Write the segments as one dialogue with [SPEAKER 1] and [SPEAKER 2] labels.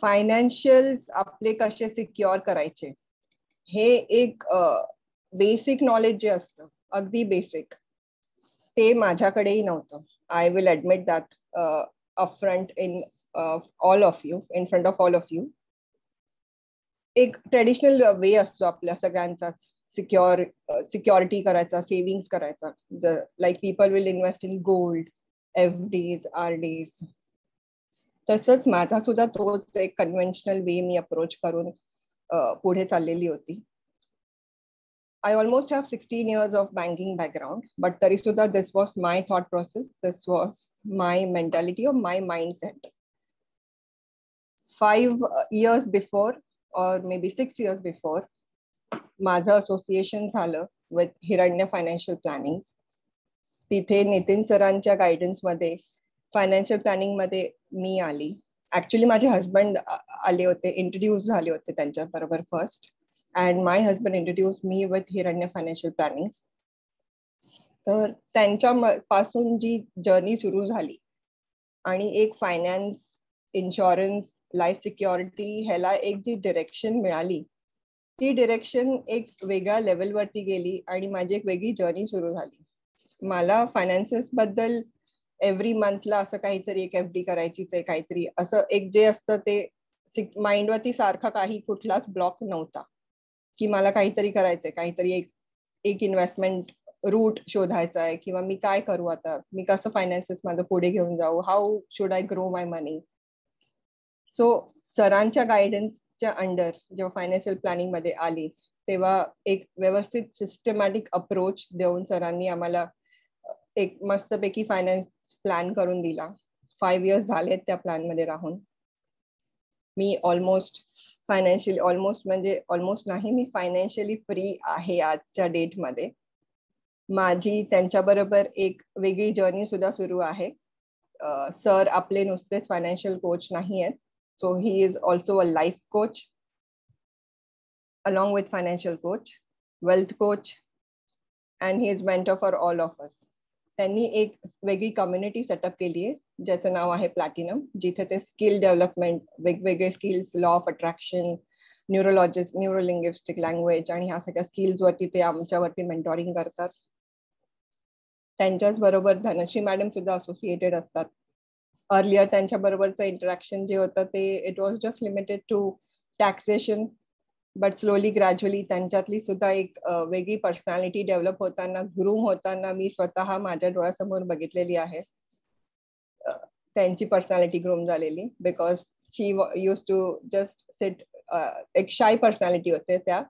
[SPEAKER 1] Financials आपले कसे secure करायचे हे एक बेसिक नॉलेज जे असतं, अगदी बेसिक, ते माझ्याकडेही नव्हतं. I will admit that upfront in all of you, in front of all of you. एक ट्रेडिशनल वे असतो आपल्या सगळ्यांचाच सिक्युरिटी करायचा, सेव्हिंग्स करायचा. Like people will invest in gold, FDs, RDs. तसंच माझा सुद्धा तोच एक कन्व्हेन्शनल वे मी अप्रोच करून पुढे चाललेली होती. I almost have 16 years of banking background, but Tarisuda, this was my thought process. This was my mentality or my mindset. 5 years before, or maybe 6 years before, माझं association झालं with Hiranya Financial Planning. तिथे नितीन सरांच्या guidance मध्ये financial planning मध्ये मी आली. Actually माझे husband आले होते, इंट्रोड्यूस झाले होते त्यांच्या बरोबर first. And my husband introduced me with Hiranya Financial Planning. तर त्यांच्यापासून जी जर्नी सुरू झाली आणि एक फायनान्स, इन्शुरन्स, लाईफ सिक्युरिटी ह्याला एक जी डिरेक्शन मिळाली, ती डिरेक्शन एक वेगळ्या लेवलवरती गेली आणि माझी एक वेगळी जर्नी सुरू झाली. मला फायनान्सेस बद्दल एव्हरी मंथला असं काहीतरी एक FD करायचीच आहे, काहीतरी असं एक जे असतं ते माइंडवरती सारखा काही कुठलाच ब्लॉक नव्हता की मला काहीतरी करायचंय, काहीतरी एक इन्व्हेस्टमेंट रूट शोधायचा आहे किंवा मी काय करू आता, मी कसं फायनान्सेस माझं पुढे घेऊन जाऊ, how should I grow my money. So सरांच्या गायडन्सच्या अंडर जेव्हा फायनान्शियल प्लॅनिंग मध्ये आली तेव्हा एक व्यवस्थित सिस्टमॅटिक अप्रोच देऊन सरांनी आम्हाला एक मस्तपैकी फायनान्स प्लॅन करून दिला. 5 years झालेत त्या प्लॅन मध्ये राहून. मी ऑलमोस्ट नाही, मी फायनान्शियली फ्री आहे आजच्या डेट मध्ये. माझी त्यांच्याबरोबर एक वेगळी जर्नी सुद्धा सुरू आहे. सर आपले नुसतेच फायनान्शियल कोच नाही आहेत, so he is also a life coach along with financial coach, wealth coach, and he is mentor for all of us. त्यांनी एक वेगळी कम्युनिटी सेटअप केली आहे ज्याचं नाव आहे प्लॅटिनम, जिथे ते स्किल डेव्हलपमेंट, वेगवेगळे skills, law of attraction, neurolinguistic language आणि ह्या सगळ्या स्किल्स वरती ते आमच्यावरती मेंटॉरिंग करतात. त्यांच्याच बरोबर धनश्री मॅडम सुद्धा असोसिएटेड असतात. अर्लियर त्यांच्या बरोबरचं इंटरॅक्शन जे होतं ते it was just limited to taxation, but slowly gradually त्यांच्यातली सुद्धा एक वेगळी पर्सनॅलिटी डेव्हलप होताना, ग्रूम होताना मी स्वतः माझ्या डोळ्यासमोर बघितलेली आहे. त्यांची पर्सनॅलिटी ग्रूम झालेली, because she use to just sit, एक शाय पर्सनॅलिटी होते त्या,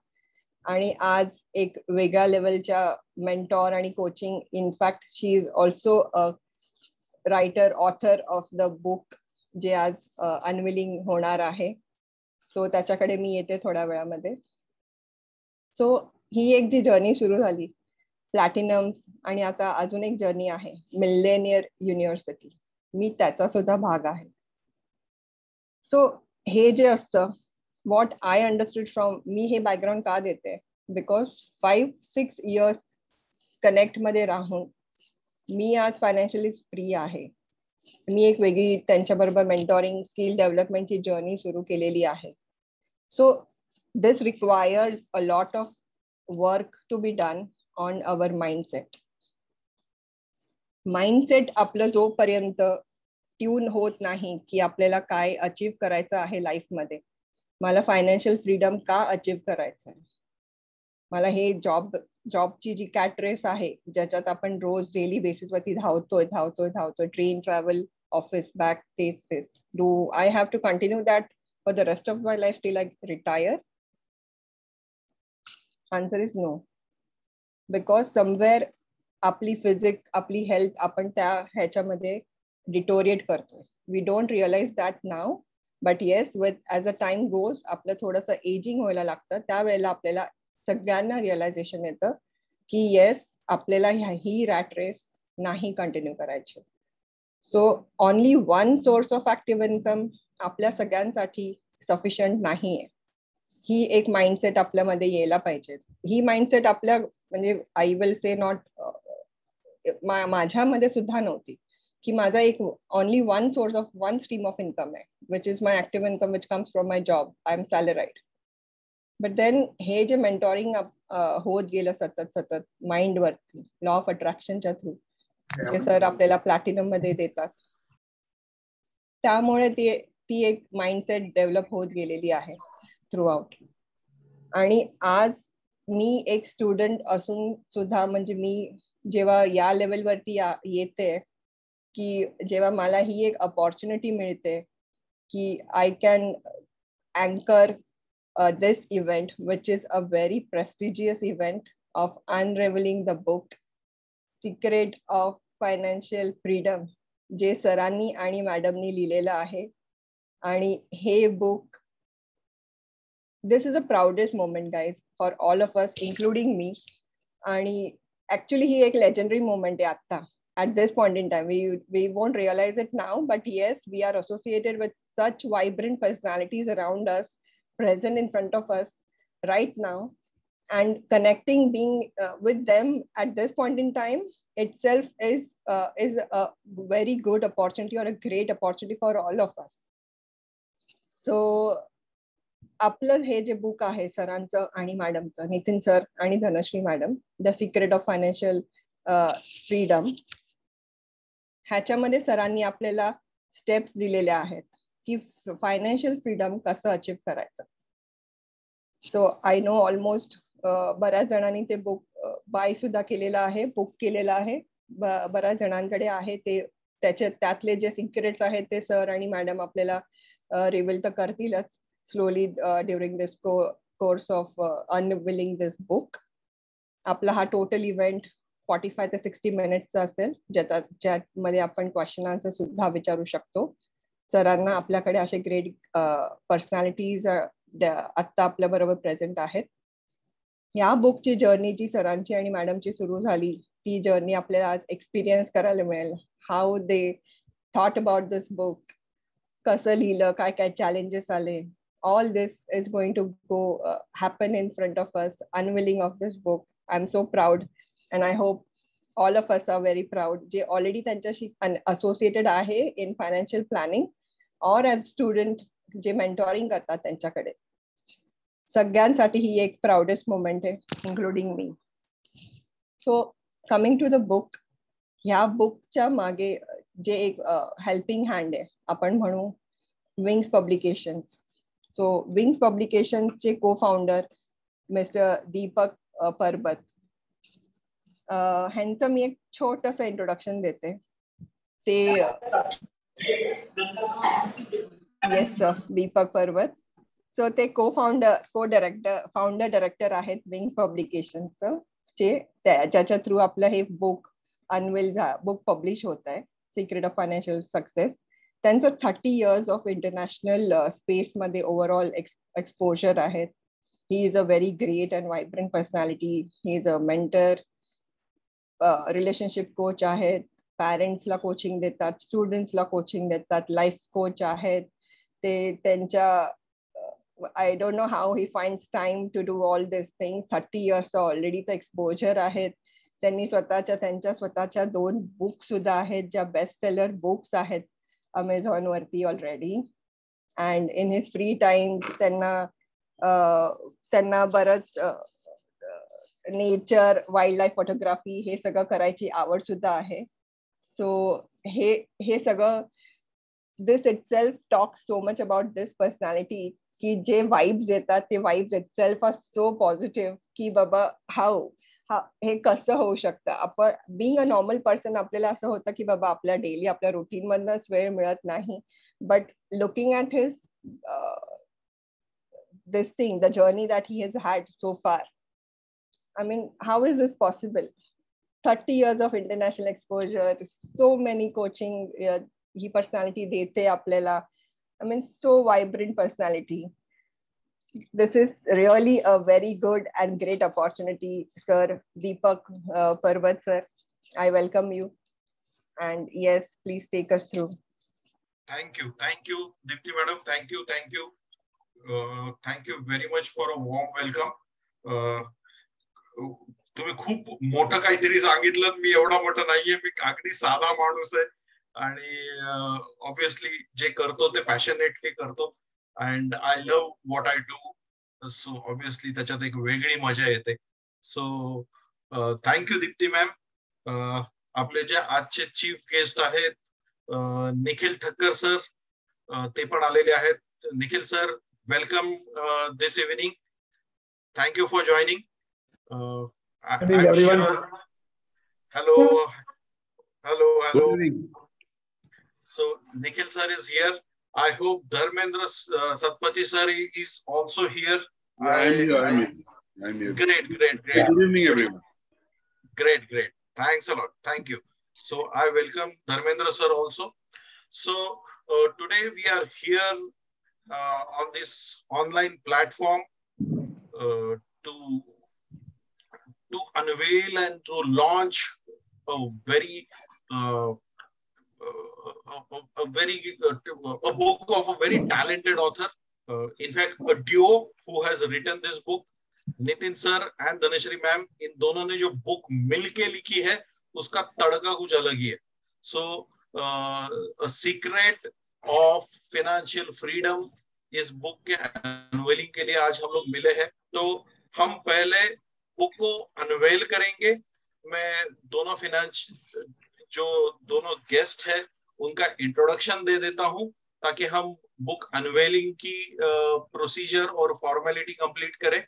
[SPEAKER 1] आणि आज एक वेगळ्या लेवलच्या मेंटॉर आणि coaching. In fact she is also a writer, author of the book जे आज अनविलिंग होणार आहे. सो त्याच्याकडे मी येते थोड्या वेळामध्ये. सो ही एक जी जर्नी सुरू झाली प्लॅटिनम्स, आणि आता अजून एक जर्नी आहे मिलेनियर युनिव्हर्सिटी, मी त्याचा सुद्धा भाग आहे. सो हे जे असतं, व्हॉट आय अंडरस्टूड फ्रॉम, मी हे बॅकग्राऊंड का देते, बिकॉज 5-6 years कनेक्ट मध्ये राहून मी आज फायनान्शियली फ्री आहे. मी एक वेगळी त्यांच्याबरोबर मेंटॉरिंग, स्किल डेव्हलपमेंटची जर्नी सुरू केलेली आहे. So this requires a lot of work to be done on our mindset. Mindset आपलं जोपर्यंत ट्यून होत नाही की आपल्याला काय अचीव करायचं आहे लाईफमध्ये, मला फायनान्शियल फ्रीडम का अचीव करायचं आहे, मला हे जॉबची जी कॅट रेस आहे ज्याच्यात आपण रोज डेली बेसिसवरती धावतोय, ट्रेन, ट्रॅव्हल, ऑफिस, बॅक, तेच, do I have to continue that for the rest of my life till I retire? Answer is no. Because somewhere आपली फिजिक, आपली हेल्थ आपण त्या ह्याच्यामध्ये डिटोरिएट करतोय. We don't realise that now, but yes, with as a time goes आपलं थोडंसं ageing व्हायला लागतं, त्यावेळेला आपल्याला सगळ्यांना रिअलायझेशन येतं की येस, आपल्याला ही रॅट रेस नाही कंटिन्यू करायची. So only one source of active income आपल्या सगळ्यांसाठी सफिशियंट नाहीये. ही एक माइंडसेट आपल्यामध्ये यायला पाहिजे. ही माइंडसेट आपल्या म्हणजे आय विल से नॉट माझ्यामध्ये सुद्धा नव्हती, की माझा एक only one source of one stream of income आहे, which is my active income which comes from my job. I am salaried. But then हे जे मेंटॉरिंग होत गेलं सतत माइंड वरती, लॉ ऑफ अट्रॅक्शनच्या थ्रू, जे सर आपल्याला प्लॅटिनम मध्ये देतात, त्यामुळे ती एक माइंडसेट डेव्हलप होत गेलेली आहे थ्रू आउट. आणि आज मी एक स्टुडंट असून सुद्धा, म्हणजे मी जेव्हा या लेवलवरती येते, की जेव्हा मला ही एक अपॉर्च्युनिटी मिळते की आय कॅन अँकर this event, which is a very prestigious event of unraveling the book Secret of Financial Freedom, जे सरांनी आणि मॅडमनी लिहिलेलं आहे. आणि हे book, this is the proudest moment guys for all of us including me. आणि actually ही एक legendary moment आहे आता. At this point in time, we won't realize it now, but yes, we are associated with such vibrant personalities around us, present in front of us right now, and connecting, being with them at this point in time itself is a very good opportunity or a great opportunity for all of us. So आपलं हे जे book आहे सरांचं आणि मॅडमचं, Nitin sir आणि Dhanashree madam, the secret of financial freedom, ह्याच्यामध्ये सरांनी आपल्याला स्टेप्स दिलेल्या आहेत की फायनान्शियल फ्रीडम कसं अचीव करायचं. सो आय नो ऑलमोस्ट बऱ्याच जणांनी ते बुक बाय सुद्धा केलेलं आहे, बुक केलेलं आहे, बऱ्याच जणांकडे आहे ते. त्यातले जे सिक्रेट्स आहेत ते सर आणि मॅडम आपल्याला रिव्हील तर करतीलच slowly during this course of unwilling this book. आपला हा टोटल इव्हेंट 45 ते 60 मिनिट्सचा असेल, ज्यामध्ये आपण क्वेश्चन आन्सर सुद्धा विचारू शकतो. सरांना आपल्याकडे असे ग्रेट पर्सनॅलिटीज आत्ता आपल्या बरोबर प्रेझेंट आहेत. या बुकची जर्नी जी सरांची आणि मॅडमची सुरू झाली, ती जर्नी आपल्याला आज एक्सपिरियन्स करायला मिळेल. How they thought about this book, कसं लिहिलं, काय काय चॅलेंजेस आले. All this is going to go happen in front of us, unveiling of this book. I'm so proud, and I hope all of us are very proud. जे already त्यांच्याशी associated आहे in financial planning or as student जे mentoring करतात त्यांच्याकडे, सगळ्यांसाठी ही एक proudest moment आहे, including me. So coming to the book, ह्या बुकच्या मागे जे एक हेल्पिंग हँड आहे आपण म्हणू, विंग्स पब्लिकेशन्स. सो विंग्स पब्लिकेशन्सचे को फाउंडर मिस्टर दीपक परबत, ह्यांचं मी एक छोटंसं इंट्रोडक्शन देते. ते येस सर, दीपक परबत. सो ते फाउंडर डायरेक्टर आहेत विंग्स पब्लिकेशन्सचं, ज्याच्या थ्रू आपलं हे बुक बुक पब्लिश होत आहे, सिक्रेट ऑफ फायनान्शियल सक्सेस. त्यांचं 30 years ऑफ इंटरनॅशनल स्पेसमध्ये ओव्हरऑल एक्सपोजर आहेत. He is a very great and vibrant personality. He is a mentor, relationship coach आहेत, पॅरेंट्सला कोचिंग देतात, स्टुडंट्सला कोचिंग देतात, लाईफ कोच आहेत. ते त्यांच्या I don't know how he finds time to do all this things. 30 years already तर exposure आहेत. त्यांनी त्यांच्या स्वतःच्या 2 बुक्स सुद्धा आहेत, ज्या बेस्ट सेलर बुक्स आहेत अमेझॉन वरती already. And in his free time त्यांना बरंच नेचर, वाईल्ड लाईफ फोटोग्राफी हे सगळं करायची आवड सुद्धा आहे. सो हे सगळं, this itself talk so much about this personality, की जे वाइब्स येतात ते vibes itself are so positive, की बाबा हे कसं होऊ शकतं. आपण बिंग अ नॉर्मल पर्सन आपल्याला असं होतं की बाबा आपल्या डेली आपल्या रुटीन मधनच वेळ मिळत नाही. But looking at his this thing, the journey that he has had so far, I mean, how is this possible? 30 years of international exposure, so many coaching, he personality देते आपल्याला. I mean, so vibrant personality. This is really a very good and great opportunity, Sir Deepak Parvat sir. I welcome you, and yes, please take us through.
[SPEAKER 2] Thank you, Dipti madam. Thank you. Thank you very much for a warm welcome. तुम्ही खूप मोठं काहीतरी सांगितलं. मी एवढा मोठा नाहीये, मी अगदी साधा माणूस आहे आणि ऑब्विसली जे करतो ते पॅशनेटली करतो and I love what I do. So obviously त्याच्यात एक वेगळी मजा येते. So thank you Deepti ma'am. आपले जे आजचे चीफ गेस्ट आहेत निखिल ठक्कर सर, ते पण आलेले आहेत. Nikhil sir, welcome this evening. Thank you for joining. I'm sure. Hello. So Nikhil sir is here. I hope Dharmendra Satpathy sir is also here.
[SPEAKER 3] I'm here.
[SPEAKER 2] Great.
[SPEAKER 3] Good evening, everyone.
[SPEAKER 2] Great. Thanks a lot. Thank you. So I welcome Dharmendra sir also. So today we are here on this online platform to unveil and to launch a very a book of a very talented author. In fact, a duo who has written this book, Nitin sir end Dhanashree ma'am. In दोनों ने जो book मिलके लिखी है उसका तड़का कुछ अलग ही है. So a secret of financial freedom, इस बुक के अनवेलिंग के लिए आज हम लोग मिले हैं. तो हम पहले बुक को अनवेल करेंगे. मैं दोनों जो दोनों गेस्ट है उनका इंट्रोडक्शन दे देता हूं ताकि हम बुक अनवेलिंग की प्रोसीजर और फॉर्मेलिटी कंप्लीट करें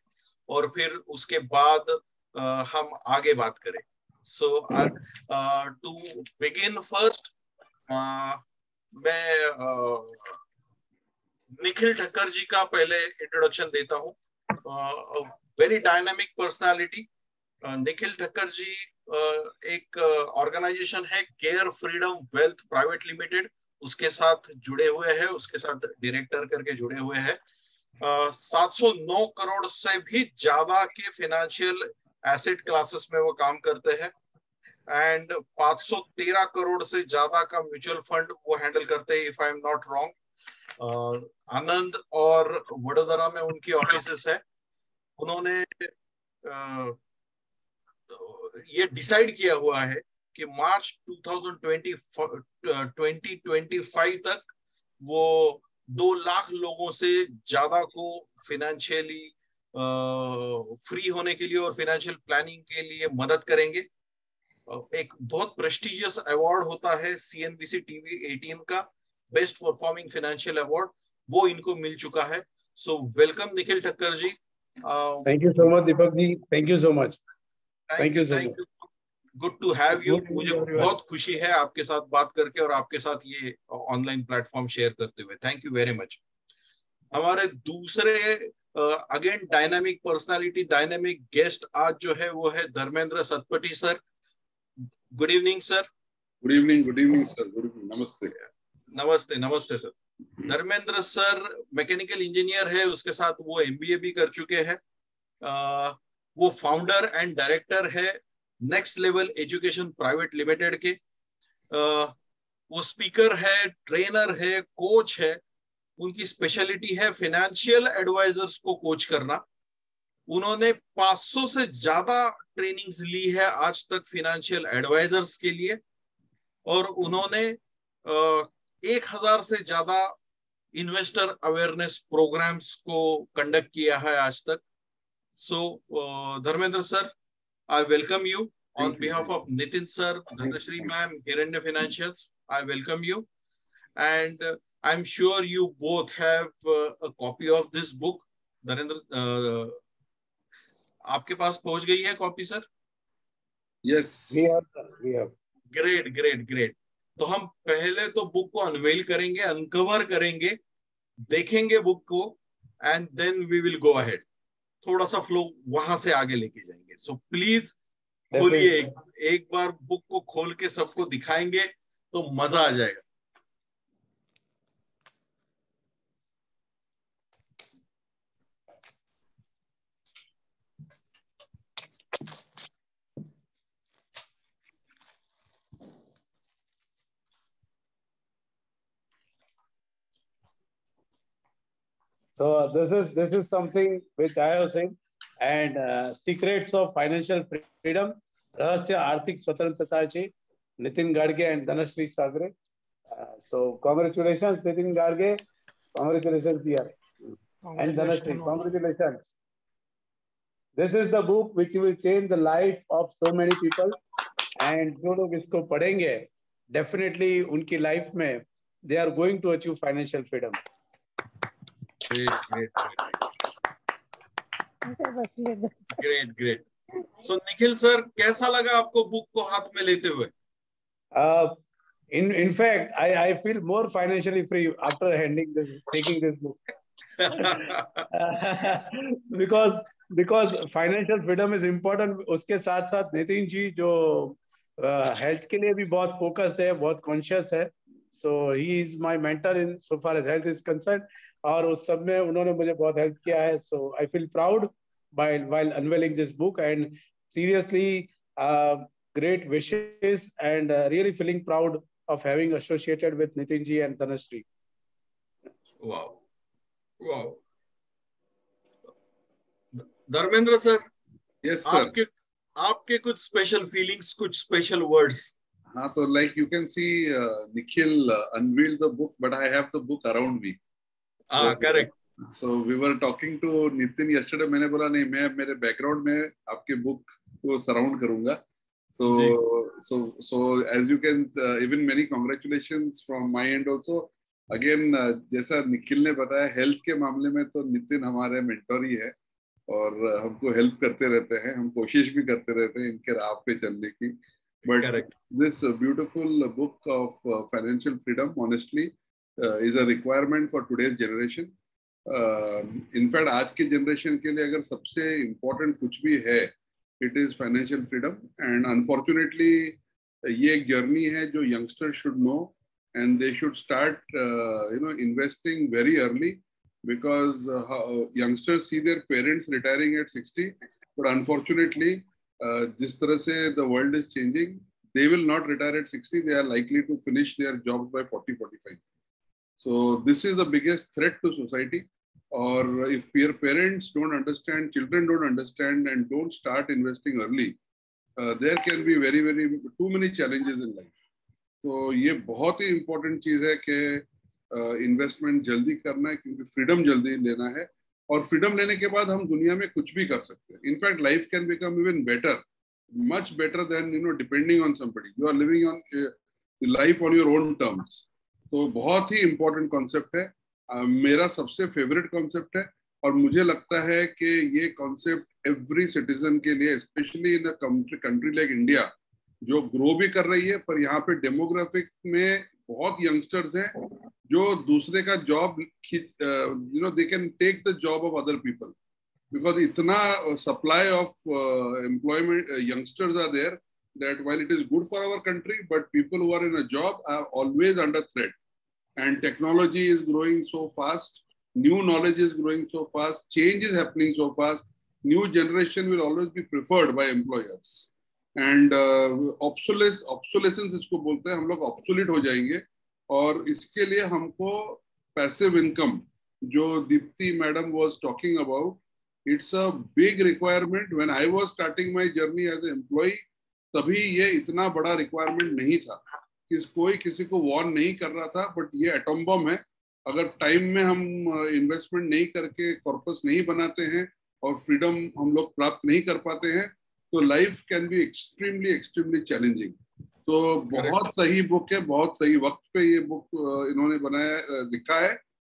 [SPEAKER 2] और फिर उसके बाद हम आगे बात करें. सो टू बिगिन फर्स्ट, मैं निखिल ठक्कर जी का पहले इंट्रोडक्शन देता हूं. Very dynamic personality. Nikhil Thakkar ji एक ऑर्गेनाइजेशन है Care Freedom Wealth Private Limited, उसके साथ जुड़े हुए हैं, उसके साथ डायरेक्टर करके जुड़े हुए हैं. 709 करोड़ से भी ज्यादा के फाइनेंशियल एसेट क्लासेस में वो काम करते हैं एंड 513 करोड़ से ज्यादा का म्यूचुअल फंड वो हैंडल करते हैं, if I am not wrong. Anand और वडोदरा में उनकी ऑफिसेस है. उन्होंने ये डिसाइड किया हुआ है कि मार्च 2025 तक वो 2 लाख लोगों से ज्यादा को फाइनेंशियली फ्री होने के लिए और फाइनेंशियल प्लानिंग के लिए मदद करेंगे. एक बहुत प्रेस्टिजियस अवार्ड होता है CNBC TV 18 का, बेस्ट परफॉर्मिंग फाइनेंशियल अवार्ड, वो इनको मिल चुका है. So welcome Nikhil Thakkar ji.
[SPEAKER 3] Thank you so much Deepak ji. Thank you so much.
[SPEAKER 2] Thank you. Good to have you. मुझे बहुत खुशी है आपके साथ बात करके और आपके साथ ये ऑनलाइन प्लेटफॉर्म शेयर करते हुए. Thank you very much. हमारे दूसरे again dynamic personality, dynamic guest आज जो है वो है Dharmendra Satpathy sir. Good evening sir.
[SPEAKER 3] Good evening sir. Good evening.
[SPEAKER 2] नमस्ते sir. Dharmendra sir mechanical engineer है, उसके साथ वो MBA भी कर चुके हैं. वो फाउंडर एंड डायरेक्टर है Next Level Education Private Limited के. वो स्पीकर है, ट्रेनर है, कोच है. उनकी स्पेशलिटी है फाइनेंशियल एडवाइजर्स को कोच करना. उन्होंने 500 से ज्यादा ट्रेनिंग्स ली है आज तक फाइनेंशियल एडवाइजर्स के लिए और उन्होंने 1000 से ज्यादा इन्वेस्टर अवेयरनेस प्रोग्राम्स को कंडक्ट किया है आज तक. So Dharmendra sir, I welcome you on behalf of Nitin sir, Dhanashri ma'am, Hiranya Financials. I welcome you, and I'm sure you both have a copy of this book. Dharendra, आपके pass पहुंच गई है copy sir?
[SPEAKER 3] Yes, we have.
[SPEAKER 2] Great. तो हम पहले तो book को unwell करेंगे, uncover करेंगे, देखेंगे बुक को and then we will go ahead. थोड़ा सा फ्लो वहां से आगे लेके जाएंगे. सो प्लीज खोलिए, एक बार बुक को खोल के सबको दिखाएंगे तो मजा आ जाएगा.
[SPEAKER 3] So this is something which I have seen, and secrets of financial freedom, रहस्य आर्थिक स्वतंत्रताची, Nitin Gadge and Dhanashree Sagre. So congratulations, Nitin Gadge. Congratulations, dear. And Dhanashree, congratulations. This is the book which will change the life of so many people. And जो लोग इसको पढ़ेंगे, definitely उनकी life में they are going to achieve financial freedom.
[SPEAKER 2] Great. So Nikhil sir, कैसा लगा आपको book को हाथ में लेते हुए?
[SPEAKER 3] In fact, I feel more financially free after taking this book. because financial freedom is important. उसके साथ साथ नितिन जी जो health के लिए भी बहुत focused है, बहुत conscious है. So he is my mentor in so far as health is concerned. और उस सब में उन्होंने मुझे बहुत help किया है. So I feel proud while unveiling this book, and seriously great wishes, and really feeling proud of having associated with Nitin ji and Dhanashree.
[SPEAKER 2] Wow. Dharmendra sir.
[SPEAKER 3] Yes sir.
[SPEAKER 2] आपके कुछ special feelings, कुछ special words.
[SPEAKER 3] हाँ, तो like you can see, Nikhil unveiled the book, but I have the book around me.
[SPEAKER 2] So, correct.
[SPEAKER 3] So we were talking to Nitin yesterday. मैंने बोला नहीं, मैं मेरे background में आपके book को surround करूँगा. So as you can even many congratulations from my end also. Again, जैसा निखिल ने बताया, health के मामले में तो नितिन हमारे mentor ही है और हमको help करते रहते हैं. हम कोशिश भी करते रहते हैं इनके राह पे चलने की. But correct. This beautiful book of financial freedom, honestly, is a requirement for today's generation. In fact, आज के generation के लिए अगर सबसे important कुछ भी है, it is financial freedom. And unfortunately, ये एक journey है जो youngsters should know, and they should start, investing very early, because youngsters see their parents retiring at 60, but unfortunately, जिस तरह से the world is changing, they will not retire at 60. They are likely to finish their jobs by 40-45. So this is the biggest threat to society. Or if peer parents don't understand, children don't understand, and don't start investing early, there can be very too many challenges in life. तो ये बहुत ही important चीज है कि investment जल्दी करना है, क्योंकि freedom जल्दी लेना है, और freedom लेने के बाद हम दुनिया में कुछ भी कर सकते हैं. In fact, life can become even better, much better than depending on somebody. You are living on life on your own terms. तो बहुत ही important concept है. मेरा सबसे favorite concept है, और मुझे लगता है कि ये concept every citizen के लिए, especially in a country like India, जो ग्रो भी कर रही है, पर यहाँ पे डेमोग्राफिक में बहुत यंगस्टर्स हैं जो दूसरे का job, they can take the job of other people, because इतना supply of employment youngsters are there that while it is good for our country, but people who are in a job are always under threat. And technology is growing so fast, new knowledge is growing so fast, change is happening so fast, new generation will always be preferred by employers. And obsolescence इसको बोलते हैं, हम लोग obsolete हो जाएंगे, और इसके लिए हमको passive income, जो Deepti madam was talking about, it's a big requirement. When I was starting my journey as an employee, तभी ये इतना बड़ा रिक्वायरमेंट नहीं था, कि कोई किसी को वार्न नहीं कर रहा था, बट ये एटम बम है. अगर टाइम में हम इन्वेस्टमेंट नहीं करके कॉर्पस नहीं बनाते हैं और फ्रीडम हम लोग प्राप्त नहीं कर पाते हैं, तो life can be extremely challenging. तो बहुत सही बुक है, बहुत सही वक्त पे ये बुक इन्होंने लिखा है.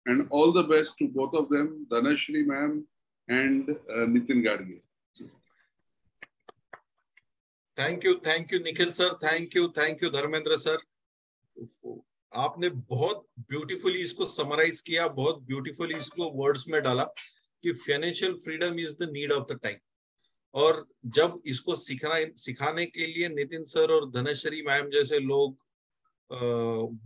[SPEAKER 3] And all the best to both of them, Dhanashree ma'am and Nitin Gadge.
[SPEAKER 2] Thank you Nikhil sir, thank you Dharmendra sir. आपने बहुत ब्यूटीफुली इसको समराइज किया, बहुत ब्यूटीफुली इसको वर्ड्स में डाला कि financial freedom is the need of the time. और जब इसको सिखाने के लिए नितिन सर और धनश्री मैम जैसे लोग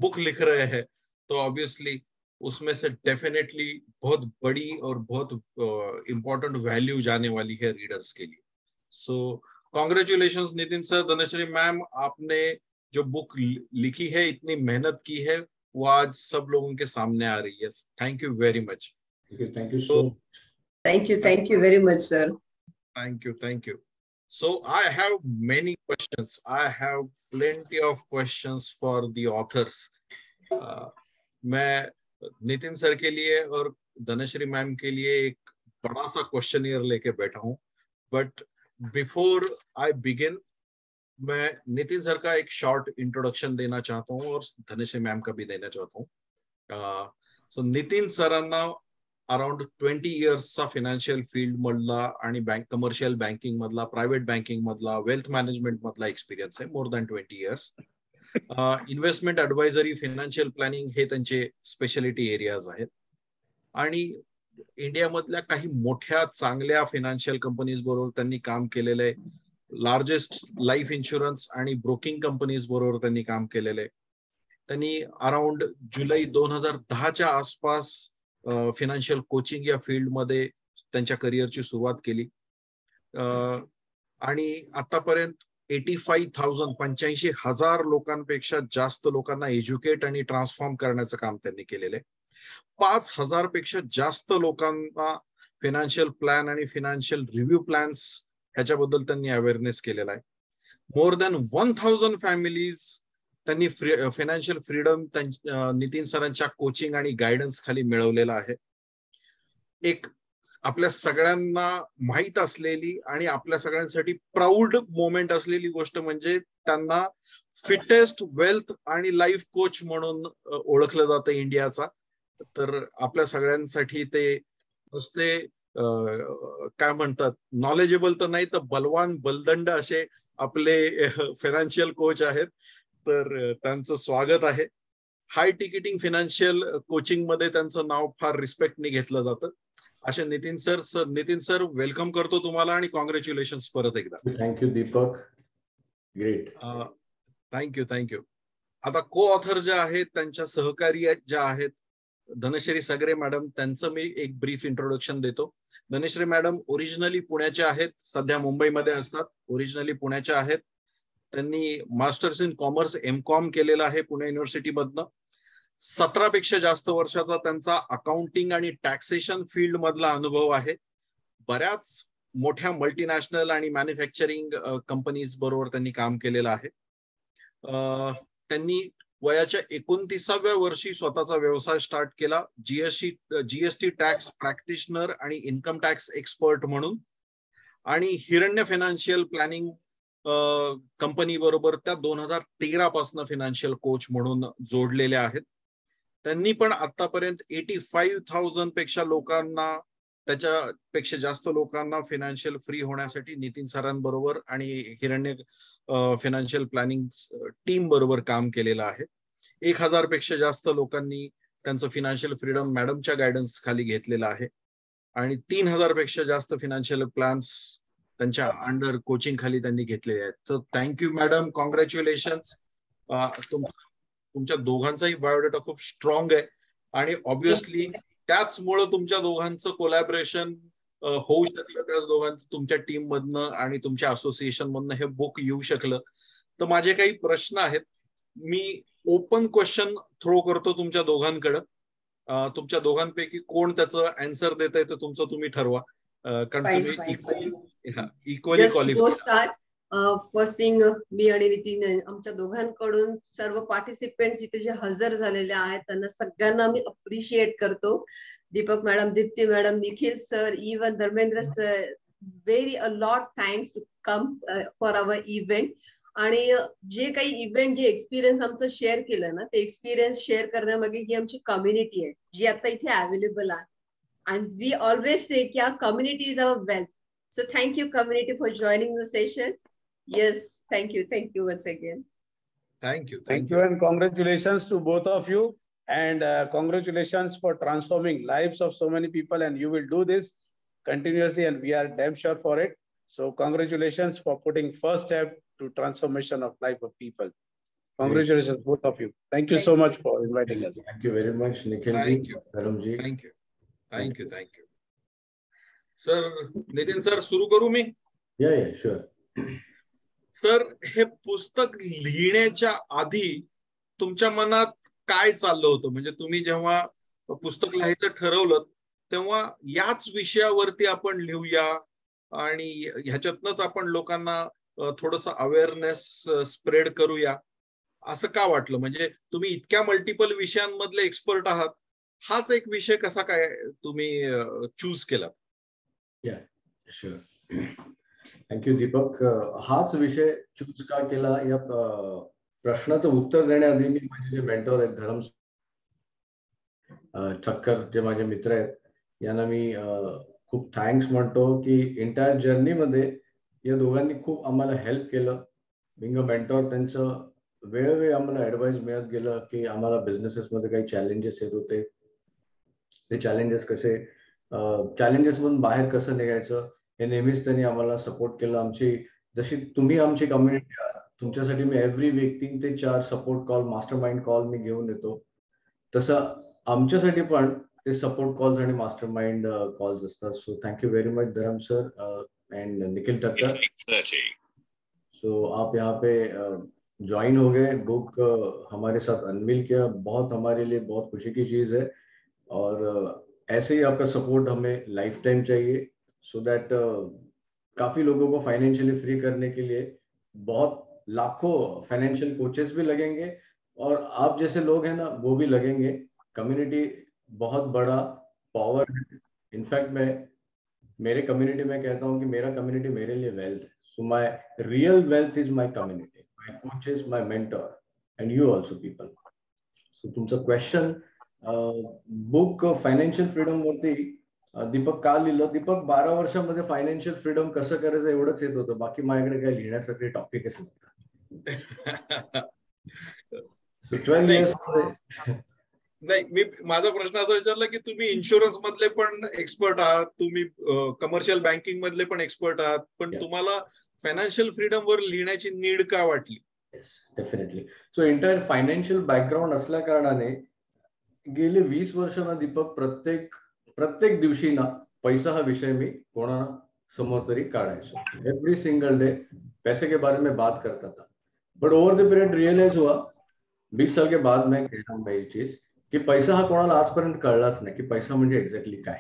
[SPEAKER 2] बुक लिख रहे हैं, तो ऑब्वियसली उसमें से डेफिनेटली बहुत बड़ी और बहुत इंपॉर्टेंट वैल्यू जाने वाली है रीडर्स के लिए. So congratulations Nitin sir, Dhanashree ma'am, आपने जो बुक लिखी है, इतनी मेहनत की है, वो आज सब लोगों के सामने आ रही है. Thank you very much.
[SPEAKER 4] Thank you so much.
[SPEAKER 5] Thank you very much, sir.
[SPEAKER 2] Thank you. So I have many questions. I have plenty of questions for the authors. मैं नितिन सर के लिए और धनश्री मैम के लिए एक बड़ा सा क्वेश्चनियर लेके बैठा हूँ. बट बिफोर आई बिगिन, मैं नितिन सर का एक शॉर्ट इंट्रोडक्शन देना चाहता हूँ और धनश्री मैम का भी देना चाहता हूँ. सो नितिन सरांना अराउंड 20 इयर्सचा फायनान्शियल फील्ड मधला आणि कमर्शियल बँकिंग मधला, प्रायव्हेट बँकिंग मधला, वेल्थ मॅनेजमेंट मधला एक्सपिरियन्स आहे. More than 20 years. Investment advisory, financial planning हे त्यांचे स्पेशालिटी एरियाज आहेत. आणि इंडियामधल्या काही मोठ्या चांगल्या फायनान्शियल कंपनीज बरोबर त्यांनी काम केलेलं आहे. लार्जेस्ट लाईफ इन्शुरन्स आणि ब्रोकिंग कंपनीज बरोबर त्यांनी काम केलेलं आहे. त्यांनी अराउंड जुलै 2010च्या आसपास फायनान्शियल कोचिंग या फील्डमध्ये त्यांच्या करिअरची सुरुवात केली. आणि आतापर्यंत 85,000 लोकांपेक्षा जास्त लोकांना एज्युकेट आणि ट्रान्सफॉर्म करण्याचं काम त्यांनी केलेलं आहे. 5,000 पेक्षा जास्त लोकांना फायनान्शियल प्लॅन आणि फायनान्शियल रिव्ह्यू प्लॅन्स ह्याच्याबद्दल त्यांनी अवेअरनेस केलेला आहे. मोर दॅन 1,000 फॅमिलीज त्यांनी फायनान्शियल फ्रीडम नितीन सरांच्या कोचिंग आणि गायडन्स खाली मिळवलेला आहे. एक आपल्या सगळ्यांना माहित असलेली आणि आपल्या सगळ्यांसाठी प्राऊड मोमेंट असलेली गोष्ट म्हणजे त्यांना फिटेस्ट वेल्थ आणि लाईफ कोच म्हणून ओळखलं जातं इंडियाचा. तर आपल्या सगळ्यांसाठी ते नुसते काय म्हणतात, नॉलेजेबल तर नाही तर बलवान बलदंड असे आपले फायनान्शियल कोच आहेत. तर त्यांचं स्वागत आहे. हाय टिकिटिंग फायनान्शियल कोचिंग मध्ये त्यांचं नाव फार रिस्पेक्टने घेतलं जातं. असे नितीन सर वेलकम करतो तुम्हाला आणि कॉंग्रॅच्युलेशन्स परत एकदा.
[SPEAKER 4] थँक्यू दीपक. ग्रेट.
[SPEAKER 2] थँक्यू. आता को ऑथर ज्या आहेत, त्यांच्या सहकारी ज्या आहेत, धनश्री सगरे मॅडम, त्यांचं मी एक ब्रीफ इंट्रोडक्शन देतो. धनश्री मॅडम ओरिजिनली पुण्याच्या आहेत, सध्या मुंबईमध्ये असतात. ओरिजिनली पुण्याच्या आहेत. त्यांनी मास्टर्स इन कॉमर्स M.Com केलेलं आहे पुणे युनिव्हर्सिटी मधनं. 17 पेक्षा जास्त वर्षाचा त्यांचा अकाउंटिंग आणि टॅक्सेशन फील्ड मधला अनुभव आहे. बऱ्याच मोठ्या मल्टीनॅशनल आणि मॅन्युफॅक्चरिंग कंपनीज बरोबर त्यांनी काम केलेलं आहे. त्यांनी वयाच्या 29व्या वर्षी स्वतःचा व्यवसाय स्टार्ट केला, जीएसटी टॅक्स प्रॅक्टिशनर आणि इन्कम टॅक्स एक्सपर्ट म्हणून. आणि हिरण्य फायनान्शियल प्लॅनिंग कंपनी बरोबर त्या 2013 पासून फायनान्शियल कोच म्हणून जोडलेले आहेत. त्यांनी पण आतापर्यंत 85,000 पेक्षा लोकांना, त्याच्यापेक्षा जास्त लोकांना फायनान्शियल फ्री होण्यासाठी नितीन सरांबरोबर आणि हिरण्य फायनान्शियल प्लॅनिंग टीम बरोबर काम केलेलं आहे. 1,000 पेक्षा जास्त लोकांनी त्यांचं फायनान्शियल फ्रीडम मॅडमच्या गायडन्स खाली घेतलेलं आहे. आणि 3,000 पेक्षा जास्त फायनान्शियल प्लॅन्स त्यांच्या अंडर कोचिंग खाली त्यांनी घेतलेले आहेत. तर थँक्यू मॅडम, कॉंग्रॅच्युलेशन्स. तुमच्या दोघांचाही बायोडेटा खूप स्ट्रॉंग आहे आणि ऑब्व्हियसली त्याचमुळे तुमच्या दोघांचं कोलॅबरेशन होऊ शकलं, त्याच दोघांचं तुमच्या टीम मधनं आणि तुमच्या असोसिएशन मधनं हे बुक येऊ शकलं. तर माझे काही प्रश्न आहेत, मी ओपन क्वेश्चन थ्रो करतो तुमच्या दोघांकडं. तुमच्या दोघांपैकी कोण त्याचं आन्सर देत आहे ते तुमचं तुम्ही ठरवा, कारण तुम्ही इक्वली क्वालिफाईड.
[SPEAKER 5] फर्स्ट थिंग, मी आणि नितीन आमच्या दोघांकडून सर्व पार्टिसिपेंट्स इथे जे हजर झालेले आहेत त्यांना सगळ्यांना मी अप्रिशिएट करतो. Deepak madam, Deepti madam, Nikhil sir, even Dharmendra sir, very a lot thanks to come for our event. आणि जे काही इव्हेंट, जे एक्सपिरियन्स आमचं शेअर केलं ना, ते एक्सपिरियन्स शेअर करण्यामागे ही आमची कम्युनिटी आहे जी आता इथे अवेलेबल आहे. अँड वी ऑलवेज से की our community is our wealth. So thank you community for joining the session. Yes, thank you once again.
[SPEAKER 2] Thank you
[SPEAKER 6] and congratulations to both of you, and congratulations for transforming lives of so many people, and you will do this continuously and we are damn sure for it. So congratulations for putting first step to transformation of life of people. Congratulations both of you. Thank you so much for inviting us.
[SPEAKER 4] Thank you very much Nikhil ji, Dharm ji.
[SPEAKER 2] Thank you. Sir, Nitin sir, सुरू करू मी?
[SPEAKER 4] Yeah, sure.
[SPEAKER 2] Sir, हे पुस्तक लिहिण्याच्या आधी तुमच्या मनात काय चाललं होतं? म्हणजे तुम्ही जेव्हा पुस्तक लिहायचं ठरवलं तेव्हा याच विषयावरती आपण लिहूया आणि ह्याच्यातनच आपण लोकांना थोडंसं अवेअरनेस स्प्रेड करूया, असं का वाटलं? म्हणजे तुम्ही इतक्या मल्टिपल विषयांमधले एक्सपर्ट आहात, हाच एक विषय कसा काय तुम्ही चूज केला?
[SPEAKER 4] या शुअर, थँक्यू दीपक. हाच विषय चूज का केला या प्रश्नाचं उत्तर देण्याआधी मी माझे जे मेंटॉर आहेत धरम ठक्कर, जे माझे मित्र आहेत, यांना मी खूप थँक्स म्हणतो की एंटायर जर्नीमध्ये या दोघांनी खूप आम्हाला हेल्प केलं. बिंग अ मेंटॉर त्यांचं वेळोवेळी आम्हाला ऍडवाइस मिळत गेलं की आम्हाला बिझनेसेसमध्ये काही चॅलेंजेस येत होते, ते चॅलेंजेस कसे चॅलेंजेसमधून बाहेर कसं निघायचं हे नेहमीच त्यांनी आम्हाला सपोर्ट केलं. आमची जशी तुम्ही आमची कम्युनिटी आहात, तुमच्यासाठी मी एव्हरी वीक 3 ते 4 support call, mastermind call मी घेऊन येतो, तसं आमच्यासाठी पण ते सपोर्ट कॉल्स आणि मास्टर माइंड कॉल्स असतात. So thank you very much Dharm sir and Nikhil Thakkar. So आप यहाँ पे ज्वाइन हो गए, बुक हमारे साथ अनवील किया, बहुत हमारे लिए बहुत खुशी की चीज़ है और ऐसे ही आपका सपोर्ट हमें लाइफ टाइम चाहिए सो दैट काफ़ी लोगों को फाइनेंशियली फ्री करने के लिए बहुत लाखों फाइनेंशियल कोचेस भी लगेंगे और आप जैसे लोग हैं ना वो भी लगेंगे. कम्युनिटी बहुत बड़ा पावर है. इनफैक्ट मैं मेरे कम्युनिटी में कहता हूँ कि मेरा कम्युनिटी मेरे लिए वेल्थ है. So my real wealth is my community, my coaches, my mentor end you also people. So तुमचा क्वेश्चन, बुक फायनान्शियल फ्रीडम वरती दीपक का लिहिलं? दीपक 12 वर्षामध्ये फायनान्शियल फ्रीडम कसं करायचं एवढंच येत होतं, बाकी माझ्याकडे काही लिहिण्यासाठी टॉपिकच नव्हता. सो 12 इयर्स
[SPEAKER 2] नाही, मी माझा प्रश्न असा विचारला की तुम्ही इन्शुरन्स मधले पण एक्सपर्ट आहात, तुम्ही कमर्शियल बँकिंग मधले पण एक्सपर्ट आहात, पण तुम्हाला फायनान्शियल फ्रीडम वर लिहिण्याची नीड का वाटली?
[SPEAKER 4] Definitely. So entire financial background असल्या कारणाने गेले 20 वर्ष ना दीपक प्रत्येक दिवशी ना पैसा हा विषय मी कोणा समोर तरी काढायचो. एवरी सिंगल डे पैसे के बारे में बात करता था. But over the period realise हुआ 20 साल के बाद मैं कह रहा हूँ भाई चीज की पैसा हा कोणाला आजपर्यंत कळलाच नाही की पैसा म्हणजे एक्झॅक्टली काय.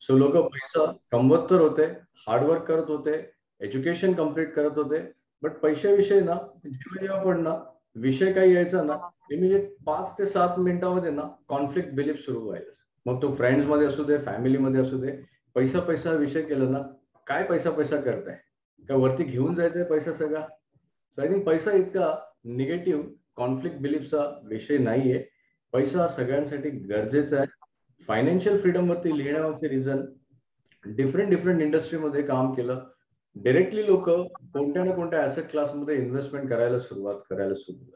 [SPEAKER 4] सो लोक पैसा कमवत तर होते, हार्डवर्क करत होते, एज्युकेशन कम्प्लीट करत होते, बट पैशाविषयी ना जेव्हा पण ना विषय काही यायचा ना इमिजिएट 5 ते 7 मिनिटांमध्ये ना कॉन्फ्लिक्ट बिलीफ सुरू व्हायला. मग तो फ्रेंड्स मध्ये असू दे, फॅमिलीमध्ये असू दे, पैसा विषय केला ना, काय पैसा करताय का वरती घेऊन जायचंय पैसा सगळा. सो आय थिंक पैसा इतका निगेटिव्ह कॉन्फ्लिक्ट बिलीफचा विषय नाहीये. पैसा सगळ्यांसाठी गरजेचा आहे. फायनान्शियल फ्रीडम वरती लिहिण्यामागचे रिझन, डिफरंट इंडस्ट्रीमध्ये काम केलं, डायरेक्टली लोक कोणत्या ना कोणत्या ऍसेट क्लासमध्ये इन्व्हेस्टमेंट करायला सुरू झाली.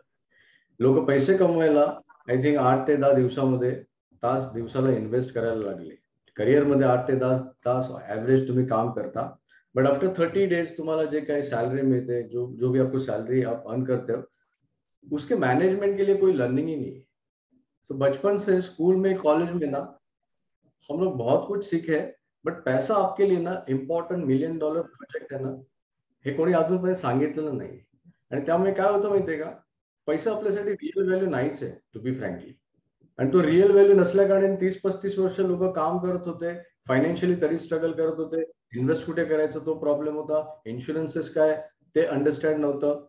[SPEAKER 4] लोक पैसे कमवायला आय थिंक 8 ते 10 दिवसाला इन्व्हेस्ट करायला लागले. करिअरमध्ये 8 ते 10 तास ऍव्हरेज तुम्ही काम करता, बट आफ्टर 30 डेज तुम्हाला जे काही सैलरी मिलते, जो भी आपको सैलरी आप अर्न करते हो, उसके मैनेजमेंट के लिए कोई लर्निंग ही नहीं है. तो बचपन से स्कूल में, कॉलेज में ना हम लोग बहुत कुछ सीखे, बट पैसा आपके लिए ना इम्पॉर्टंट $1 मिलियन प्रोजेक्ट है ना, हे कोणी अजूनपर्यंत सांगितलेलं नाही. आणि त्यामुळे काय होतं माहितीये का, पैसा आपल्यासाठी रिअल व्हॅल्यू नाहीच आहे टू बी फ्रँकली. आणि तो रिअल व्हॅल्यू नसल्या कारणाने 30-35 वर्ष लोक काम करत होते, फायनान्शियली तरी स्ट्रगल करत होते. इन्व्हेस्ट कुठे करायचं तो प्रॉब्लेम होता, इन्शुरन्सेस काय ते अंडरस्टँड नव्हतं,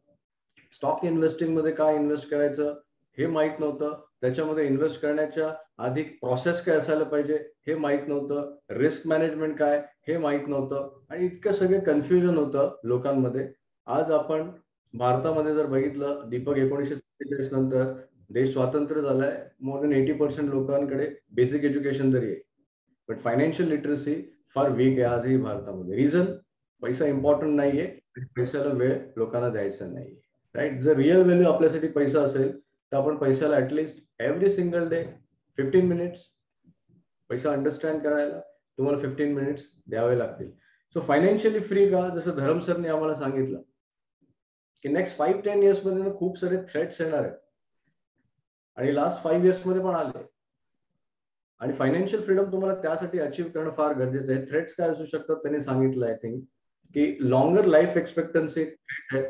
[SPEAKER 4] स्टॉक इन्व्हेस्टिंग मध्ये काय इन्व्हेस्ट करायचं हे माहित नव्हतं, त्याच्यामध्ये इन्व्हेस्ट करण्याच्या आधी प्रोसेस काय असायला पाहिजे हे माहित नव्हतं, रिस्क मॅनेजमेंट काय हे माहित नव्हतं, आणि इतकं सगळं कन्फ्युजन होतं लोकांमध्ये. आज आपण भारतामध्ये जर बघितलं दीपक, 1947 नंतर देश स्वातंत्र्य झालाय, मोर दॅन 80% लोकांकडे बेसिक एज्युकेशन तरी आहे, बट फायनान्शियल लिटरसी फार वीक आहे आजही भारतामध्ये. रिझन, पैसा इम्पॉर्टंट नाहीये, पैशाला वेळ लोकांना द्यायचा नाहीये. राईट. जर रिअल व्हॅल्यू आपल्यासाठी पैसा असेल तर आपण पैशाला at least every single day 15 minutes पैसा अंडरस्टँड करायला तुम्हाला 15 मिनिट्स द्यावे लागतील. सो फायनान्शियली फ्री का, जसं धरम सरने आम्हाला सांगितलं की नेक्स्ट 5-10 इयर्स मध्ये खूप सारे थ्रेट्स येणार आहेत, आणि लास्ट 5 इयर्स मध्ये पण आले, आणि फायनान्शियल फ्रीडम तुम्हाला त्यासाठी अचीव करणं फार गरजेचं आहे. थ्रेट्स काय असू शकतात त्यांनी सांगितलं आय थिंक की लॉंगर लाईफ एक्सपेक्टन्सी थ्रेट आहे,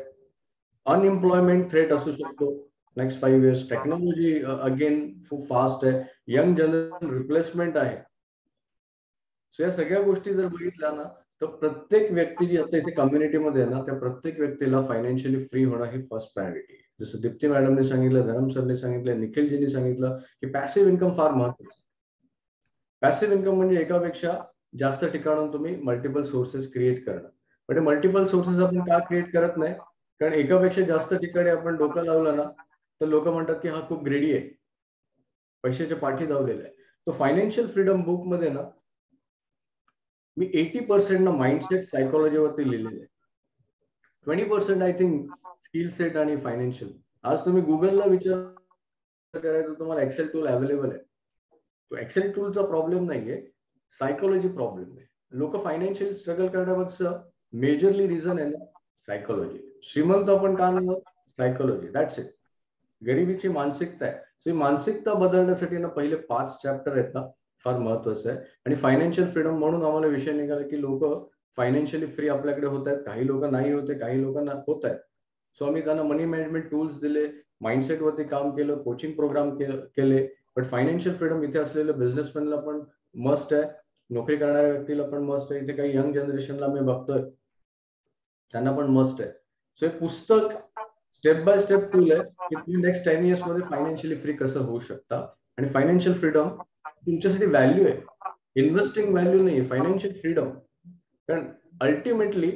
[SPEAKER 4] अनएम्प्लॉयमेंट थ्रेट असू शकतो, नेक्स्ट 5 years. टेक्नॉलॉजी अगेन खूप फास्ट आहे, यंग जनरेशन रिप्लेसमेंट आहे. सो या सगळ्या गोष्टी जर बघितल्या ना, तर प्रत्येक व्यक्ती जी आता इथे कम्युनिटीमध्ये आहे ना, त्या प्रत्येक व्यक्तीला फायनान्शियली फ्री होणं ही फर्स्ट प्रायोरिटी आहे. जसं दीप्ती मॅडमने सांगितलं, धरम सरने सांगितलं, निखिलजींनी सांगितलं की पॅसिव्ह इन्कम फार महत्वाचं. पॅसिव्ह इन्कम म्हणजे एकापेक्षा जास्त ठिकाणून तुम्ही मल्टिपल सोर्सेस क्रिएट करणं. पण मल्टिपल सोर्सेस आपण का क्रिएट करत नाही? कारण एकापेक्षा जास्त ठिकाणी आपण डोकं लावलं ना, तर लोक म्हणतात की हा खूप ग्रेडी आहे, पैशाच्या पाठी धावलेला आहे. तो फायनान्शियल फ्रीडम बुक मध्ये ना मी 80% ना माइंडसेट सायकोलॉजीवरती लिहिलेलं आहे. 20% आय थिंक स्किल सेट आणि फायनान्शियल. आज तुम्ही गुगलला विचार करायचं, तुम्हाला एक्सेल टूल अवेलेबल आहे. तो एक्सेल टूलचा प्रॉब्लेम नाहीये, सायकोलॉजी प्रॉब्लेम आहे. लोक फायनान्शियल स्ट्रगल करण्यामागचं मेजरली रिझन आहे ना सायकोलॉजी. श्रीमंत आपण का नाही, सायकोलॉजी, दॅट्स इट. गरिबीची मानसिकता आहे. सो ही मानसिकता बदलण्यासाठी ना पहिले 5 चॅप्टर आहेत ना फार महत्वाचं आहे. आणि फायनान्शियल फ्रीडम म्हणून आम्हाला विषय निघाला की लोक फायनान्शियली फ्री आपल्याकडे होत आहेत, काही लोक नाही होते, काही लोकांना होत आहेत. सो आम्ही त्यांना मनी मॅनेजमेंट टूल्स दिले, माइंडसेट वरती काम केलं, कोचिंग प्रोग्राम केले. बट फायनान्शियल फ्रीडम इथे असलेलं बिझनेसमॅनला पण मस्ट आहे, नोकरी करणाऱ्या व्यक्तीला पण मस्ट आहे, इथे काही यंग जनरेशनला मी बघतोय त्यांना पण मस्ट आहे. सो हे पुस्तक स्टेप बाय स्टेप टूल आहे की तुम्ही नेक्स्ट 10 years मध्ये फायनान्शियली फ्री कसं होऊ शकता. आणि फायनान्शियल फ्रीडम तुमच्यासाठी व्हॅल्यू आहे, इन्व्हेस्टिंग व्हॅल्यू नाही, फायनान्शियल फ्रीडम. कारण अल्टिमेटली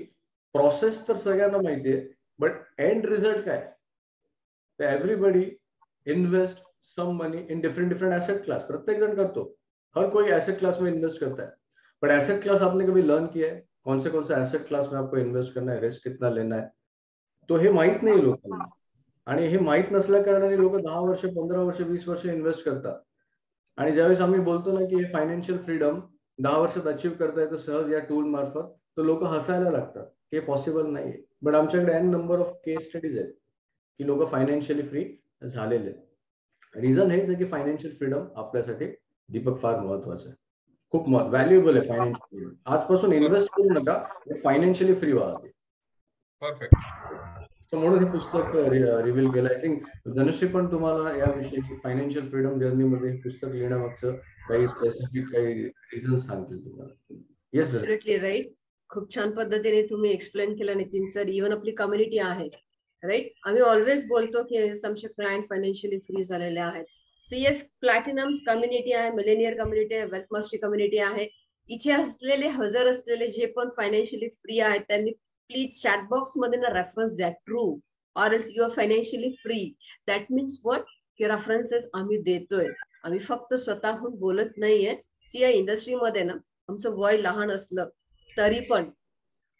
[SPEAKER 4] प्रोसेस तर सगळ्यांना माहिती आहे, बट एंड रिझल्ट काय? Everybody invest some money in different asset class. प्रत्येक जण करतो, हर कोई एसेट क्लास में इन्वेस्ट करता है. बट एसेट क्लास आपने कभी लर्न किया है? कौन से एसेट क्लास में आपको इन्वेस्ट करना है, रिस्क कितना लेना है, तो हे माहित नाही लोकांना. आणि हे माहित नसल्या कारणाने लोक 10 वर्ष 15 वर्ष 20 वर्ष इन्व्हेस्ट करतात. आणि ज्यावेळेस आम्ही बोलतो ना की हे फायनान्शियल फ्रीडम 10 वर्षात अचीव करता येतं सहज या टूल मार्फत, तर लोक हसायला लागतात, हे पॉसिबल नाहीये. बट आमच्याकडे N number of case studies आहेत की लोक फायनान्शियली फ्री झालेले. रिझन हेच आहे की फायनान्शियल फ्रीडम आपल्यासाठी दीपक फार महत्वाचं आहे, खूप व्हॅल्युएबल आहे फायनान्शियल फ्रीडम. आजपासून इन्व्हेस्ट करू नका, फायनान्शियली फ्री व्हा.
[SPEAKER 2] परफेक्ट.
[SPEAKER 4] म्हणून हे पुस्तक रिव्हील केलं. आय थिंक धनुश्री पण तुम्हाला याविषयी फायनान्शियल फ्रीडम जर्नीमध्ये हे पुस्तक लिहिण्यामागचं काही स्पेसिफिक काही रिझन सांगतील तुम्हाला. Yes,
[SPEAKER 5] absolutely right. खूप छान पद्धतीने तुम्ही एक्सप्लेन केलं नितीन सर. इव्हन आपली कम्युनिटी आहे राईट, आम्ही ऑलवेज बोलतो की आमचे क्लायंट फायनान्शियली फ्री झालेले आहेत. सो येस, प्लॅटिनम कम्युनिटी आहे, मिलेनियर कम्युनिटी आहे, वेल्थ मास्टरी कम्युनिटी आहे. इथे असलेले हजर असलेले जे पण फायनान्शियली फ्री आहेत त्यांनी प्लीज चॅट बॉक्स मध्ये ना रेफरन्स द्या, true or else you are financially free. That means what की रेफरन्सेस आम्ही देतोय, आम्ही फक्त स्वतःहून बोलत नाहीये. या इंडस्ट्रीमध्ये ना आमचं वय लहान असलं तरी पण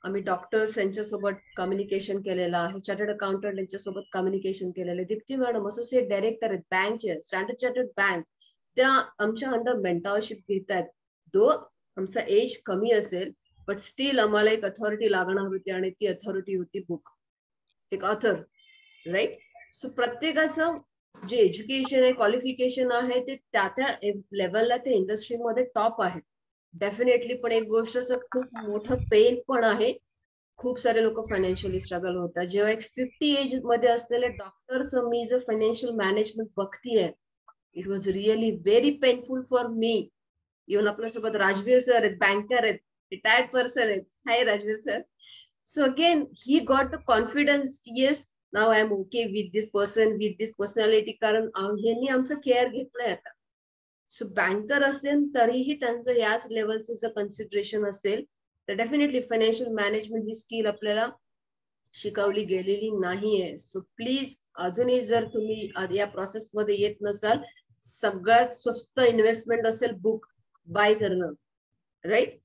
[SPEAKER 5] आम्ही डॉक्टर्स यांच्यासोबत कम्युनिकेशन केलेलं आहे, चार्टर्ड अकाउंटंट यांच्यासोबत कम्युनिकेशन केलेलं आहे. दीप्ती मॅडम असोसिएट डायरेक्टर आहेत बँकचे, स्टँडर्ड चार्टर्ड बँक, त्या आमच्या अंडर मेंटरशिप घेत आहेत. दो आमचा एज कमी असेल बट स्टील आम्हाला एक अथॉरिटी लागणार होती आणि ती अथॉरिटी होती बुक, एक ऑथर राईट. सो प्रत्येकाचं जे एज्युकेशन आहे, क्वालिफिकेशन आहे ते त्या त्या लेवलला ते इंडस्ट्रीमध्ये टॉप आहे डेफिनेटली. पण एक गोष्टचं खूप मोठं पेन पण आहे, खूप सारे लोक फायनान्शियली स्ट्रगल होतात. जेव्हा एक 50 एज मध्ये असलेले डॉक्टर्स मी जर फायनान्शियल मॅनेजमेंट बघतीये, it was really very painful for me. Even आपल्यासोबत राजवीर सर आहेत, बँकर आहेत, रिटायर्ड पर्सन आहेत. Hi Rajveer sir. So again he got the confidence, yes now I am okay with this person, with this personality, कारण यांनी आमचं care घेतलंय आता. So banker असेल तरीही त्यांचं याच लेवलचं जर कन्सिडरेशन असेल तर डेफिनेटली फायनान्शियल मॅनेजमेंट ही स्किल आपल्याला शिकवली गेलेली नाहीये. सो प्लीज अजूनही जर तुम्ही या प्रोसेसमध्ये येत नसाल, सगळ्यात स्वस्त इन्व्हेस्टमेंट असेल बुक बाय करणं राईट.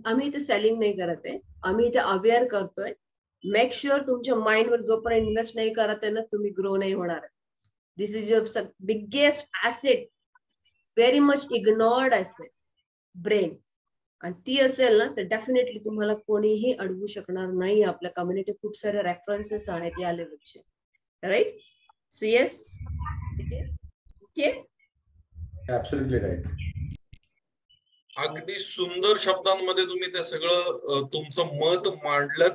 [SPEAKER 5] आम्ही इथे सेलिंग नाही करत आहे, आम्ही इथे अवेअर करतोय. मेक शुअर तुमच्या माइंडवर जोपर्यंत इन्व्हेस्ट नाही करत आहे ना तुम्ही ग्रो नाही होणार. This is your biggest asset, very much ignored asset, brain. आणि ती असेल ना तर डेफिनेटली तुम्हाला कोणीही अडवू शकणार नाही. आपल्या कम्युनिटीत खूप सारे रेफरन्सेस आहेत या लेवलचे right. So yes, okay,
[SPEAKER 4] absolutely right.
[SPEAKER 2] अगदी सुंदर शब्दांमध्ये तुम्ही ते सगळं तुमचं मत मांडलं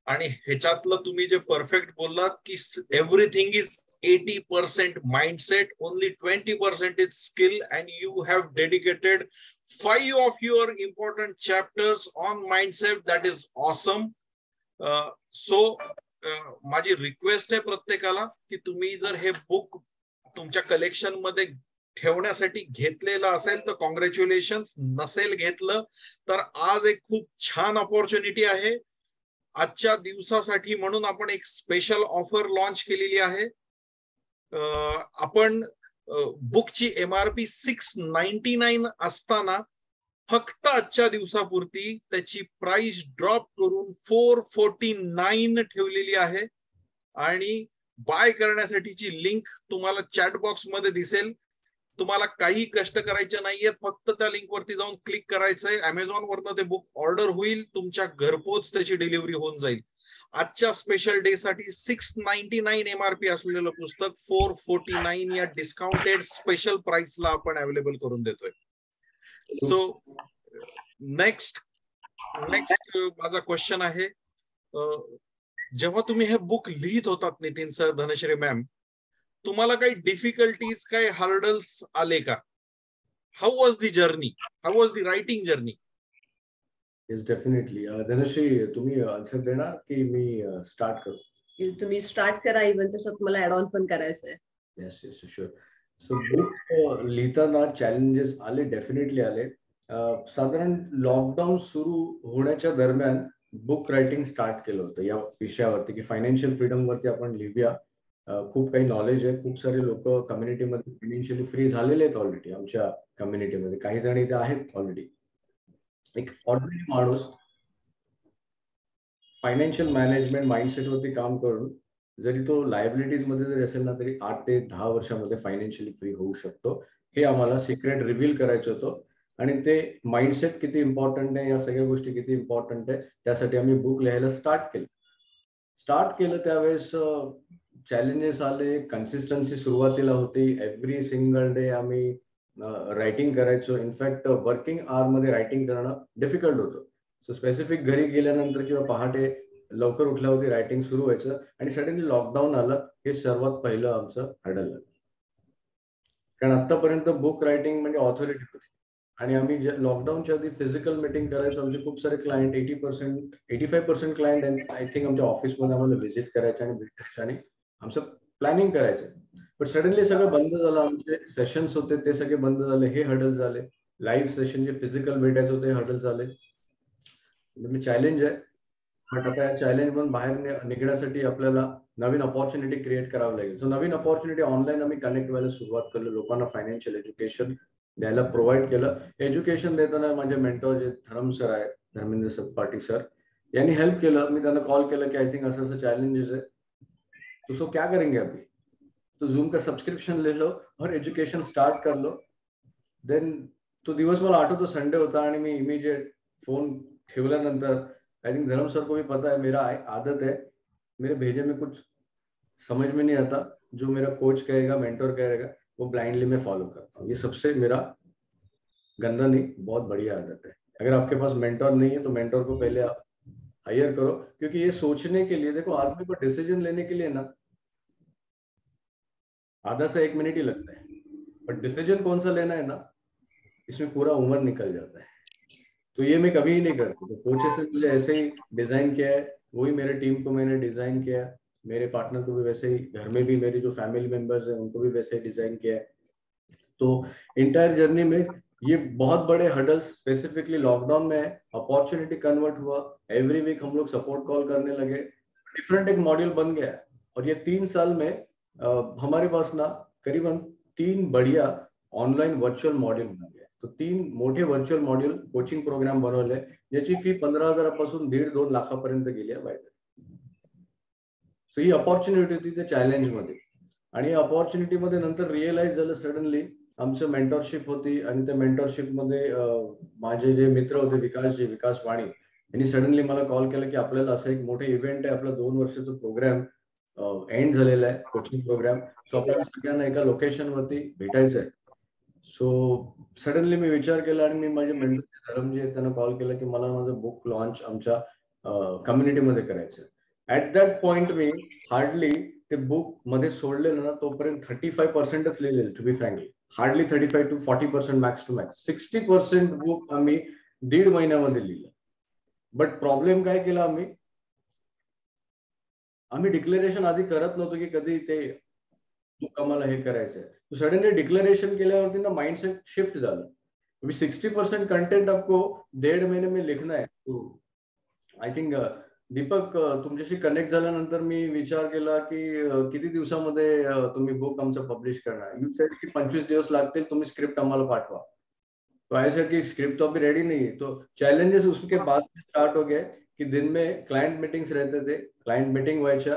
[SPEAKER 2] आणि ह्याच्यातलं तुम्ही जे परफेक्ट बोललात की everything is 80% mindset, only 20% is skill, and you have dedicated 5 of your important chapters on mindset. That is awesome. माझी रिक्वेस्ट आहे प्रत्येकाला की तुम्ही जर हे बुक तुमच्या कलेक्शन मध्ये ठेवण्यासाठी घेतलेलं असेल तर कॉंग्रॅच्युलेशन्स, नसेल घेतलं तर आज एक खूप छान ऑपॉर्च्युनिटी आहे आजच्या दिवसासाठी, म्हणून आपण एक स्पेशल ऑफर लॉन्च केलेली आहे. आपण बुकची MRP 699 असताना फक्त आजच्या दिवसापुरती त्याची प्राइस ड्रॉप करून 449 ठेवलेली आहे, आणि बाय करण्यासाठीची लिंक तुम्हाला चॅट बॉक्स मध्ये दिसेल. तुम्हाला काही कष्ट करायचे नाहीये, फक्त त्या लिंक वरती जाऊन क्लिक करायचंय. अमेझॉन वरनं ते बुक ऑर्डर होईल, तुमच्या घरपोच त्याची डिलिव्हरी होऊन जाईल. आजच्या स्पेशल डे साठी 699 MRP असलेलं पुस्तक 449 या डिस्काउंटेड स्पेशल प्राइसला आपण अवेलेबल करून देतोय. सो नेक्स्ट माझा क्वेश्चन आहे, जेव्हा तुम्ही हे बुक लिहित होतात नितीन सर, धनश्री मॅम, तुम्हाला काही डिफिकल्टीज, काही हर्डल्स आले का? How was the journey, how was the writing journey?
[SPEAKER 4] Yes, definitely. Dhanashree, तुम्ही आन्सर देणार की मी स्टार्ट करू?
[SPEAKER 5] तुम्ही स्टार्ट करा, इव्हन त्याच्यात मला ऍड ऑन पण करायचं आहे.
[SPEAKER 4] Yes yes sure. So book लिहिताना चॅलेंजेस आले, डेफिनेटली आले. साधारण लॉकडाऊन सुरू होण्याच्या दरम्यान बुक रायटिंग स्टार्ट केलं होतं या विषयावरती की फायनान्शियल फ्रीडम वरती आपण लिहूया. खूप काही नॉलेज आहे, खूप सारे लोक कम्युनिटीमध्ये फायनान्शियली फ्री झालेले आहेत ऑलरेडी. आमच्या कम्युनिटीमध्ये काही जण इथे आहेत ऑलरेडी. एक ऑर्डिनरी माणूस फायनान्शियल मॅनेजमेंट माइंडसेट वरती काम करून जरी तो लायबिलिटीज मध्ये जरी असेल ना, तरी 8 ते 10 वर्षामध्ये फायनान्शियली फ्री होऊ शकतो. हे आम्हाला सिक्रेट रिव्हील करायचं होतं, आणि ते माइंडसेट किती इम्पॉर्टंट आहे, या सगळ्या गोष्टी किती इम्पॉर्टंट आहे, त्यासाठी आम्ही बुक लिहायला स्टार्ट केलं. त्यावेळेस चॅलेंजेस आले, कन्सिस्टन्सी सुरुवातीला होती. एव्हरी सिंगल डे आम्ही रायटिंग करायचो. इनफॅक्ट वर्किंग आवर मध्ये रायटिंग करणं डिफिकल्ट होतं. सो स्पेसिफिक घरी गेल्यानंतर किंवा पहाटे लवकर उठल्यावरती रायटिंग सुरू व्हायचं, आणि सडनली लॉकडाऊन आलं. हे सर्वात पहिलं आमचं हॅडल झालं, कारण आतापर्यंत बुक रायटिंग म्हणजे ऑथॉरिटी होती, आणि आम्ही लॉकडाऊनच्या आधी फिजिकल मीटिंग करायचो. आमचे खूप सारे क्लायंट, 85% क्लायंट आय थिंक आमच्या ऑफिसमध्ये आम्हाला व्हिजिट करायचे आणि भेटायचे आणि आमचं प्लॅनिंग करायचं. पण सडनली सगळं बंद झालं. आमचे सेशन्स होते ते सगळे बंद झाले. हे हडल झाले. लाईव्ह सेशन जे फिजिकल भेटायचं होते हडल झाले. म्हणजे चॅलेंज आहे, बट आता या चॅलेंज मधून बाहेर निघण्यासाठी आपल्याला नवीन अपॉर्च्युनिटी क्रिएट करावं लागेल. सो नवीन अपॉर्च्युनिटी ऑनलाईन आम्ही कनेक्ट व्हायला सुरुवात केलं. लोकांना फायनान्शियल एज्युकेशन द्यायला प्रोव्हाइड केलं. एज्युकेशन देताना माझे मेंटॉर जे धर्म सर आहेत, धर्मेंद्र सतपाटी सर, यांनी हेल्प केलं. मी त्यांना कॉल केलं की आय थिंक असं असं चॅलेंजेस आहे, तो सो क्या करेंगे अभी. तो जूम का सब्सक्रिप्शन ले लो और एजुकेशन स्टार्ट कर लो. देन तो दिवस मला आठवतो संडे होता, आणि मी इमीडिएट फोन ठेवल्यानंतर, आई थिंक धर्म सर को भी पता है मेरा आदत है, मेरे भेजे में कुछ समझ में नहीं आता, जो मेरा कोच कहेगा, मेंटोर कहेगा, वो ब्लाइंडली मैं फॉलो करता हूँ. ये सबसे मेरा गंदा नहीं, बहुत बढ़िया आदत है. अगर आपके पास मेंटोर नहीं है तो मेंटोर को पहले आप हायर करो, क्योंकि ये सोचने के लिए, देखो आदमी को डिसीजन लेने के लिए ना आधा से 1 मिनट ही लगता है, बट डिसीजन कौन सा लेना है ना, इसमें पूरा उम्र निकल जाता है. तो ये मैं कभी ही नहीं करता. तो कोचेस ने मुझे ऐसे ही डिजाइन किया है, वही मेरे टीम को मैंने डिजाइन किया है, मेरे पार्टनर को भी वैसे ही, घर में भी मेरी जो फैमिली मेंबर्स हैं उनको भी वैसे ही डिजाइन किया है. तो इंटायर जर्नी में ये बहुत बड़े हडल्स स्पेसिफिकली लॉकडाउन में अपॉर्चुनिटी कन्वर्ट हुआ. एवरी वीक हम लोग सपोर्ट कॉल करने लगे, डिफरेंट एक मॉड्यूल बन गया. और ये 3 साल में हमारे पास ना करीबन 3 बढ़िया ऑनलाईन व्हर्च्युअल मॉड्यूल बनले. तो 3 मोठे व्हर्च्युअल मॉड्यूल कोचिंग प्रोग्राम बनवले, ज्याची फी 15,000 पासून 1.5-2 लाखापर्यंत गेली आहे बाहेर. सो ही अपॉर्च्युनिटी होती त्या चॅलेंज मध्ये, आणि अपॉर्च्युनिटी मध्ये नंतर रिअलाइज झालं सडनली आमचं मेंटरशिप होती, आणि त्या मेंटरशिप मध्ये माझे जे मित्र होते विकास वाणी, यांनी सडनली मला कॉल केला की आपल्याला असं एक मोठे इव्हेंट आहे, आपला 2 वर्षाचा प्रोग्राम एंड झालेला आहे, कोचिंग प्रोग्राम. सो आपल्याला सगळ्यांना एका लोकेशन वरती भेटायचं आहे. सो सडनली मी विचार केला, आणि मी माझे मेंटर धर्म जे त्यांना कॉल केला की मला माझं बुक लॉन्च आमच्या कम्युनिटीमध्ये करायचं. ऍट दॅट पॉइंट मी हार्डली ते बुक मध्ये सोडलेलं ना तोपर्यंत 35%च लिहिलेलं, to be frankly. Hardly 35 to 40% max to max. 60% book आम्ही 1.5 महिन्यामध्ये लिहिलं. बट प्रॉब्लेम काय केला, आम्ही डिक्लेरेशन आधी करत नव्हतो की कधी ते बुक आम्हाला हे करायचंय. सडनली डिक्लेरेशन केल्यावरती ना माइंडसेट शिफ्ट झालं. 60% कंटेंट आपको 1.5 महीने में लिखना है. आय थिंक दीपक तुमच्याशी कनेक्ट झाल्यानंतर मी विचार केला की किती दिवसामध्ये तुम्ही बुक आमचं पब्लिश करणार. यू सेड की 25 दिवस लागतील, तुम्ही स्क्रिप्ट आम्हाला पाठवा. तो ऐसा कि स्क्रिप्ट तो अभी रेडी नहीं है. तो चैलेंजेस उसके बाद स्टार्ट हो गए की दिन में क्लायंट मीटिंग्स रहते थे, क्लायंट मीटिंग व्हायच्या.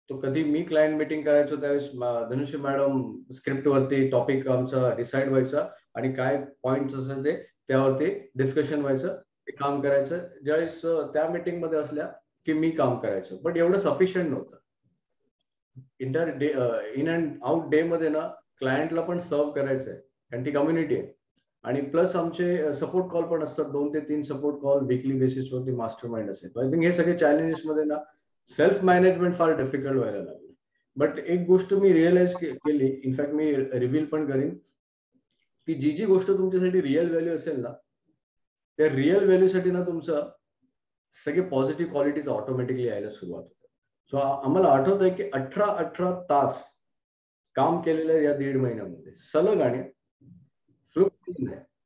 [SPEAKER 4] तो कधी मी क्लायंट मीटिंग करायचो त्यावेळेस धनुष्य मॅडम स्क्रिप्ट वरती टॉपिक आमचा डिसाईड व्हायचा आणि काय पॉइंट्स असेल ते त्यावरती डिस्कशन व्हायचं, ते काम करायचं. ज्यावेळेस त्या मीटिंग मध्ये असल्या की मी काम करायचो. बट एवढं सफिशियंट नव्हतं. Inter day in and out day मध्ये ना क्लायंटला पण सर्व करायचंय कारण ती कम्युनिटी आहे. आणि प्लस आमचे सपोर्ट कॉल पण असतात, 2 ते 3 सपोर्ट कॉल वीकली बेसिसवरती मास्टर माइंड असेल. आय थिंक हे सगळे चॅलेंजेस मध्ये ना सेल्फ मॅनेजमेंट फार डिफिकल्ट व्हायला लागलं. बट एक गोष्ट मी रिअलाइज केली, इनफॅक्ट मी रिव्हील पण करीन, की जी गोष्ट तुमच्यासाठी रिअल व्हॅल्यू असेल ना त्या रिअल व्हॅल्यूसाठी ना तुमचं सगळे पॉझिटिव्ह क्वालिटीज ऑटोमॅटिकली यायला सुरुवात होते. सो आम्हाला आठवत आहे की 18 तास काम केलेलं या 1.5 महिन्यामध्ये सलग. आणि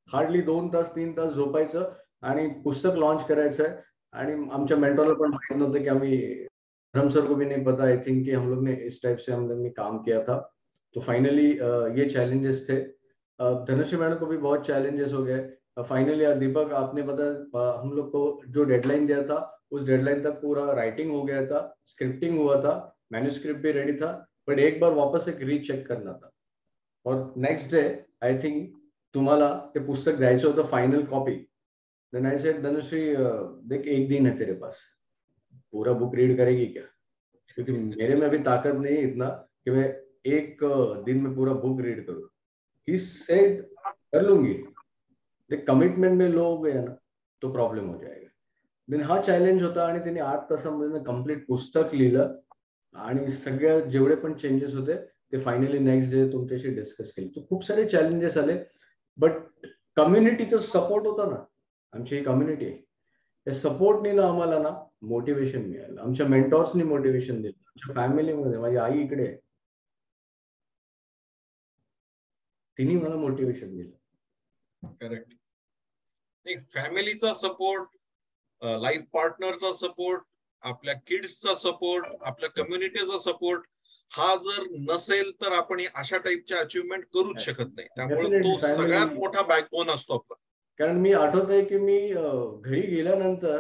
[SPEAKER 4] हार्डली 2 तास 3 तास झोपायचं आणि पुस्तक लॉन्च करायचंय. आणि आमच्या मेंटरला पण माहित नव्हतं की आम्ही, धर्म सर को भी नहीं पता आई थिंक कि हम लोग ने इस टाइप से हम लोग ने काम किया था. तो फाइनली ये चैलेंजेस थे. धनुषी मैडम को भी बहुत चैलेंजेस हो गए. फाइनली दीपक आपने पता हम लोग को जो डेडलाइन दिया था उस डेडलाइन तक पूरा राइटिंग हो गया था, स्क्रिप्टिंग हुआ था, मैन्यूस्क्रिप्ट भी रेडी था. बट एक बार वापस एक रीचेक करना था. और नेक्स्ट डे आई थिंक तुम्हाला ते पुस्तक द्यायचं होतं final copy. Then I said Dhanushree देख 1 दिन है तेरे पास, पूरा बुक रीड करेगी क्या? क्योंकि मेरे में अभी ताकत नहीं है इतना कि मैं 1 दिन में पूरा बुक रीड करूं. ही सेड कर लूंगी. ते कमिटमेंट में लो हो गया ना तो प्रॉब्लेम हो जाएगा. देन हा चॅलेंज होता आणि त्यांनी 8 तासामध्ये कम्प्लीट पुस्तक लिहिलं आणि सगळ्या जेवढे पण चेंजेस होते ते फायनली नेक्स्ट डे तुमच्याशी डिस्कस केले. तो खूप सारे चॅलेंजेस आले. बट कम्युनिटीचा सपोर्ट होता ना, आमची ही कम्युनिटी आहे, त्या सपोर्टने ना आम्हाला ना मोटिवेशन मिळालं. आमच्या मेंटॉर्सनी मोटिवेशन दिलं. आमच्या फॅमिलीमध्ये माझी आई इकडे आहे, तिने मला मोटिवेशन दिलं.
[SPEAKER 2] करेक्ट. एक फॅमिलीचा सपोर्ट, लाईफ पार्टनरचा सपोर्ट, आपल्या किड्सचा सपोर्ट, आपल्या कम्युनिटीचा सपोर्ट हा जर नसेल तर आपण अशा टाईपच्या अचिव्हमेंट करूच शकत नाही. त्यामुळे तो सगळ्यात मोठा बॅकबोन असतो आपला.
[SPEAKER 4] कारण मी आठवत आहे की मी घरी गेल्यानंतर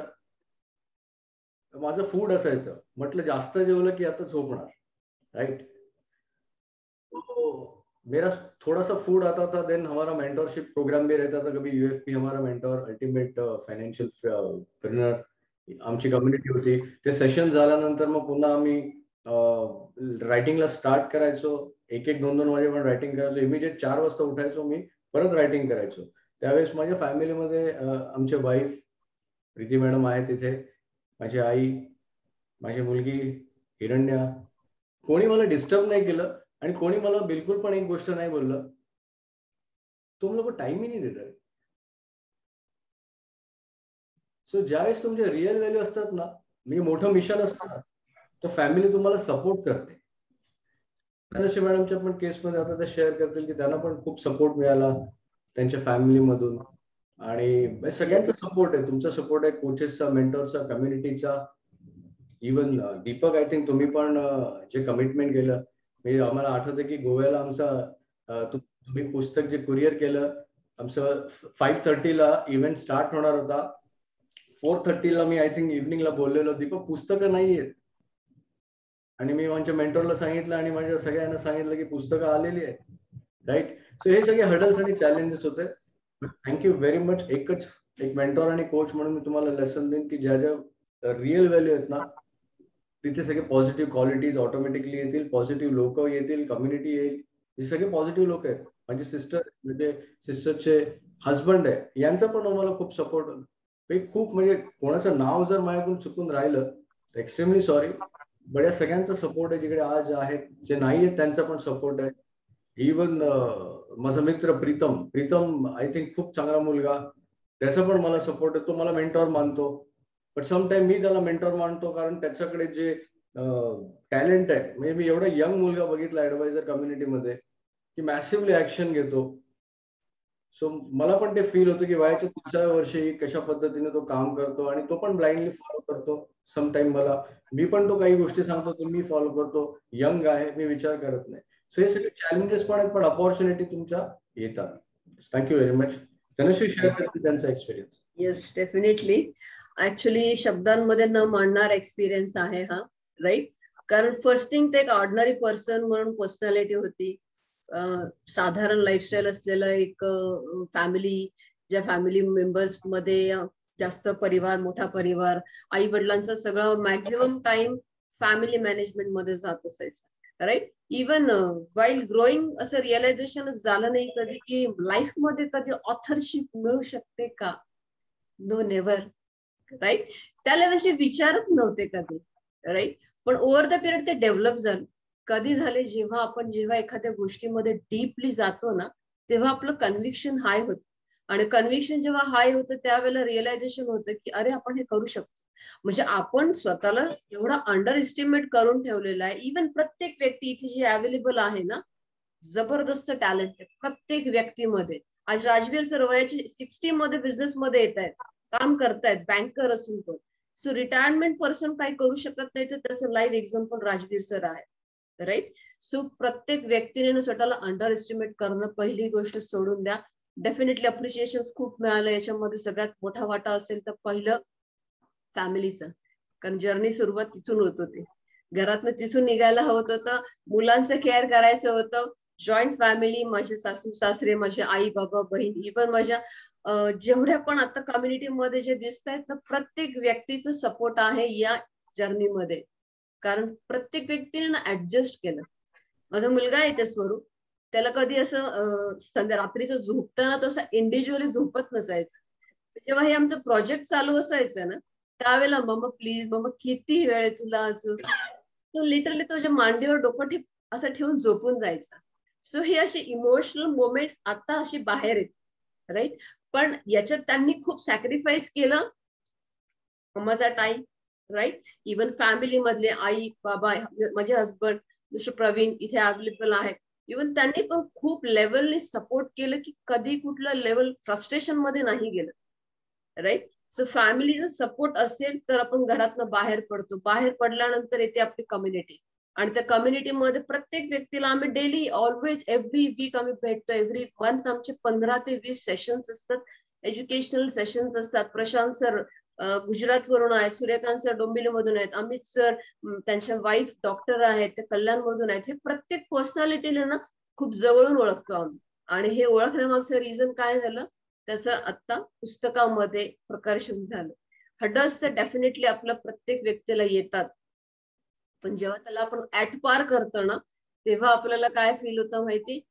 [SPEAKER 4] माझं फूड असायचं, म्हटलं जास्त जेवलं की आता झोपणार, राइट. तो मेरा थोड़ा सा फूड आता था. देन हमारा मेंटोरशिप प्रोग्राम भी रहता था. कभी यूएफपी हमारा मेंटोर अल्टिमेट फायनान्शियल ट्रेनर आमची कम्युनिटी होती. ते सेशन झाल्यानंतर मग पुन्हा आम्ही रायटिंगला स्टार्ट करायचो. 1-2 वाजेपर्यंत रायटिंग करायचो. इमिडिएट 4 वाजता उठायचो मी, परत रायटिंग करायचो. त्यावेळेस माझ्या फॅमिलीमध्ये आमचे वाईफ प्रीती मॅडम आहे तिथे, माझी आई, माझी मुलगी हिरण्या, कोणी मला डिस्टर्ब नाही केलं आणि कोणी मला बिलकुल पण एक गोष्ट नाही बोललं, तुम लोक टाइम ही नाही देत. सो ज्यावेळेस तुमचे रिअल व्हॅल्यू असतात ना, म्हणजे मोठं मिशन असतं, तो फॅमिली तुम्हाला सपोर्ट करते. धनुष्य मॅडमच्या पण केसमध्ये आता ते शेअर करतील की त्यांना पण खूप सपोर्ट मिळाला त्यांच्या फॅमिलीमधून. आणि सगळ्यांचा सपोर्ट आहे, तुमचा सपोर्ट आहे, कोचेसचा, मेंटॉरचा, कम्युनिटीचा. इवन दीपक, आय थिंक तुम्ही पण जे कमिटमेंट केलं, म्हणजे आम्हाला आठवतं की गोव्याला आमचा तुम्ही पुस्तक जे कुरिअर केलं, आमचं 5:30 इव्हेंट स्टार्ट होणार होता. 4:30 मी आय थिंक इव्हनिंगला बोललेलो, दीपक पुस्तकं नाही आहेत. आणि मी माझ्या मेंटॉरला सांगितलं आणि माझ्या सगळ्यांना सांगितलं की पुस्तकं आलेली आहेत, राईट. सो हे सगळे हडल्स आणि चॅलेंजेस होते. Thank you very much. एक मेंटॉर आणि कोच म्हणून मी तुम्हाला लेसन देईन की ज्या ज्या रिअल व्हॅल्यू आहेत ना, तिथे सगळे पॉझिटिव्ह क्वालिटीज ऑटोमॅटिकली येतील, पॉझिटिव्ह लोक येतील, कम्युनिटी येईल. हे सगळे पॉझिटिव्ह लोक आहेत. माझी सिस्टर, म्हणजे सिस्टरचे हजबंड आहे, यांचा पण आम्हाला खूप सपोर्ट होता. खूप म्हणजे कोणाचं नाव जर माझ्याकडून चुकून राहिलं तर एक्स्ट्रीमली सॉरी. बड्या सगळ्यांचा सपोर्ट आहे, जिकडे आज आहेत जे नाही आहेत त्यांचा पण सपोर्ट आहे. इवन माझा मित्र प्रीतम आय थिंक खूप चांगला मुलगा, त्याचा पण मला सपोर्ट आहे. तो मला मेंटॉर मानतो, बट समटाइम मी त्याला मेंटॉर मानतो कारण त्याच्याकडे जे टॅलेंट आहे. म्हणजे मी एवढा यंग मुलगा बघितला ऍडवायझर कम्युनिटीमध्ये की मॅसिव्हली ऍक्शन घेतो. सो मला पण ते फील होतं की वयाच्या 30व्या वर्षी कशा पद्धतीने तो काम करतो आणि तो पण ब्लाइंडली फॉलो करतो. समटाइम मी पण तो काही गोष्टी सांगतो तो मी फॉलो करतो. यंग आहे, मी विचार करत नाही. सो हे सगळे चॅलेंजेस पण आहेत, पण अपॉर्च्युनिटी तुमच्या येतात. Thank you very much. Tanushree share करते त्यांचा एक्सपिरियन्स.
[SPEAKER 5] Yes, definitely. ऍक्च्युली शब्दांमध्ये न मांडणार एक्सपिरियन्स आहे हा, राईट. कारण फर्स्ट थिंग ते एक ऑर्डिनरी पर्सन म्हणून पर्सनॅलिटी होती. साधारण लाईफस्टाईल असलेलं एक फॅमिली, ज्या फॅमिली मेंबर्स मध्ये जास्त परिवार, मोठा परिवार, आई वडिलांचा सगळं मॅक्झिमम टाइम फॅमिली मॅनेजमेंट मध्ये जात असायचं, राईट. इवन वाईल ग्रोईंग असं रिअलायझेशन झालं नाही कधी की लाईफ मध्ये कधी ऑथरशिप मिळू शकते का. No, never, right. त्या लेवलचे विचारच नव्हते कधी, राईट. पण ओव्हर द पिरियड ते डेव्हलप झालं. कधी झाले, जेव्हा एखाद्या गोष्टीमध्ये डीपली जातो ना, तेव्हा आपलं कन्व्हिक्शन हाय होतं. आणि कन्व्हिक्शन जेव्हा हाय होतं त्यावेळेला रिअलायझेशन होतं की अरे आपण हे करू शकतो. म्हणजे आपण स्वतःला एवढा अंडर एस्टिमेट करून ठेवलेला आहे. इव्हन प्रत्येक व्यक्ती इथे जी अवेलेबल आहे ना, जबरदस्त टॅलेंट आहे प्रत्येक व्यक्तीमध्ये. आज राजवीर सर वयाची 60 मध्ये बिझनेस मध्ये येत आहेत, काम करतायत, बँकर असून पण. सो रिटायरमेंट पर्सन काही करू शकत नाही, तर त्याचं लाईव्ह एक्झाम्पल राजवीर सर आहे, राईट. सो प्रत्येक व्यक्तीने स्वतःला अंडर एस्टिमेट करणं पहिली गोष्ट सोडून द्या. डेफिनेटली अप्रिशिएशन खूप मिळालं. याच्यामध्ये सगळ्यात मोठा वाटा असेल तर पहिलं फॅमिलीचं, कारण जर्नी सुरुवात तिथून होत होती. घरातनं तिथून निघायला हवं होतं, मुलांचं केअर करायचं होतं. जॉईंट फॅमिली, माझे सासू सासरे, माझे आई बाबा बहीण, इव्हन माझ्या जेवढ्या पण आता कम्युनिटीमध्ये जे दिसत आहेत ना, प्रत्येक व्यक्तीचं सपोर्ट आहे या जर्नीमध्ये. कारण प्रत्येक व्यक्तीने ना ऍडजस्ट केलं. माझा मुलगा आहे ते स्वरूप, त्याला कधी असं संध्या रात्रीचं झोपताना तो असं इंडिव्हिज्युअली झोपत नसायचं. जेव्हा हे आमचं प्रोजेक्ट चालू असायचं ना, त्यावेळेला मम्मा प्लीज, मम्मा किती वेळ आहे तुला अजून, तो लिटरली तुझ्या मांडीवर डोकं असं ठेवून झोपून जायचा. सो हे असे इमोशनल मोमेंट्स आता अशी बाहेर आहेत, राईट. पण याच्यात त्यांनी खूप सॅक्रिफाईस केलं. मम्माचा टाइम, राईट. इव्हन फॅमिली मधले आई बाबा, माझे हजबंड मिस्टर प्रवीण इथे अवेलेबल आहेत. इव्हन त्यांनी पण खूप लेवलनी सपोर्ट केलं की कधी कुठलं लेवल फ्रस्ट्रेशन मध्ये नाही गेलं, राईट. सो फॅमिलीचा सपोर्ट असेल तर आपण घरातनं बाहेर पडतो. बाहेर पडल्यानंतर येते आपली कम्युनिटी, आणि त्या कम्युनिटीमध्ये प्रत्येक व्यक्तीला आम्ही डेली ऑलवेज एव्हरी वीक आम्ही भेटतो. एव्हरी मंथ आमचे 15 ते 20 सेशन्स असतात, एज्युकेशनल सेशन्स असतात. प्रशांत सर गुजरात वरून आहेत, सूर्यकांत सर डोंबिवलीमधून आहेत, अमित सर त्यांच्या वाईफ डॉक्टर आहेत, ते कल्याणमधून आहेत. हे प्रत्येक पर्सनॅलिटीला ना खूप जवळून ओळखतो आम्ही. आणि हे ओळखण्यामागचं रिझन काय झालं, त्याचं आता पुस्तकामध्ये प्रकाशन झालं. हडल्स तर डेफिनेटली आपल्या प्रत्येक व्यक्तीला येतात, पण जेव्हा त्याला आपण ऍट पार करतो ना, तेव्हा आपल्याला काय फील होतं माहिती,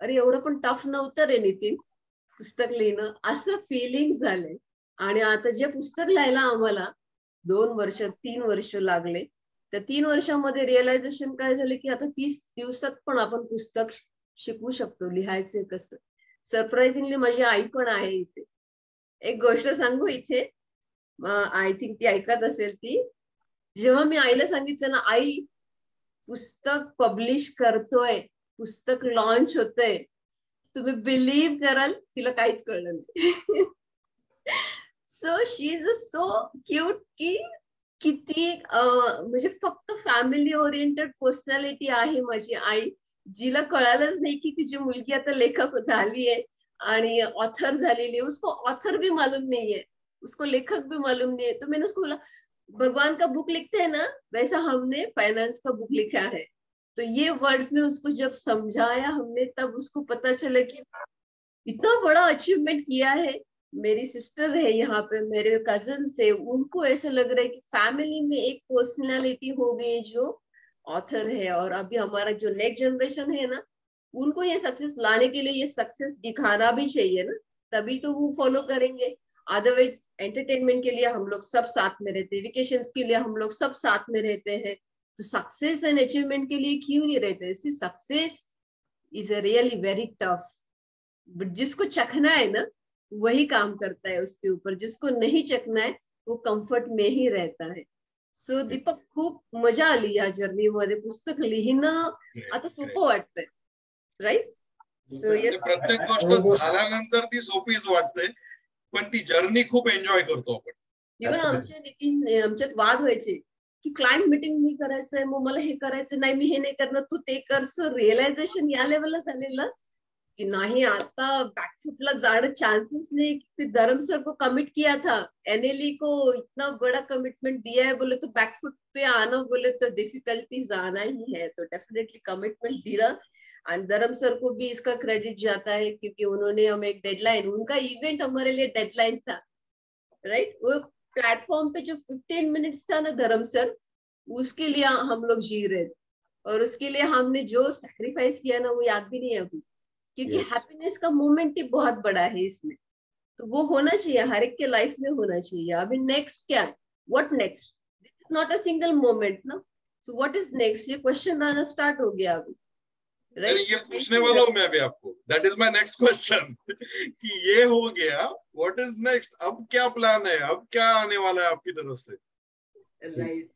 [SPEAKER 5] अरे एवढं पण टफ नव्हतं रे नितीन पुस्तक लिहिणं, असं फिलिंग झालंय. आणि आता जे पुस्तक लिहायला आम्हाला 2 वर्ष 3 वर्ष लागले, त्या 3 वर्षामध्ये रिअलायझेशन काय झालं की आता 30 दिवसात पण आपण पुस्तक शिकवू शकतो लिहायचे कसं. सरप्राइझिंगली माझी आई पण आहे इथे. एक गोष्ट सांगू इथे, आय थिंक ती ऐकत असेल ती. जेव्हा मी आईला सांगितलं ना, आई पुस्तक पब्लिश करतोय, पुस्तक लॉन्च होतंय, तुम्ही बिलीव्ह कराल तिला काहीच कळलं नाही. So she is so cute की किती म्हणजे फक्त फॅमिली ओरिएंटेड पर्सनॅलिटी आहे माझी आई, जिला कळालंच नाही की तिची मुलगी आता लेखक झालीये आणि ऑथर झालेली है. उसको ऑथर भी मालूम नहीं है, उसको लेखक भी मालूम नहीं है. तो मैंने उसको बोला भगवान का बुक लिखते हैं ना, वैसा हमने फाइनेंस का बुक लिखा है. तो ये वर्ड्स में उसको जब समझाया हमने, तब उसको पता चला कि इतना बड़ा अचीवमेंट किया है. मेरी सिस्टर है यहाँ पे, मेरे कजन से, उनको ऐसा लग रहा है कि फैमिली में एक पर्सनालिटी हो गई जो ऑथर है. और अभी हमारा जो नेक्स्ट जनरेशन है ना, उनको ये सक्सेस लाने के लिए ये सक्सेस दिखाना भी चाहिए ना, तभी तो वो फॉलो करेंगे. अदरवाइज एंटरटेनमेंट के लिए हम लोग सब साथ में रहते हैं, वेकेशंस के लिए हम लोग सब साथ में रहते हैं, तो सक्सेस एंड अचीवमेंट के लिए क्यों नहीं रहते? Success is a really very tough, but जिसको चखना है ना वही काम करता है उसके ऊपर, जिसको नाही चखना आहे वो कम्फर्ट में ही रहता है. सो दीपक, खूप मजा आली या जर्नी मध्ये. पुस्तक लिहिणं आता सोपं वाटतंय, राईट? सो यस,
[SPEAKER 2] प्रत्येक गोष्ट झाल्यानंतर ती सोपीच वाटते, पण ती जर्नी खूप एन्जॉय करतो आपण.
[SPEAKER 5] इव्हन आमच्या नितीन, आमच्यात वाद व्हायचे की क्लायंट मीटिंग मी करायचंय, मग मला हे करायचं नाही, मी हे नाही करणार, तू ते कर. सो रिअलायझेशन या लेवलला झालेलं कि नहीं, आता बैकफुटला जाने चांसेस नहीं. क्योंकि धर्म सर को कमिट किया था, एनएलई को इतना बड़ा कमिटमेंट दिया है, बोले तो बैकफुट पे आना बोले तो डिफिकल्टीज आना ही है. तो डेफिनेटली कमिटमेंट दिया. एंड धर्म सर को भी इसका क्रेडिट जाता है क्योंकि उन्होंने हमें एक डेडलाइन, उनका इवेंट हमारे लिए डेडलाइन था, राइट? वो प्लेटफॉर्म पे जो 15 मिनट्स था ना धर्म सर, उसके लिए हम लोग जी रहे थे. और उसके लिए हमने जो सैक्रिफाइस किया ना वो याद भी नहीं है अभी, क्योंकि हैप्पीनेस का मोमेंट ही बहुत बड़ा है इसमें. तो वो होना चाहिए, हर एक के लाइफ में होना चाहिए. अभी नेक्स्ट क्या है, what next? This is not a single moment ना. सो व्हाट इज नेक्स्ट, ये क्वेश्चन आना स्टार्ट हो गया अभी,
[SPEAKER 2] राइट? ये पूछने वाला हूँ मैं अभी आपको, that is my next question कि ये हो गया, व्हाट इज नेक्स्ट? अब क्या प्लान है, अब क्या आने वाला है आपकी तरफ से?
[SPEAKER 5] राइट,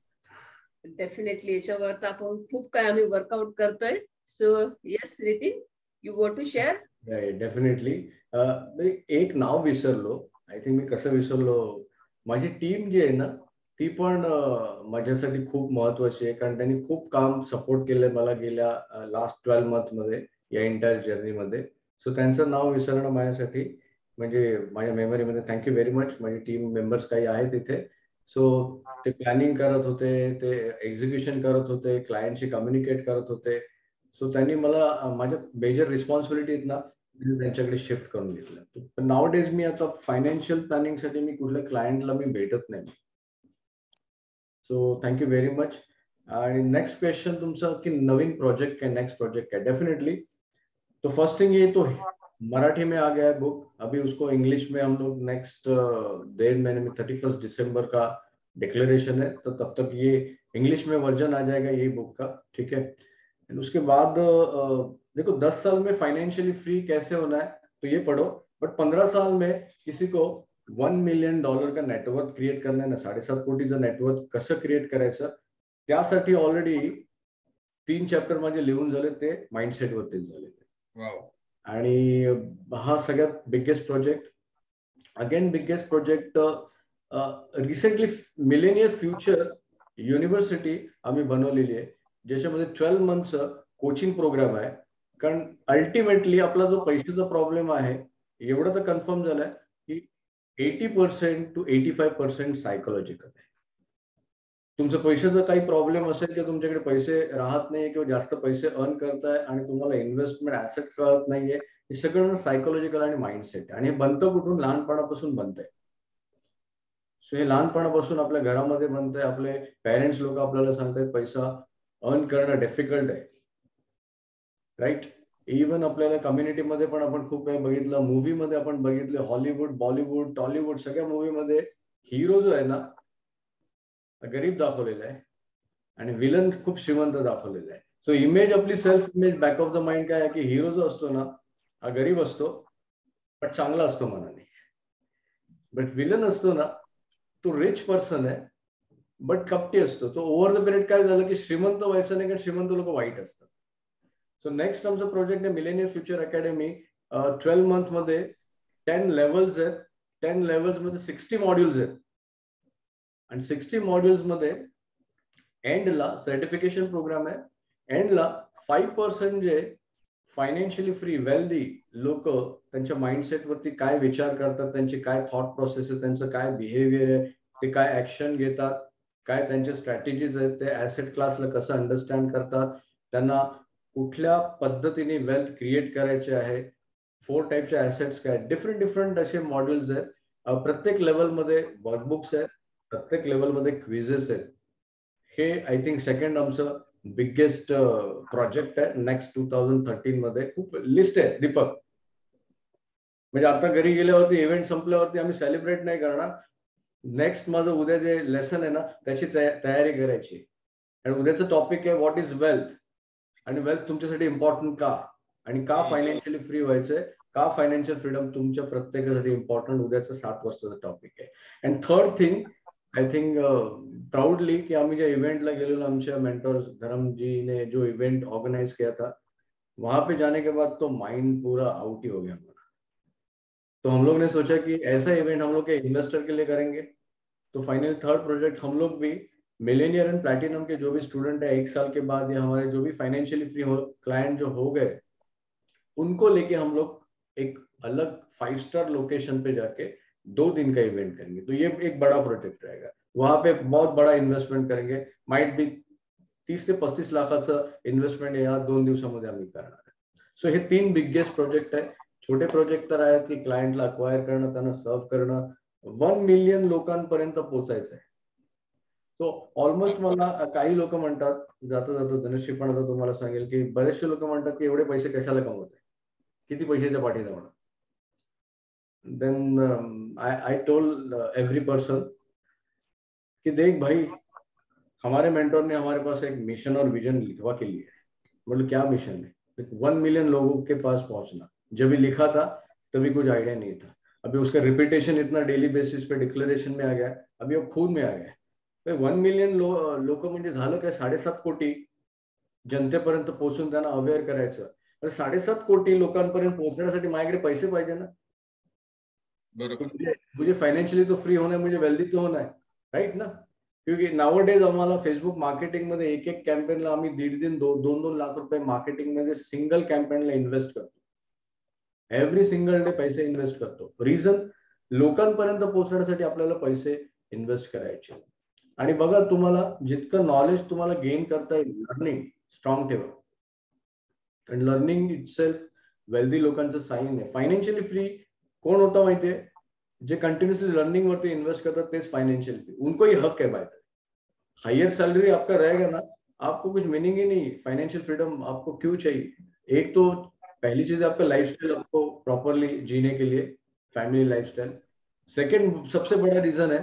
[SPEAKER 5] डेफिनेटली याच्यावर तर आपण खूप काय आम्ही वर्कआउट करतोय. So yes Nitin, you want to share?
[SPEAKER 4] Yeah, definitely. एक नाव विसरलो, आय थिंक मी कसं विसरलो. माझी टीम जी आहे ना ती पण माझ्यासाठी खूप महत्वाची आहे, कारण त्यांनी खूप काम सपोर्ट केलंय मला गेल्या लास्ट 12 मंथ मध्ये, या एंटायर जर्नी मध्ये. सो त्यांचं नाव विसरणं माझ्यासाठी म्हणजे माझ्या मेमरीमध्ये. Thank you very much. माझी टीम मेंबर्स काही आहेत तिथे. सो ते प्लॅनिंग करत होते, ते एक्झिक्युशन करत होते, क्लायंटशी कम्युनिकेट करत होते. सो त्यांनी मला माझ्या मेजर रिस्पॉन्सिबिलिटी आहेत ना त्यांच्याकडे शिफ्ट करून घेतल्या. पण नाव डेज मी आता फायनान्शियल प्लॅनिंग साठी मी कुठल्या क्लायंटला मी भेटत नाही. So thank you very much. आणि नेक्स्ट क्वेश्चन तुमचा की नवीन प्रोजेक्ट काय, नेक्स्ट प्रोजेक्ट काय? डेफिनेटली. तो फर्स्ट थिंग ये तो मराठी में आ गया है बुक, अभी उसको इंग्लिश में हम लोग नेक्स्ट 1.5 महीने में 31 दिसंबर का डिक्लेरेशन है, तो तब तक ये इंग्लिश में वर्जन आ जाएगा ये बुक का, ठीक है? उसके बाद देखो 10 साल में फाइनेंशियली फ्री कैसे होना है तो ये पढ़ो, बट 15 साल में किसी को $1 मिलियन का नेटवर्क क्रिएट करना है ना, 7.5 कोटीचं नेटवर्क कसं क्रिएट करायचं, त्यासाठी ऑलरेडी 3 चॅप्टर माझे लिहून झाले, ते माइंडसेट वरतीच झाले. आणि हा सगळ्यात biggest project, again biggest project recently Millionaire future university आम्ही बनवलेली आहे, ज्याच्यामध्ये 12 मंथ्स कोचिंग प्रोग्राम आहे. कारण अल्टिमेटली आपला जो पैशाचा प्रॉब्लेम आहे एवढं तर कन्फर्म झालंय की 80% to 85% सायकोलॉजिकल आहे. तुमचं पैशाचा काही प्रॉब्लेम असेल किंवा तुमच्याकडे पैसे राहत नाही किंवा जास्त पैसे अर्न करताय आणि तुम्हाला इन्व्हेस्टमेंट ऍसेट कळत नाहीये, हे सगळं सायकोलॉजिकल आणि माइंडसेट. आणि हे बनतं कुठून? लहानपणापासून बनतंय. सो हे लहानपणापासून आपल्या घरामध्ये बनतंय. आपले पेरेंट्स लोक आपल्याला सांगतात पैसा अर्न करणं डिफिकल्ट आहे, राईट? इव्हन आपल्याला कम्युनिटीमध्ये पण आपण खूप वेळ बघितलं, मूवीमध्ये आपण बघितलं, हॉलिवूड, बॉलिवूड, टॉलिवूड सगळ्या मूवीमध्ये हिरो जो आहे ना गरीब दाखवलेला आहे आणि विलन खूप श्रीमंत दाखवलेला आहे. सो इमेज, आपली self image back of the mind काय आहे की हिरो जो असतो ना हा गरीब असतो पण चांगला असतो मनाने, बट विलन असतो ना तो रिच पर्सन आहे बट कपटी असतो. तो ओव्हर द पिरियड काय झालं की श्रीमंत व्हायचं नाही, कारण श्रीमंत लोक वाईट असतात. सो नेक्स्ट आमचा प्रोजेक्ट आहे मिलेनियर फ्युचर अकॅडमी. 12 मंथ मध्ये 10 लेवल्स आहेत. 10 लेवल्स मध्ये 60 मॉड्यूल्स आहेत आणि 60 मॉड्यूल्स मध्ये एंडला सर्टिफिकेशन प्रोग्राम आहे. एंडला 5% जे फायनान्शियली फ्री वेल्दी लोक त्यांच्या माइंडसेट वरती काय विचार करतात, त्यांची काय थॉट प्रोसेस आहे, त्यांचं काय बिहेवियर आहे, ते काय ऍक्शन घेतात, काय त्यांचे स्ट्रॅटेजीज आहेत, ते ऍसेट क्लासला कसं अंडरस्टँड करतात, त्यांना कुठल्या पद्धतीने वेल्थ क्रिएट करायचे आहे, 4 टाईपचे ऍसेट्स काय, डिफरंट असे मॉड्यूल्स आहेत. प्रत्येक लेवलमध्ये वर्कबुक्स आहेत, प्रत्येक लेवलमध्ये क्विजेस आहेत. हे आय थिंक सेकंड आमचं बिगेस्ट प्रोजेक्ट आहे नेक्स्ट 2013 मध्ये. खूप लिस्ट आहे दीपक, म्हणजे आता घरी गेल्यावरती इव्हेंट संपल्यावरती आम्ही सेलिब्रेट नाही करणार. नेक्स्ट माझं उद्या जे लेसन आहे ना त्याची तयारी करायची, आणि उद्याचं टॉपिक आहे व्हॉट इज वेल्थ, आणि वेल्थ तुमच्यासाठी इम्पॉर्टंट का, आणि का फायनान्शियली फ्री व्हायचंय, का फायनान्शियल फ्रीडम तुमच्या प्रत्येकासाठी इम्पॉर्टंट, उद्याचं 7 वाजताचं टॉपिक आहे. And third thing I think proudly कि आम्ही ज्या इवेंटला गेलेलो, आमच्या मेंटर्स धर्म जी ने जो इवेंट ऑर्गेनाइज किया था, वहां पे जाने के बाद तो माइंड पूरा आउट ही हो गया हमारा. तो हम लोग ने सोचा कि ऐसा इवेंट हम लोग के इन्वेस्टर के लिए करेंगे. तो फाइनली थर्ड प्रोजेक्ट हम लोग भी मिलेनियर एंड प्लैटिनम के जो भी स्टूडेंट है 1 साल के बाद, या हमारे जो भी फाइनेंशियली फ्री क्लाइंट जो हो गए, उनको लेके हम लोग एक अलग 5 स्टार लोकेशन पे जाके 2 दिन का इवेंट करेंगे. तो ये एक बड़ा प्रोजेक्ट रहेगा. वहां पे बहुत बड़ा इन्व्हेस्टमेंट करेंगे, माइट बी 30 ते 35 लाखाचं इन्व्हेस्टमेंट या 2 दिवसामध्ये आम्ही करणार आहे. सो हे 3 बिगेस्ट प्रोजेक्ट आहे. छोटे प्रोजेक्ट तर आहेत की क्लायंटला अक्वायर करणं, त्यांना सर्व्ह करणं, 1 मिलियन लोकांपर्यंत पोहोचायचं आहे. सो ऑलमोस्ट मला काही लोक म्हणतात, जाता जाता धनुश्री पण आता तुम्हाला सांगेल की बरेचसे लोक म्हणतात की एवढे पैसे कशाला कमवताय, किती पैशाच्या पाठी धावणार. Then I told every person कि देख भाई, हमारे मेंटोर ने हमारे पास एक मिशन और विजन लिखवा के लिए है. मतलब क्या मिशन है? 1 मिलियन लोगों के पास पहुंचना. जब भी लिखा था तभी कुछ आइडिया नहीं था. अभी उसका रिपीटेशन इतना डेली बेसिस पे डिक्लेरेशन में आ गया, अभी वो खून में आ गया. 1 मिलियन लोक म्हणजे झालं काय, 7.5 कोटी जनतेपर्यंत पोहोचून त्यांना अवेअर करायचं. 7.5 कोटी लोकांपर्यंत पोहोचण्यासाठी माझ्याकडे पैसे पाहिजे ना. मुझे फाइनेंशियली तो फ्री होना है, मुझे वेल्दी तो होना है, राइट ना. क्योंकि नाउ डेज आम्हाला फेसबुक मार्केटिंग मध्ये एक कॅम्पेनला आम्ही 1.5-2 लाख रुपये मार्केटिंग मध्ये सिंगल कॅम्पेनला इन्व्हेस्ट करतो. एव्हरी सिंगल डे पैसे इन्व्हेस्ट करतो. रिझन, लोकांपर्यंत पोहोचण्यासाठी आपल्याला पैसे इन्व्हेस्ट करायचे. आणि बघा, तुम्हाला जितकं नॉलेज तुम्हाला गेन करता येईल, लर्निंग स्ट्रॉंग ठेवा. आणि लर्निंग इटसेल्फ वेल्दी लोकांचं साइन आहे. फायनान्शियली फ्री कोण होता माहितीये? जे कंटिन्यूसली लर्निंग वरती इन्वेस्ट करतात तेच फाइनेंशियल फ्री. उनको ही हक है. बाय हायर सैलरी आपका रहेगा ना, आपको कुछ मीनिंग ही नहीं. फाइनेंशियल फ्रीडम आपको क्यों चाहिए? एक तो पहली चीज आपका लाइफस्टाइल आपको प्रॉपरली जीने के लिए, फैमिली लाइफस्टाइल. सेकंड सबसे बड़ा रीजन है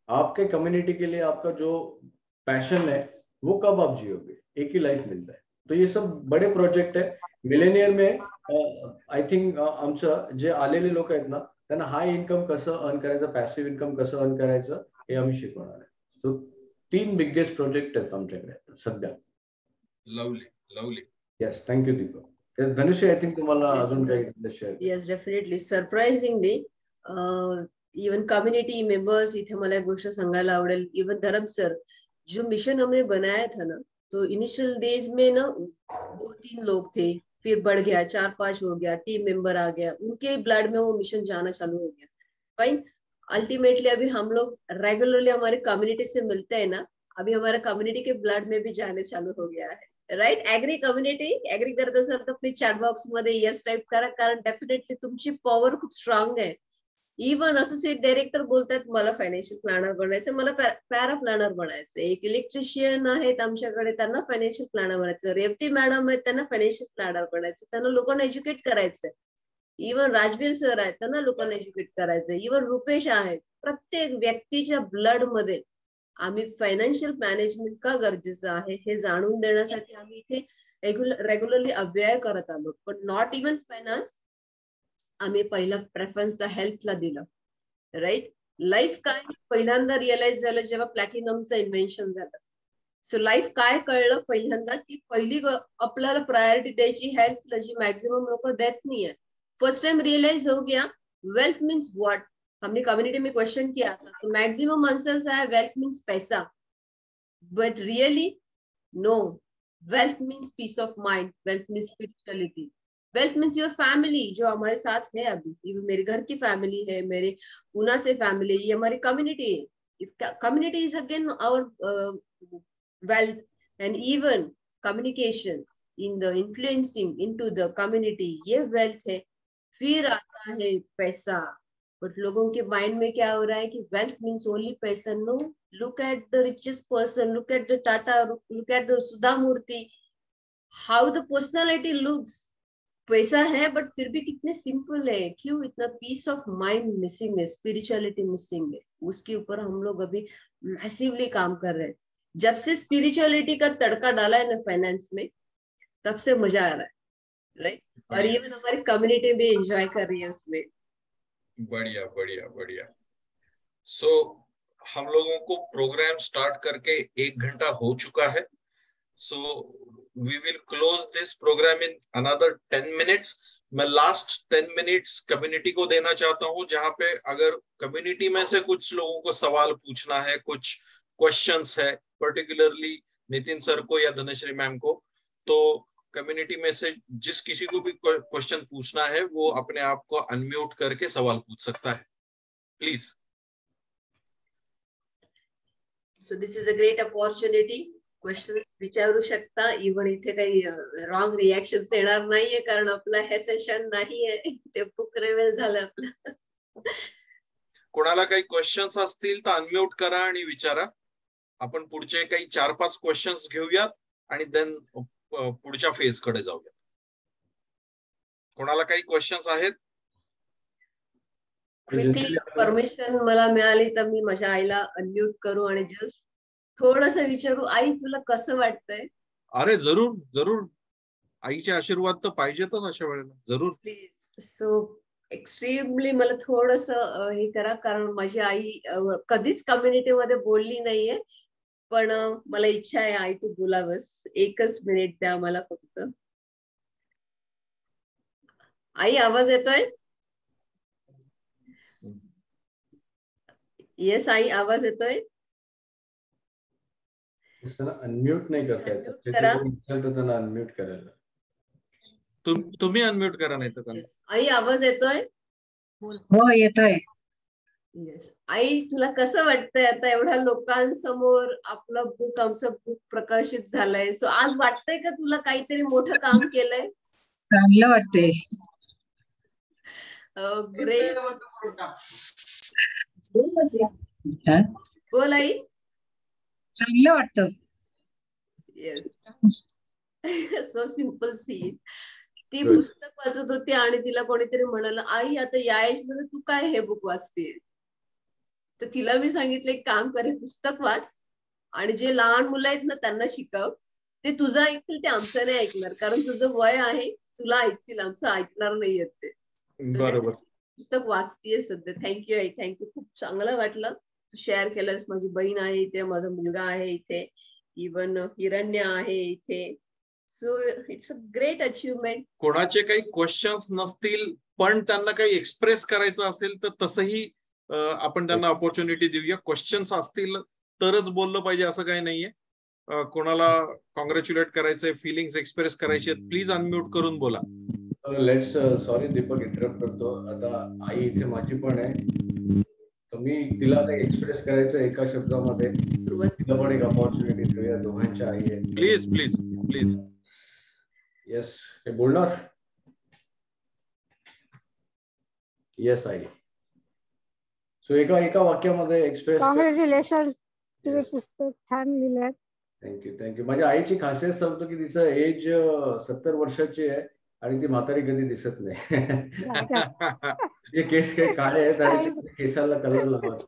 [SPEAKER 4] आपके कम्युनिटी के लिए आपका जो पैशन है वो कब आप जियोगे, एक ही लाइफ मिलता है. तो ये सब बड़े प्रोजेक्ट है. मिलेनियर में आय थिंक आमचं जे आलेले लोक आहेत ना, त्यांना हाय इन्कम कसं अर्न करायचं, पॅसिव्ह इन्कम कसं अर्न करायचं हे आम्ही शिकवणार आहे. सो 3 बिगेस्ट प्रोजेक्ट आहेत आमच्याकडे सध्या.
[SPEAKER 2] Lovely lovely.
[SPEAKER 4] Yes, thank you Deepak. Dhanushree, I think तुम्हाला अजून काही share.
[SPEAKER 5] Yes, definitely. Surprisingly even community members, इथे मला एक गोष्ट सांगायला आवडेल. इवन धर्म सर, जो मिशन हमने बनाया था ना, तो इनिशियल डेज में ना 2-3 लोग थे, फिर बढ़ गया, 4-5 हो गया, टीम मेंबर आ गया, उनके ब्लड में वो मिशन जाना चालू हो गया. फाइन. अल्टीमेटली अभी हम लोग रेगुलरली हमारे कम्युनिटी से मिलते हैं ना, अभी हमारा कम्युनिटी के ब्लड में भी जाने चालू हो गया है. राइट. ऍग्री कम्युनिटी, ऍग्री करत असाल तर प्लीज चॅट बॉक्स मध्ये येस टाईप करा, कारण डेफिनेटली तुमची पॉवर खूप स्ट्रॉंग आहे. इवन असोसिएट डायरेक्टर बोलतात मला फायनान्शियल प्लॅनर बनायचं, मला पॅरा प्लॅनर बनायचं. एक इलेक्ट्रिशियन आहेत आमच्याकडे, त्यांना फायनान्शियल प्लॅनर बनायचं. रेवती मॅडम आहेत, त्यांना फायनान्शियल प्लॅनर बनायचं. त्यांना लोकांना एज्युकेट करायचंय. इवन राजवीर सर आहेत, त्यांना लोकांना एज्युकेट करायचंय. इवन रुपेश आहेत. प्रत्येक व्यक्तीच्या ब्लड मध्ये आम्ही फायनान्शियल मॅनेजमेंट का गरजेचं आहे हे जाणून देण्यासाठी आम्ही इथे रेग्युलरली अवेअर करत आलो. पण नॉट इवन फायनान्स, आम्ही पहिला प्रेफरन्स तर हेल्थला दिलं. राईट. लाईफ काय पहिल्यांदा रिअलाइज झालं जेव्हा प्लॅटिनमचं इन्व्हेन्शन झालं. सो लाईफ काय कळलं पहिल्यांदा, की पहिली आपल्याला प्रायोरिटी द्यायची हेल्थला, जी मॅक्सिमम लोक देत नाहीये. फर्स्ट टाइम रियलाइज हो गया वेल्थ मीन्स व्हाट. हमने कम्युनिटी में क्वेश्चन किया था, तो मैक्सिमम आंसर्स आया वेल्थ मीन्स पैसा. But really no, wealth means peace of mind, wealth means spirituality, wealth means your family, जो हमारे साथ है अभी. इवन मेरे घर की फैमिली है, मेरे पूना से फैमिली, ये हमारी कम्युनिटी है. Community is again our wealth. and even communication in the influencing into the community, ये wealth है. फिर आता है पैसा. बट लोगों के माइंड में क्या हो रहा है कि वेल्थ मीन्स ओनली पैसा. No, look at the richest person, look at the Tata, look at the Sudha Murthy, how the personality looks. पैसा है बट फिर भी कितने सिंपल है. क्यों? इतना पीस ऑफ माइंड मिसिंग है, स्पिरिचुअलिटी मिसिंग है. उसके ऊपर हम लोग अभी मैसिवली काम कर रहे हैं. जब से स्पिरिचुअलिटी का तड़का डाला है ना फाइनेंस में, तब से मजा आ रहा है, राइट? और इवन हमारी कम्युनिटी भी एंजॉय कर रही है उसमें।
[SPEAKER 2] बढ़िया बढ़िया बढ़िया। सो हम लोगों को प्रोग्राम स्टार्ट करके 1 घंटा हो चुका है। So we will close this programme in another 10 minutes. मैं लास्ट 10 मिनट्स कम्युनिटी को देना चाहता हूं, जहां पे अगर कम्युनिटी में से कुछ लोगों को सवाल पूछना है, कुछ क्वेश्चंस है पर्टिकुलरली नितिन सर को या धनश्री मैम को, तो कम्युनिटी में से जिस किसी को भी क्वेश्चन पूछना है वो अपने आप को अनम्यूट करके सवाल पूछ सकता है, please.
[SPEAKER 5] So this is a great opportunity, questions विचारू शकता. इव्हन इथे काही रॉंग रिएक्शन येणार नाहीये, कारण आपलं हे सेशन नाहीये, ते बुक रिव्हील झालं आपलं.
[SPEAKER 2] कोणाला काही क्वेश्चन्स असतील तर अनम्यूट करा आणि विचारा. आपण पुढचे काही 4-5 क्वेश्चन्स घेऊयात आणि देन पुढच्या फेज कडे जाऊयात. कोणाला काही क्वेश्चन्स आहेत?
[SPEAKER 5] प्रीती, परमिशन मला मिळाली तर मी माझ्या आईला अनम्यूट करू आणि जस्ट थोडस विचारू, आई तुला कसं वाटतंय?
[SPEAKER 2] अरे जरूर जरूर, आईचे आशीर्वाद तर पाहिजेतच अशा वेळेला, जरूर
[SPEAKER 5] प्लीज. सो एक्स्ट्रीमली मला थोडस हे करा, कारण माझी आई कधीच कम्युनिटी मध्ये बोलली नाहीये, पण मला इच्छा आहे आई तू बोलावस. 1 मिनिट द्या मला फक्त. आई आवाज येतोय? येस आई, आवाज येतोय?
[SPEAKER 4] अनम्यूट नाही करता येत, त्यांना अनम्यूट करायला.
[SPEAKER 2] तुम्ही अनम्यूट करा, नाही तर
[SPEAKER 5] आई आवाज येतोय?
[SPEAKER 7] हो येतोय.
[SPEAKER 5] येस. आई तुला कसं वाटतंय आता एवढ्या लोकांसमोर आपलं बुक, आमचं बुक प्रकाशित झालंय? सो आज वाटतंय का तुला काहीतरी मोठं काम केलंय?
[SPEAKER 7] चांगलं वाटतंय.
[SPEAKER 5] ग्रेट. बोल आई.
[SPEAKER 7] चांगलं वाटतं.
[SPEAKER 5] येस. So simple scene. ती पुस्तक वाचत होती आणि तिला कोणीतरी म्हणाल, आई आता या एज मध्ये तू काय हे बुक वाचतेय? तर तिला मी सांगितलं एक काम कर, पुस्तक वाच आणि जे लहान मुलं आहेत ना त्यांना शिकव. ते तुझं ऐकतील, ते आमचं नाही ऐकणार, कारण तुझं वय आहे, तुला ऐकतील, आमचं ऐकणार नाही येत ते.
[SPEAKER 2] बरोबर.
[SPEAKER 5] पुस्तक वाचतीये सध्या. थँक्यू आई, थँक्यू. खूप चांगलं वाटलं तू शेअर केलंस. माझी बहीण आहे इथे, माझा मुलगा आहे इथे, इवन हिरण्य आहे इथे. So it's a great achievement.
[SPEAKER 2] कोणाचे काही क्वेश्चन्स नसतील पण त्यांना काही एक्सप्रेस करायचं असेल तर तसंही आपण त्यांना ऑपॉर्च्युनिटी देऊया. क्वेश्चन्स असतील तरच बोललं पाहिजे असं काही नाहीये. कोणाला कॉंग्रॅच्युलेट करायचंय, फिलिंग्स एक्सप्रेस करायचे, प्लीज अनम्यूट करून बोला.
[SPEAKER 4] लेट्स सॉरी दीपक, इंटरप्ट करतो. आता आई इथे माझी पण आहे, तर मी तिला काही एक्सप्रेस करायचं एका शब्दामध्ये, तिला पण एक ऑपॉर्च्युनिटी देऊया. दोघांच्या आई आहे.
[SPEAKER 2] Please please please.
[SPEAKER 4] येस, हे बोलणार. Yes I. सो एका वाक्यामध्ये एक्सप्रेस.
[SPEAKER 8] कॉंग्रॅच्युलेशन, तुझे पुस्तक छान लिहिलंय.
[SPEAKER 4] Thank you thank you. माझ्या आईची खासियत सांगतो की तिचं एज 70 वर्षाची आहे आणि ती म्हातारी कधी दिसत नाही. तिचे केस काही काळे आहेत आणि केसाला कलर लावत.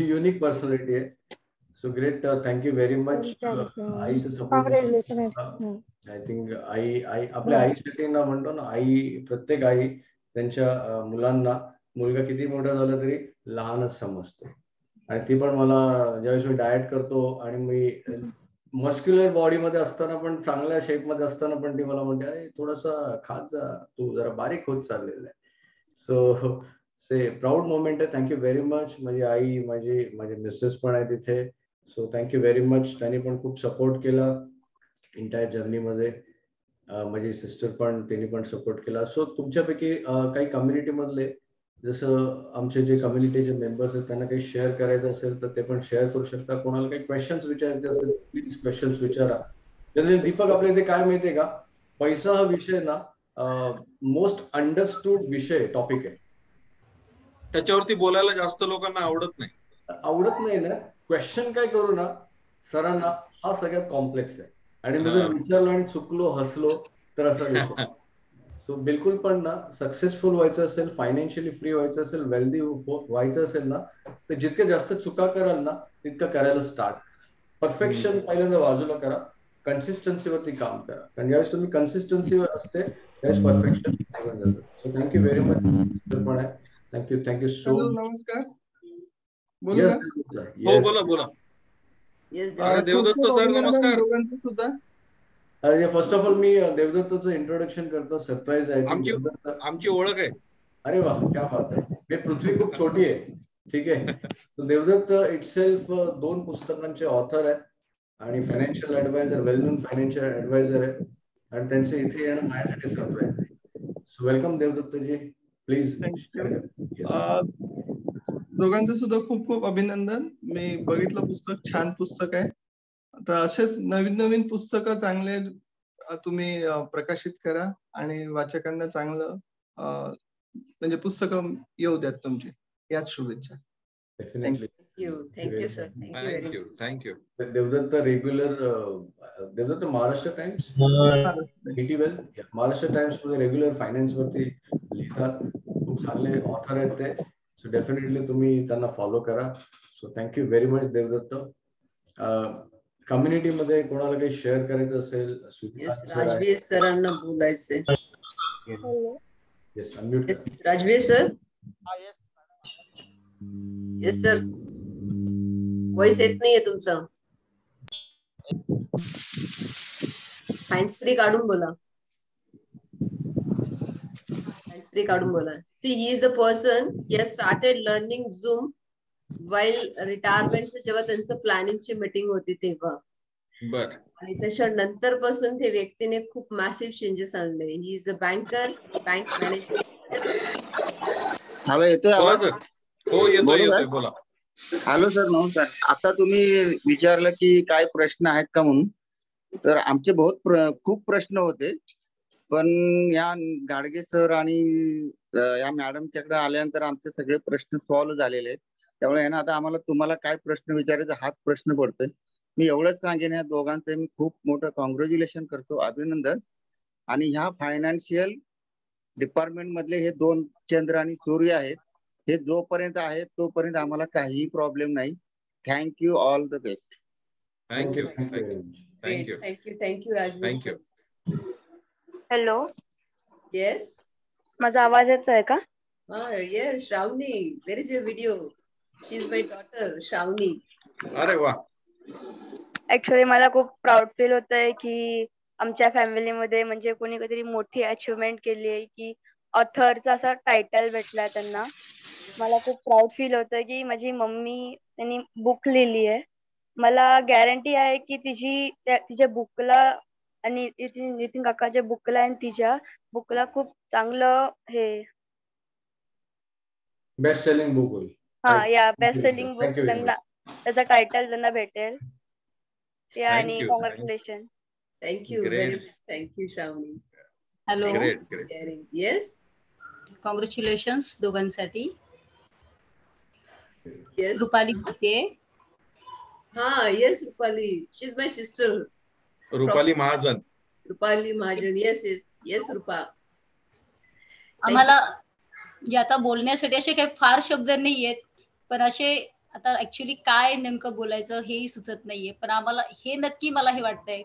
[SPEAKER 4] युनिक पर्सनॅलिटी आहे. So great, thank you very much. आईचं सपोर्ट. आय थिंक आई आपल्या आईसाठी ना म्हणतो ना, आई प्रत्येक आई त्यांच्या मुलांना, मुलगा किती मोठा झाला तरी लहानच समजतो. आणि ती पण मला ज्यावेळेस मी डाएट करतो आणि मी मस्क्युलर बॉडीमध्ये असताना पण, चांगल्या शेपमध्ये असताना पण ती मला म्हणते, अरे थोडासा खात जा, तू जरा बारीक होत चाललेला आहे. सो से प्राऊड मोमेंट आहे. Thank you very much. माझी आई, माझे मिसेस पण आहे तिथे. So thank you very much. त्यांनी पण खूप सपोर्ट केला इंटायर जर्नीमध्ये. माझी सिस्टर पण, त्यांनी पण सपोर्ट केला. सो तुमच्यापैकी काही कम्युनिटी मधले, जसं आमचे जे कम्युनिटीचे मेंबर्स आहेत, त्यांना काही शेअर करायचं असेल तर ते पण शेअर करू शकता. कोणाला काही क्वेश्चन्स विचारायचे असेल प्लीज क्वेश्चन्स विचारा. दीपक, आपल्या इथे काय माहितीये का, पैसा हा विषय ना मोस्ट अंडरस्टूड विषय, टॉपिक आहे.
[SPEAKER 2] त्याच्यावरती बोलायला जास्त लोकांना आवडत नाही
[SPEAKER 4] ना. क्वेश्चन काय करू ना सरांना, हा सगळ्यात कॉम्प्लेक्स आहे. आणि मी जर विचारलो आणि चुकलो, हसलो तर असं विषय. सो बिलकुल पण ना, सक्सेसफुल व्हायचं असेल, फायनान्शियली फ्री व्हायचं असेल, वेल्दी व्हायचं असेल ना, तर जितके जास्त चुका कराल ना तितकं करायला स्टार्ट. परफेक्शन पहिल्यांदा बाजूला करा, कन्सिस्टन्सीवरती काम करा, कारण ज्यावेळेस तुम्ही कन्सिस्टन्सीवर असते त्यावेळेस परफेक्शन निघून जातं. So thank you very much. Thank you so much.
[SPEAKER 9] नमस्कार.
[SPEAKER 2] हो बोला बोला. अरे देवदत्त सर नमस्कार.
[SPEAKER 9] दोघांचं सुद्धा.
[SPEAKER 4] अरे फर्स्ट ऑफ ऑल मी देवदत्तचं इंट्रोडक्शन करतो. सरप्राईज आहे.
[SPEAKER 2] आमची ओळख आहे.
[SPEAKER 4] अरे वा, क्या बात आहे. मी पृथ्वी खूप छोटी आहे. ठीक आहे. तो देवदत्त इटसेल्फ 2 पुस्तकांचे ऑथर आहेत आणि financial adviser, well known financial adviser आहे आणि त्यांचे इथे येणं माझ्यासाठी सरप्राईज आहे. So welcome Devdattji, please.
[SPEAKER 9] दोघांचं सुद्धा खूप खूप अभिनंदन. मी बघितलं पुस्तक, छान पुस्तक आहे. आता असेच नवीन नवीन पुस्तकं चांगले तुम्ही प्रकाशित करा आणि वाचकांना चांगलं म्हणजे पुस्तकं येऊ द्यात तुमची. याच शुभेच्छा.
[SPEAKER 5] Thank you sir.
[SPEAKER 2] Thank you.
[SPEAKER 4] Devdatt regular, Devdatt Maharashtra Times, Maharashtra Times मध्ये रेग्युलर फायनान्स वरती लिहितात. खूप चांगले ऑथर आहेत ते. सो डेफिनेटली तुम्ही त्यांना फॉलो करा. So thank you very much Devdatt. Community मध्ये कोणाला काही शेअर करायचं असेल,
[SPEAKER 5] राजवीर सरांना बोलायचंय.
[SPEAKER 4] Yes, unmute.
[SPEAKER 5] Rajveer sir. Yes sir, voice येत नाहीये तुमचं. हँड फ्री काढून बोला. हँड फ्री काढून बोला. See, he is the person he has started learning Zoom while retirement. जेव्हा त्यांचं प्लॅनिंगची मीटिंग होती तेव्हा.
[SPEAKER 2] बर.
[SPEAKER 5] आणि त्याच्यानंतर पासून ते व्यक्तीने खूप मॅसिव्ह चेंजेस आणले. ही is a banker, bank manager.
[SPEAKER 10] Hello, येतोय आवाज?
[SPEAKER 2] हो येतोय बोला.
[SPEAKER 10] हॅलो सर, नमस्कार. आता तुम्ही विचारलं की काय प्रश्न आहेत का म्हणून. तर आमचे खूप प्रश्न होते, पण या गाडगे सर आणि या मॅडमच्याकडे आल्यानंतर आमचे सगळे प्रश्न सॉल्व्ह झालेले आहेत. त्यामुळे ना आता आम्हाला तुम्हाला काय प्रश्न विचारायचा हाच प्रश्न पडतोय. मी एवढंच सांगेन, या दोघांचं मी खूप मोठं कॉंग्रॅच्युलेशन करतो, अभिनंदन. आणि ह्या फायनान्शियल डिपार्टमेंट मधले हे 2 चंद्र आणि सूर्य आहेत. हे जोपर्यंत आहेत तोपर्यंत आम्हाला काहीही प्रॉब्लेम नाही. Thank you, all the best.
[SPEAKER 2] Thank you.
[SPEAKER 5] Rajveer.
[SPEAKER 11] Hello.
[SPEAKER 5] Yes,
[SPEAKER 11] माझा आवाज येतोय का?
[SPEAKER 5] Yes. Shravani, where is your video? She is my daughter Shravani.
[SPEAKER 2] अरे वा.
[SPEAKER 11] ऍक्च्युली मला खूप प्राऊड फील होतंय की आमच्या फॅमिलीमध्ये म्हणजे कोणी काहीतरी मोठी अचिव्हमेंट केली आहे, की ऑथरचा असा टायटल भेटला त्यांना. मला खूप प्राऊड फील होतं की माझी मम्मी त्यांनी बुक लिहिली आहे. मला गॅरंटी आहे की तिच्या बुकला आणि नितीन काकाच्या बुकला आणि तिच्या बुकला खूप चांगलं हे
[SPEAKER 4] बेस्ट सेलिंग बुक होईल.
[SPEAKER 11] या बेस्ट सेलिंग बुक त्यांना, त्याचा टायटल त्यांना भेटेल. आणि congratulation.
[SPEAKER 5] Thank you very much. Thank you Shravani.
[SPEAKER 12] Hello.
[SPEAKER 5] Yes,
[SPEAKER 12] congratulations दोघांसाठी.
[SPEAKER 5] येस.
[SPEAKER 12] रुपाली बोलते.
[SPEAKER 5] Yes Rupali. She is my sister.
[SPEAKER 2] Rupali Mahajan.
[SPEAKER 5] Yes yes yes Rupa.
[SPEAKER 12] आम्हाला आता बोलण्यासाठी असे काही फार शब्द नाही आहेत, पण असे आता ऍक्च्युली काय नेमकं बोलायचं हेही सुचत नाहीये. पण आम्हाला हे नक्की मला हे वाटतंय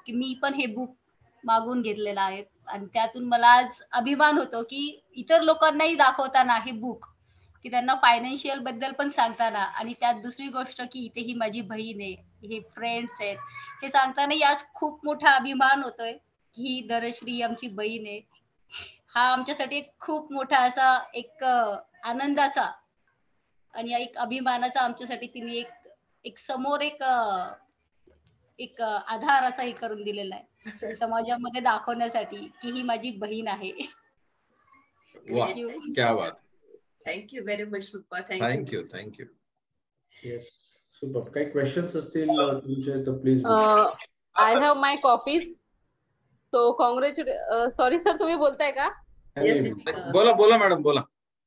[SPEAKER 12] की मी पण हे बुक मागून घेतलेलं आहे आणि त्यातून मला आज अभिमान होतो की इतर लोकांनाही दाखवताना हे बुक, की त्यांना फायनान्शियल बद्दल पण सांगताना, आणि त्यात दुसरी गोष्ट की इथे ही माझी बहीण आहे, हे फ्रेंड्स आहेत, हे सांगताना आज खूप मोठा अभिमान होतोय की धनश्री आमची बहीण आहे. हा आमच्यासाठी एक खूप मोठा असा एक आनंदाचा आणि एक अभिमानाचा आमच्यासाठी तिने एक समोर एक आधार असा हे करून दिलेला आहे समाजामध्ये दाखवण्यासाठी की ही माझी बहीण आहे.
[SPEAKER 2] क्या बात.
[SPEAKER 5] Thank you very much Rupa.
[SPEAKER 2] Thank you.
[SPEAKER 4] Yes, super. काही क्वेश्चन्स असतील तुमचे तर please.
[SPEAKER 13] I have my copies. So congratulation. Sorry sir, तुम्ही बोलताय का?
[SPEAKER 2] बोला मॅडम बोला.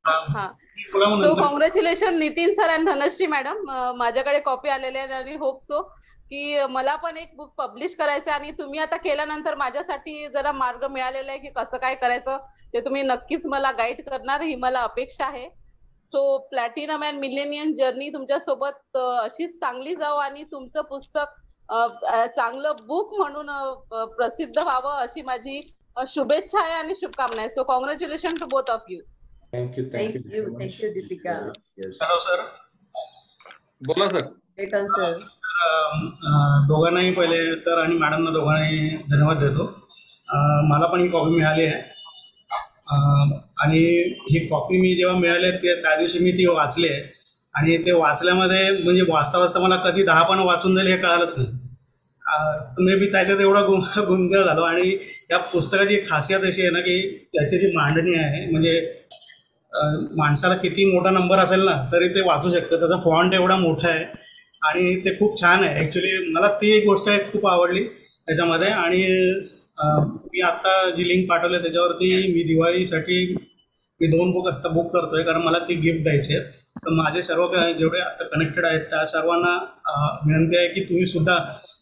[SPEAKER 13] So congratulation Nitin sir and Dhanashree madam. माझ्याकडे कॉपी आलेली आहे आणि होप सो की मला पण एक बुक पब्लिश करायचं आणि तुम्ही आता केल्यानंतर माझ्यासाठी जरा मार्ग मिळालेला आहे की कसं काय करायचं ते तुम्ही नक्कीच मला गाईड करणार ही मला अपेक्षा आहे. So platinum and millennium journey तुमच्या सोबत अशीच चांगली जाऊ आणि तुमचं पुस्तक चांगलं बुक म्हणून प्रसिद्ध व्हावं अशी माझी शुभेच्छा आहे आणि शुभकामना आहे. So congratulation to both of you.
[SPEAKER 4] Thank you
[SPEAKER 5] thank you Deepika.
[SPEAKER 14] Hello sir.
[SPEAKER 2] बोला सर.
[SPEAKER 5] सर
[SPEAKER 14] दोघांनाही पहिले सर आणि मॅडमना दोघांनाही धन्यवाद देतो. मला पण ही कॉपी मिळाली आहे आणि ही कॉपी मी जेव्हा मिळाली त्या दिवशी मी ती वाचली आहे आणि ते वाचल्यामध्ये म्हणजे वाचता वाचता मला कधी 10 पानं वाचून जाईल हे कळालंच नाही. मे बी त्याच्यात एवढा गुंग झालो. आणि या पुस्तकाची खासियत अशी आहे ना की त्याची जी मांडणी आहे म्हणजे माणसाला किती मोठा नंबर असेल ना तरी ते वाचू शकतं. त्याचा फॉन्ट एवढा मोठा आहे आणि ते खूप छान आहे. ऍक्च्युली मला ती एक गोष्ट आहे खूप आवडली त्याच्यामध्ये. आणि मी आता जी लिंक पाठवली त्याच्यावरती मी दिवाळीसाठी मी 2 बुक करतोय कारण मला ती गिफ्ट द्यायची आहे. तर माझे सर्व जेवढे आता कनेक्टेड आहेत त्या सर्वांना विनंती आहे की तुम्ही सुद्धा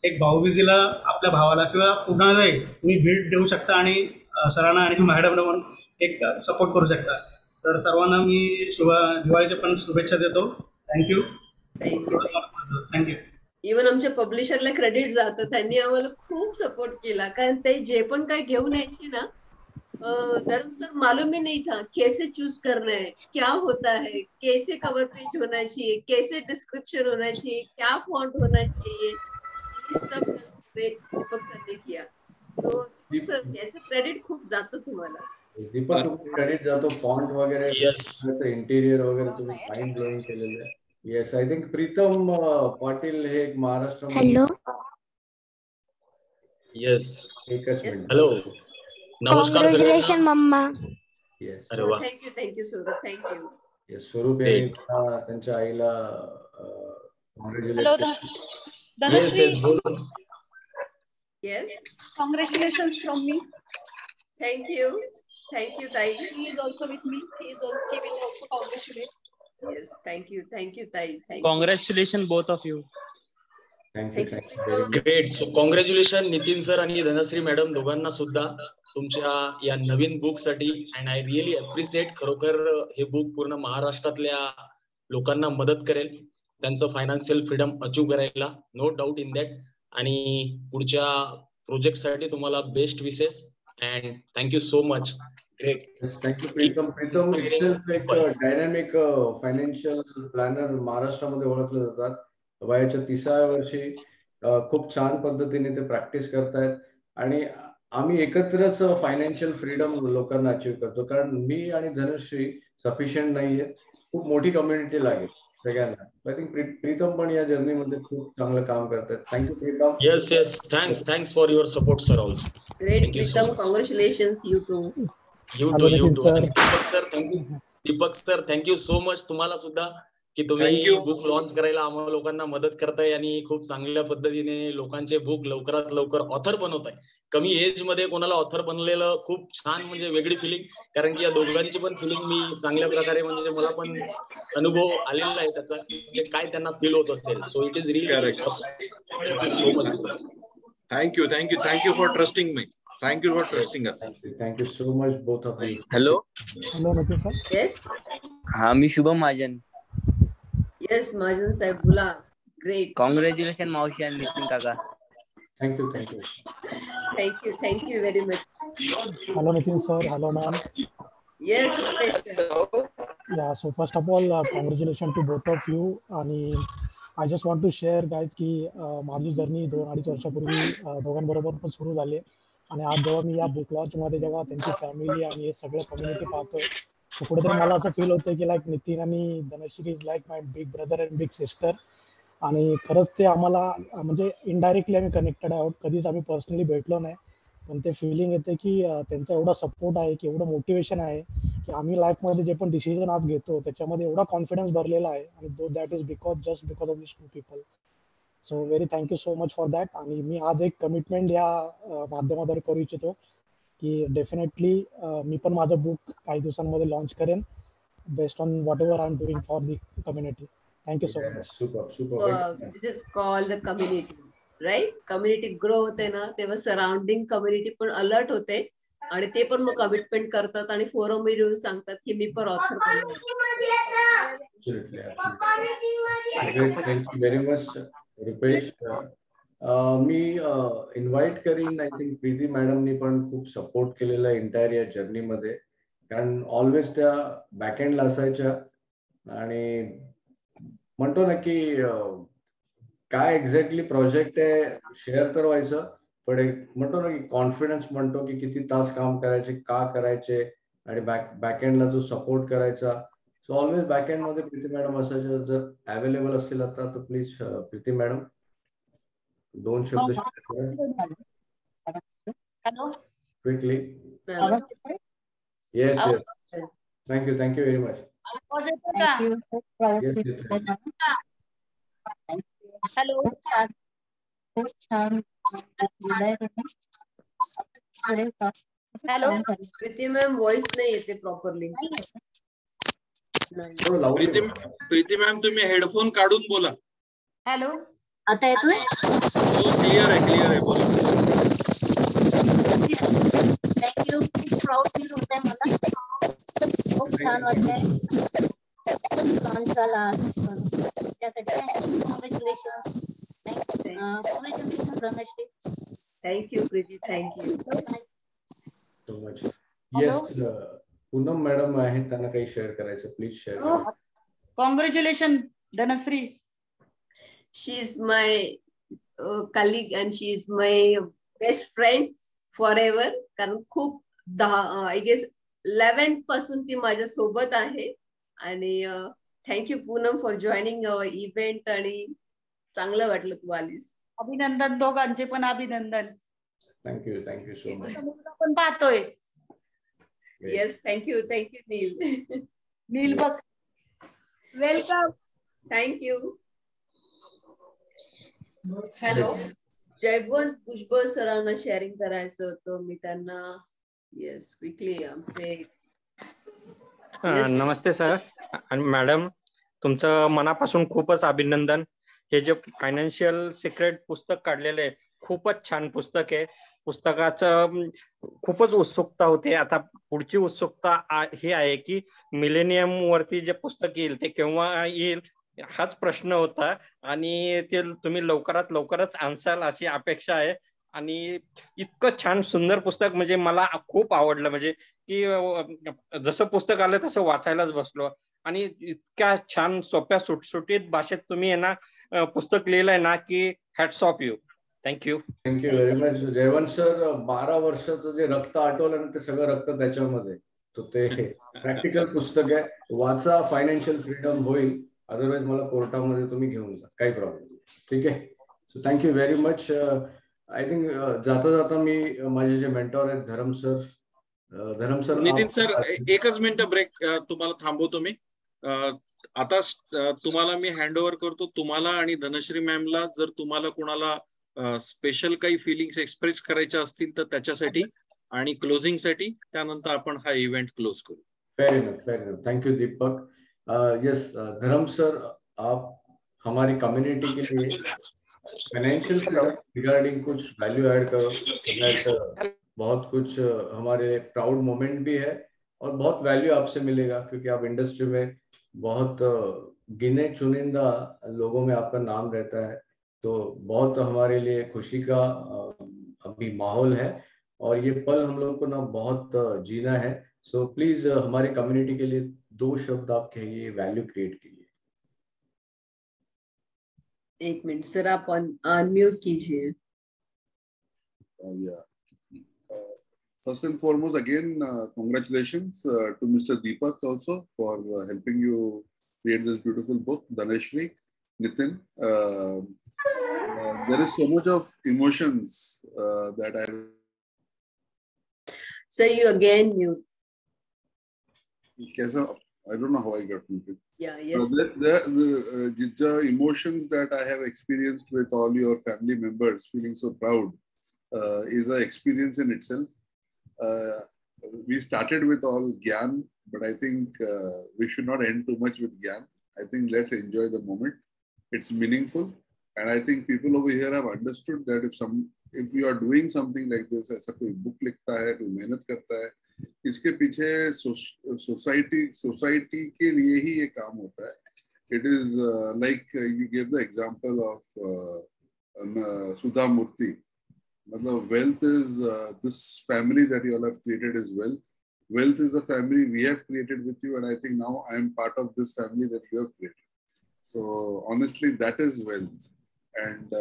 [SPEAKER 14] एक भाऊबीजीला आपल्या भावाला किंवा कुणालाही तुम्ही भेट देऊ शकता आणि सरांना आणि मॅडमला म्हणून एक सपोर्ट करू शकता. तर सर्वांना मी दिवाळीच्या पण शुभेच्छा देतो. थँक्यू.
[SPEAKER 5] इव्हन आमच्या पब्लिशरला क्रेडिट जातं. त्यांनी आम्हाला खूप सपोर्ट केला कारण ते जे पण काही घेऊन यायचे ना धर्म सर मालूम ही नहीं था कैसे चूज करना है, क्या होता है, कैसे कवर पेज होना चाहिए, कैसे डिस्क्रिप्शन होना चाहिए, क्या फॉन्ट होना चाहिए, ये सब दीपक सर ने किया. सो सर याचं क्रेडिट खूप जातं तुम्हाला.
[SPEAKER 4] दीपक क्रेडिट जातो. फॉन्ट वगैरे इंटिरियर वगैरे तुम्ही माइंड ब्लोइंग केलेलं आहे. Yes I think Pritam Patil हे महाराष्ट्र.
[SPEAKER 15] हॅलो. येस.
[SPEAKER 4] एकच मिनिट.
[SPEAKER 15] हॅलो. नमस्कार सर. कॉंग्रॅच्युलेशन मम्मा.
[SPEAKER 4] येस.
[SPEAKER 5] अरे वाह. थँक्यू स्वरूप. थँक्यू.
[SPEAKER 4] येस स्वरूप यांनी त्यांच्या आईला congratulation.
[SPEAKER 5] Yes.
[SPEAKER 16] Congratulations from me.
[SPEAKER 5] Thank you. Thank you, Tai.
[SPEAKER 16] She is also with me. He will also congratulate.
[SPEAKER 5] Yes. Thank you, Tai. Thank you.
[SPEAKER 15] Congratulations both of you.
[SPEAKER 4] Thank you.
[SPEAKER 15] Great. So congratulations Nitin sir आणि Dhanashree madam दोघांना सुद्धा तुमच्या या नवीन book साठी. And I really appreciate. खरोखर हे book पूर्ण महाराष्ट्रातल्या लोकांना मदत करेल त्यांचं फायनान्शियल फ्रीडम अचीव करायला. No doubt in that. आणि पुढच्या प्रोजेक्ट साठी तुम्हाला best wishes and thank you so much. Great.
[SPEAKER 4] Thank you Pritam. Pritam एक डायनॅमिक फायनान्शियल प्लॅनर महाराष्ट्रामध्ये ओळखले जातात. वयाच्या 30व्या वर्षी खूप छान पद्धतीने ते प्रॅक्टिस करतायत आणि आम्ही एकत्रच फायनान्शियल फ्रीडम लोकांना अचीव करतो. कारण मी आणि धनश्री सफिशियंट नाहीये. खूप मोठी कम्युनिटी लागेल सगळ्यांना. आय थिंक प्रीतम पण या जर्नीमध्ये खूप चांगलं काम करतात. Thank you Pritam.
[SPEAKER 15] Yes thanks for your support sir also.
[SPEAKER 5] Great Pritam. Congratulations you too.
[SPEAKER 15] Deepak sir thank you so much. तुम्हाला सुद्धा की तुम्ही बुक लॉन्च करायला आम्हाला लोकांना मदत करताय आणि खूप चांगल्या पद्धतीने लोकांचे बुक लवकरात लवकर ऑथर बनवताय. कमी एज मध्ये कोणाला ऑथर बनलेलं खूप छान म्हणजे वेगळी फिलिंग. कारण की या दोघांची पण फिलिंग मी चांगल्या प्रकारे म्हणजे मला पण अनुभव आलेला आहे त्याचा म्हणजे काय त्यांना फील होत असेल. So it is really thank you so much.
[SPEAKER 2] Thank you for trusting me. Thank you for trusting us.
[SPEAKER 4] Thank you so much both of you.
[SPEAKER 17] Hello.
[SPEAKER 5] Nitin sir. Yes.
[SPEAKER 17] हाँ मी शुभम महाजन.
[SPEAKER 5] Yes महाजन साहेब बोला. Great.
[SPEAKER 17] Congratulations मावशी आणि नितीन काका.
[SPEAKER 4] Thank
[SPEAKER 5] you very much.
[SPEAKER 18] Hello Nitin sir. Hello ma'am.
[SPEAKER 5] Yes.
[SPEAKER 18] Yeah. So first of all, congratulations to both of you. आणि I just want to share guys की माझी journey 2-2.5 वर्षापूर्वी दोघांबरोबर पण सुरू झाली आणि आज जेव्हा मी या बुक लॉन्च मध्ये जेव्हा त्यांची फॅमिली आणि हे सगळं कम्युनिटी पाहतोय तर कुठेतरी मला असं फील होतं की लाईक नितीन आणि Dhanashree is like my big brother and big sister. आणि खरंच ते आम्हाला म्हणजे इनडायरेक्टली आम्ही कनेक्टेड आहोत. कधीच आम्ही पर्सनली भेटलो नाही पण ते फिलिंग येते की त्यांचा एवढा सपोर्ट आहे की एवढं मोटिवेशन आहे की आम्ही लाईफमध्ये जे पण डिसिजन आज घेतो त्याच्यामध्ये एवढा कॉन्फिडन्स भरलेला आहे आणि that is just because of this 2 people. So very thank you so much for that. आणि मी आज एक कमिटमेंट या माध्यमाद्वारे करू इच्छितो की डेफिनेटली मी पण माझं बुक काही दिवसांमध्ये लॉन्च करेन based on whatever I am doing for the community. Thank you so much.
[SPEAKER 5] This is called the community right. Community grow होते ना तेव्हा सराउंडिंग कम्युनिटी पण अलर्ट होते आणि ते पण मग कमिटमेंट करतात आणि फोरम येऊन सांगतात की मी पण author
[SPEAKER 4] thank you very much Rupesh. मी इन्व्हाइट करीन, आय थिंक प्रीती मॅडमनी पण खूप सपोर्ट केलेला एंटायर या जर्नीमध्ये, कारण ऑलवेज त्या बॅकएंडला असायच्या आणि म्हणतो ना की काय एक्झॅक्टली प्रोजेक्ट आहे शेअर तर व्हायचं, पण एक म्हणतो ना की कॉन्फिडन्स म्हणतो की किती तास काम करायचे, का करायचे, आणि बॅकएंडला जो सपोर्ट करायचा. सो ऑलवेज बॅकएंड मध्ये प्रीती मॅडम असायच्या. जर अवेलेबल असतील आता तर प्लीज प्रीती मॅडम 2 शब्द quickly. Yes yes, thank you very much.
[SPEAKER 12] Hello. खूप छान. हॅलो.
[SPEAKER 5] प्रीती मॅम व्हॉइस नाही येते प्रॉपरली.
[SPEAKER 2] प्रीती मॅम तुम्ही हेडफोन काढून बोला.
[SPEAKER 12] हॅलो. आता येतोय?
[SPEAKER 2] क्लिअर आहे बोला.
[SPEAKER 12] थँक्यू. खूप प्राऊड फील होत आहे मला. खूप छान वाटतंय. छान झाला त्यासाठी congratulation.
[SPEAKER 5] Thank you Preeti, thank you
[SPEAKER 4] so much. Yes, Poonam madam आहेत, त्यांना काही शेअर करायचं, प्लीज शेअर करा.
[SPEAKER 12] Congratulation Dhanashree.
[SPEAKER 5] She is my colleague and she is my best friend for ever. कारण खूप आय गेस 11th पासून ती माझ्या सोबत आहे. आणि thank you Poonam for joining our event. आणि चांगलं वाटलं तू आलीस.
[SPEAKER 12] अभिनंदन, दोघांचे पण अभिनंदन.
[SPEAKER 4] Thank you so much.
[SPEAKER 12] पण पाहतोय.
[SPEAKER 5] येस, थँक्यू नील.
[SPEAKER 12] नील बघ. Welcome.
[SPEAKER 5] Thank you. Hello. Jaywant Bhujbal सरांना शेअरिंग करायचं होतं मी त्यांना. येस, क्विकली आमचे.
[SPEAKER 19] नमस्ते सर आणि मॅडम, तुमचं मनापासून खूपच अभिनंदन. हे जे फायनान्शियल सिक्रेट पुस्तक काढलेलं आहे, खूपच छान पुस्तक आहे. पुस्तकाचं खूपच उत्सुकता होते. आता पुढची उत्सुकता ही आहे की मिलेनियम वरती जे पुस्तक येईल ते केव्हा येईल हाच प्रश्न होता, आणि ते तुम्ही लवकरच आणसाल अशी अपेक्षा आहे. आणि इतकं छान सुंदर पुस्तक, म्हणजे मला खूप आवडलं. म्हणजे की जसं पुस्तक आलं तसं वाचायलाच बसलो. आणि इतक्या छान सोप्या सुटसुटीत भाषेत तुम्ही आहे ना पुस्तक लिहिलंय ना की hats off you. Thank you
[SPEAKER 4] very much Jaywant sir. 12 वर्षाचं जे रक्त आटवलं ना, ते सगळं रक्त त्याच्यामध्ये. तो ते प्रॅक्टिकल पुस्तक आहे, वाचा, फायनान्शियल फ्रीडम होईल. अदरवाईज मला कोर्टामध्ये तुम्ही घेऊन जा, काही प्रॉब्लेम. ठीक आहे. So thank you very much. I think जाता मी माझे जे मेंटॉर आहेत धरम सर.
[SPEAKER 2] नितीन सर, एकच मिनिट ब्रेक तुम्हाला थांबवतो मी. आता तुम्हाला मी हँड ओव्हर करतो, तुम्हाला आणि धनश्री मॅमला. जर तुम्हाला कोणाला स्पेशल काही फिलिंग्स एक्सप्रेस करायच्या असतील तर त्याच्यासाठी आणि क्लोजिंग साठी, त्यानंतर आपण हा इव्हेंट क्लोज करू.
[SPEAKER 4] Fair enough. Thank you Deepak. Yes धर्म सर, आप हमारी कम्युनिटी के लिए फाइनेंशियल रिगार्डिंग कुछ वैल्यू ऐड करो. बहुत कुछ हमारे प्राउड मोमेंट भी है और बहुत वैल्यू आपसे मिलेगा, क्योंकि आप इंडस्ट्री में बहुत गिने चुनिंदा लोगों में आपका नाम रहता है. तो बहुत हमारे लिए खुशी का अभी माहौल है और ये पल हम लोग को ना बहुत जीना है. सो प्लीज हमारी कम्युनिटी के लिए 2 शब्द आप कहिए वैल्यू क्रिएट के लिए.
[SPEAKER 5] 1 मिनट सर, आप अनम्यूट कीजिए.
[SPEAKER 3] First and foremost, again, congratulations to Mr. Deepak also for helping you create this beautiful book. Dhanashri, Nitin, there is so much of emotions that I.
[SPEAKER 5] Sir, you again mute.
[SPEAKER 3] I don't know how I got muted.
[SPEAKER 5] Yeah, yes.
[SPEAKER 3] The emotions that I have experienced with all your family members, feeling so proud, is an experience in itself. We started with all Gyan, but I think we should not end too much with Gyan. I think let's enjoy the moment. It's meaningful. And I think people over here have understood that if you are doing something like this, ऐसा कोई book लिखता है, कोई मेहनत करता है, इसके पीछे सोसाइटी के लिए ही ये काम होता है. It is like you gave the example of Sudha Murthy. मतलब wealth is this family that you all have created is wealth. Wealth is the family we have created with you, and I think now I am part of this family that you have created. So honestly, that is wealth. And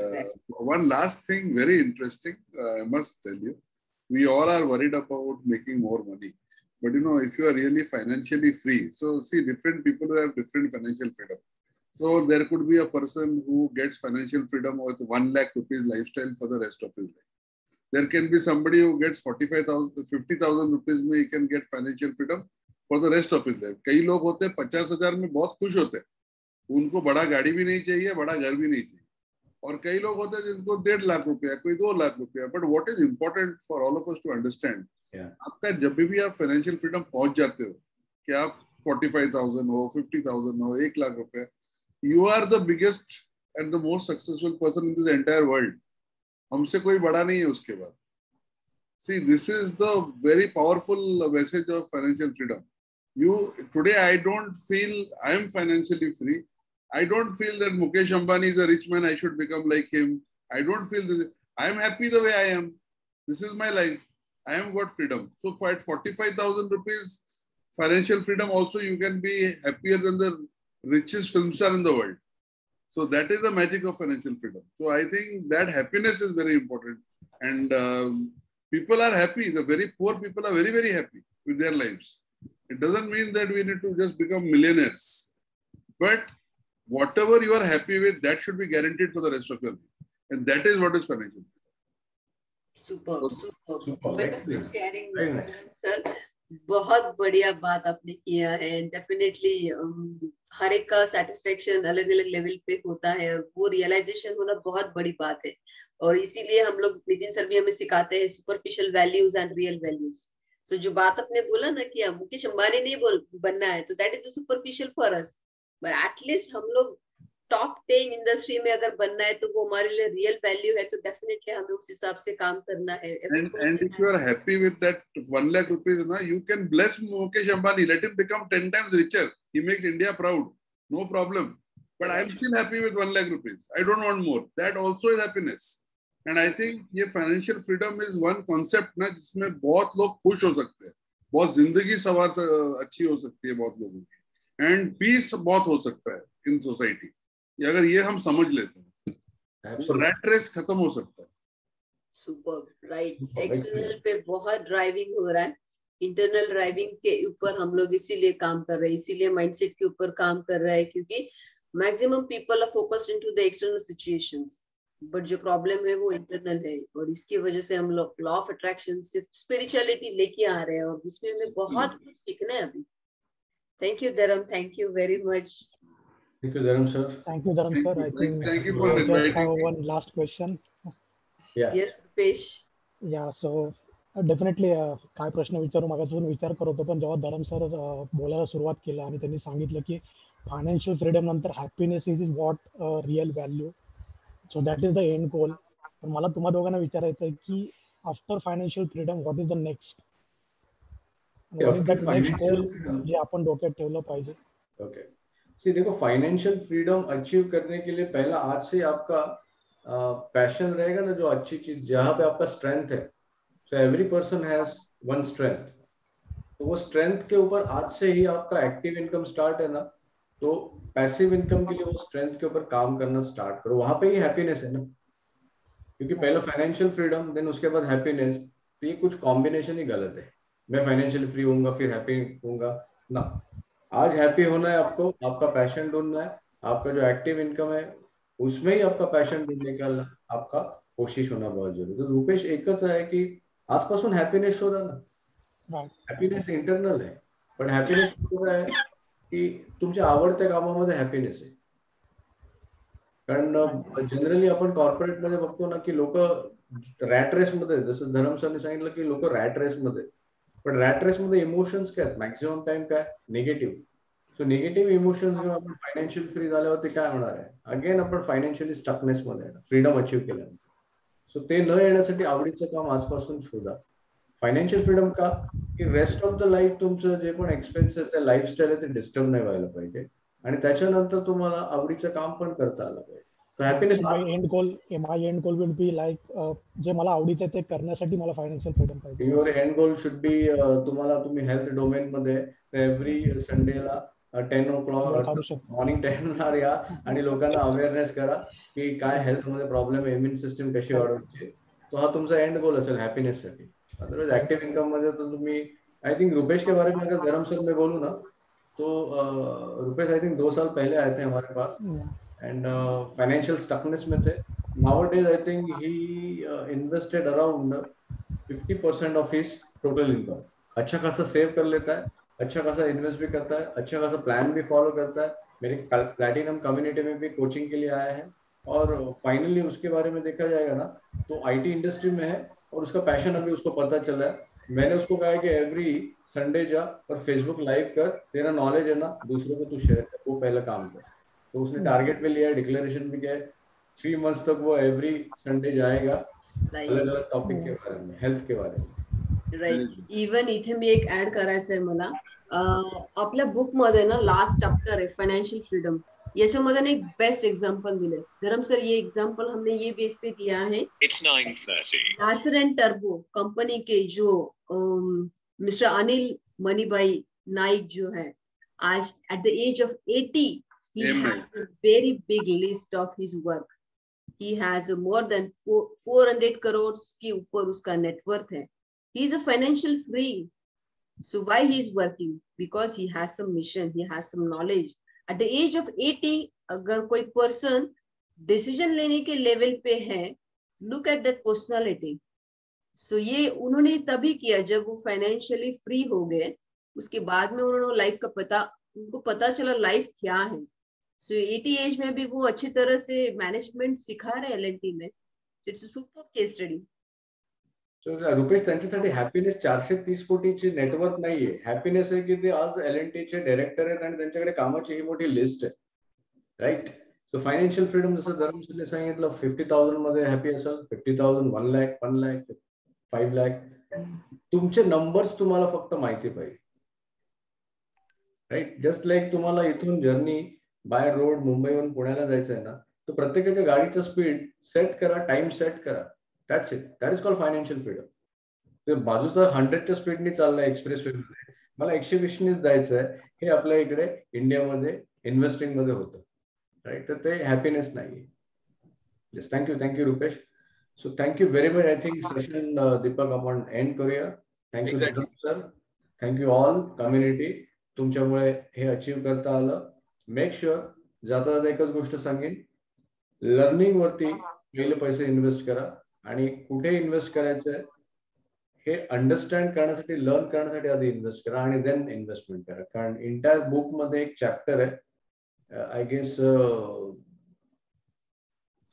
[SPEAKER 3] one last thing, very interesting, I must tell you, we all are worried about making more money. But you know, if you are really financially free, so see, different people have different financial freedom. So there could be a person who gets financial freedom with 1 lakh rupees lifestyle for the rest of his life. There can be somebody who gets 50,000 rupees में he can get financial freedom for the rest of his life. कई लोग होते हैं 50,000 में बहुत खुश होते हैं, उनको बड़ा गाड़ी भी नहीं चाहिए, बड़ा घर भी नहीं चाहिए. और कई लोग होते हैं जिनको 1.5 लाख रुपया, कोई 2 लाख रुपया. But what is important for all of us to understand, आपका जब भी आप फाइनेंशियल फ्रीडम पहुंच जाते हो, कि आप 45,000 हो, 50,000 हो, 1 लाख रुपया, you are the biggest and the most successful person in this entire world. हमसे कोई बड़ा नहीं है उसके बाद. See, this is the very powerful message of financial freedom. Today I don't feel I am financially free. I don't feel that Mukesh Ambani is a rich man, I should become like him. I don't feel this. I am happy the way I am. This is my life. I have got freedom. So for 45,000 rupees financial freedom also, you can be happier than the richest film star in the world. So that is the magic of financial freedom. So I think that happiness is very important. And people are happy. The very poor people are very, very happy with their lives. It doesn't mean that we need to just become millionaires. But whatever you are happy with, that should be guaranteed for the rest of your life. And that is what is financial freedom.
[SPEAKER 5] Super. Sharing, sir. बहुत बढ़िया बात आपने KIA है. Definitely हर एक का satisfaction अलग अलग level पे होता है, और वो रियलाइजेशन होना बहुत बड़ी बात है. और इसीलिए हम लोग, नितिन सर भी हमें सिखाते हैं superficial values end real values. So जो बात आपने बोला ना कि मुकेश अंबानी नहीं बनना है, तो that is superficial for us. But at least हम लोग टॉप 10 इंडस्ट्री में अगर बनना है, तो वो हमारे लिए रियल वैल्यू है. तो डेफिनेटली हमें उस हिसाब से काम करना है.
[SPEAKER 3] And if you are happy with that 1 lakh rupees, you can bless Mukesh Ambani, let him become 10 times richer. He makes India proud. No problem. But I am still happy with 1 lakh rupees. I don't want more. That also is happiness. And I think ये financial freedom is one concept ना, जिसमें बहुत लोग खुश हो सकते हैं, बहुत जिंदगी सवार अच्छी हो सकती है बहुत लोगों की, and peace बहुत हो सकता है in society. अगर ये हम समझ लेते हैं, तो रैट रेस खत्म हो सकता है.
[SPEAKER 5] सुपर. राइट. एक्सटर्नल पे बहुत ड्राइविंग हो रहा है, इंटरनल ड्राइविंग के ऊपर हम लोग इसीलिए काम कर रहे हैं, इसीलिए माइंडसेट के ऊपर काम कर रहे हैं, क्योंकि maximum people are focused into the external situations. But जो प्रॉब्लम है वो इंटरनल है, और इसकी वजह से हम लोग लॉ ऑफ अट्रैक्शन सिर्फ स्पिरिचुअलिटी लेके आ रहे हैं, और इसमें हमें बहुत कुछ सीखना है अभी. थैंक यू धर्म, thank you very much.
[SPEAKER 4] Thank you, Dharam sir.
[SPEAKER 18] Thank you, Dharam sir. I think
[SPEAKER 3] thank you for
[SPEAKER 18] I just
[SPEAKER 3] inviting
[SPEAKER 18] have
[SPEAKER 3] me.
[SPEAKER 18] one last question.
[SPEAKER 4] Yeah.
[SPEAKER 5] Yes, Rupesh.
[SPEAKER 18] Yeah, so definitely काय प्रश्न विचारू मागासून विचार करत होतो, पण जेव्हा धरम sir बोलायला सुरुवात केली आणि त्यांनी सांगितलं की फायनान्शियल फ्रीडम नंतर happiness is what real value, so that is the end goal. पण मला तुम्हा दोघांना विचारायचं आहे की after financial freedom what is the next, what is that next goal जे आपण डोक्यात ठेवलं पाहिजे.
[SPEAKER 4] ओके. सी देखो, फाइनेंशियल फ्रीडम अचीव करने के लिए पहला आज से आपका पैशन रहेगा ना, जो अच्छी चीज जहाँ पे आपका स्ट्रेंथ है. So every person has one strength, तो वो स्ट्रेंथ के ऊपर आज से ही आपका एक्टिव इनकम स्टार्ट है ना, तो पैसिव इनकम के लिए वो स्ट्रेंथ के ऊपर काम करना स्टार्ट करो. वहां पे ही हैप्पीनेस है ना, क्योंकि पहले फाइनेंशियल फ्रीडम देन उसके बाद हैप्पीनेस, तो ये कुछ कॉम्बिनेशन ही गलत है. मैं फाइनेंशियली फ्री होऊंगा फिर हैप्पी होऊंगा ना. आज हैप्पी होना है आपको, आपका पैशन ढूंढना है, आपका जो एक्टिव इनकम है उसमें ही आपका पैशन ढूंढने का आपका कोशिश होना बहुत जरूरी है. तो रुपेश एकच आहे की आजपासून हॅपीनेस शोधा ना. हॅपीनेस इंटरनल आहे, पण हॅपीनेस आहे की तुमच्या आवडत्या कामामध्ये हॅपीनेस आहे. कारण जनरली आपण कॉर्पोरेट मध्ये बघतो ना की लोक रॅट रेस मध्ये, जसं धरम सरने सांगितलं की लोक रॅट रेस मध्ये, पण रॅट रेस मध्ये इमोशन्स काय मॅक्सिमम टाइम काय निगेटिव्ह. सो निगेटिव्ह इमोशन्स जेव्हा आपण फायनान्शियल फ्री झाल्यावरती काय होणार आहे, अगेन आपण फायनान्शियली स्टकनेस मध्ये, फ्रीडम अचीव केल्यानंतर. सो ते न येण्यासाठी आवडीचं काम आजपासून शोधा. फायनान्शियल फ्रीडम का की रेस्ट ऑफ द लाईफ तुमचं जे पण एक्सपेन्सेस आहे, लाईफस्टाईल आहे, ते डिस्टर्ब नाही व्हायला पाहिजे आणि त्याच्यानंतर तुम्हाला आवडीचं काम पण करता आलं पाहिजे.
[SPEAKER 18] My end goal will be like जे मला आवडीचं ते करण्यासाठी मला फायनान्शियल फ्रीडम पाहिजे.
[SPEAKER 4] Your end goal should be तुम्ही हेल्थ डोमेन मध्ये एव्हरी संडेला 10 o'clock मॉर्निंग 10 या आणि लोकांना अवेअरनेस करा की काय हेल्थ मध्ये प्रॉब्लेम आहे, इम्युन सिस्टम कशी वाढवायची. तो हा तुमचा एंड गोल असेल हॅपीनेस साठी. अदरवाइज ऍक्टिव्ह इन्कम मध्ये तर तुम्ही आई थिंक रुपेश के बारे में अगर धर्म सर मैं बोलूँ ना तो रुपेश आई थिंक 2 साल पहले आए थे हमारे पास एंड फाइनेंशियल स्टकनेस में थे. Nowadays I think he invested around 50% of his total income. अच्छा खासा सेव कर लेता है, अच्छा खासा इन्वेस्ट भी करता है, अच्छा खासा प्लान भी फॉलो करता है. मेरे प्लैटिनम कम्युनिटी में भी कोचिंग के लिए आया है और फाइनली उसके बारे में देखा जाएगा ना तो आईटी इंडस्ट्री में है और उसका पैशन अभी उसको पता चला है. मैंने उसको कहा कि एवरी संडे जा और फेसबुक लाइव कर, तेरा नॉलेज है ना दूसरों को तू शेयर कर, वो पहला काम कर. तो उसने टारगेट भी लिया है, डिक्लेरेशन भी किया है. 3 months तक वो एवरी संडे जाएगा अलग अलग टॉपिक के बारे में, हेल्थ के बारे में.
[SPEAKER 5] राईट. इवन इथे मी एक ऍड करायचंय मला. आपल्या बुक मध्ये ना लास्ट चैप्टर है फाइनेंशियल फ्रीडम. याच्यामध्ये ना एक बेस्ट एग्जांपल दिले धर्म सर. ये एग्जांपल हमने ये बेस पे दिया है. लार्सन एंड टर्बो कंपनी के जो मिस्टर अनिल मणिभाई नाइक जो है, आज at the age of 80 he has a very big list of his work. He has more than 400 crores के ऊपर उसका नेटवर्थ है. He is a financial free. So why he is working? Because he has some mission, he has some knowledge. At the age of 80, अगर कोई person decision लेने के level पे है, look at that personality. So ये उन्होंने तभी KIA जब वो financially free हो गए. उसके बाद में उन्होंने उनको पता चला लाइफ क्या है. So 80 एज में भी वो अच्छी तरह से मैनेजमेंट सिखा रहे एल&टी में. It's a super case study.
[SPEAKER 4] So Rupesh त्यांच्यासाठी हॅपीनेस 430 कोटीची नेटवर्क नाहीये. हॅपीनेस आहे की ते आज एल&टी चे डायरेक्टर आहेत आणि त्यांच्याकडे कामाची ही मोठी लिस्ट आहे. राईट. सो फायनान्शियल फ्रीडम जसं धर्मसरने सांगितलं 50,000 मध्ये हॅपी असेल, 50,000, 1 लाख, 1 लाख, 5 लाख. तुमचे नंबर्स तुम्हाला फक्त माहिती पाहिजे. राईट. जस्ट लाईक तुम्हाला इथून जर्नी बाय रोड मुंबईवरून पुण्याला जायचं आहे ना, तो प्रत्येकाच्या गाडीचं स्पीड सेट करा, टाइम सेट करा. That's it. That is called financial freedom. ते बाजूचा 100च्या स्पीडने चाललाय एक्सप्रेस वे मध्ये, मला 120 जायचं आहे, हे आपल्या इकडे इंडियामध्ये इन्व्हेस्टिंग मध्ये होतं. राईट. तर ते हॅपीनेस नाहीये. Yes. Thank you Rupesh. So thank you very much. I think session Deepak आपण एंड करूया. Thank you sir. Thank you all community. तुमच्यामुळे हे अचीव्ह करता आलं. मेक शुअर जाता जाता एकच गोष्ट सांगेन, लर्निंग वरती पहिले पैसे इन्व्हेस्ट करा आणि कुठे इन्व्हेस्ट करायचंय हे अंडरस्टँड करण्यासाठी, लर्न करण्यासाठी आधी इन्व्हेस्ट करा आणि देन इन्व्हेस्टमेंट करा. कारण इंटायर बुक मध्ये एक चॅप्टर आहे, I guess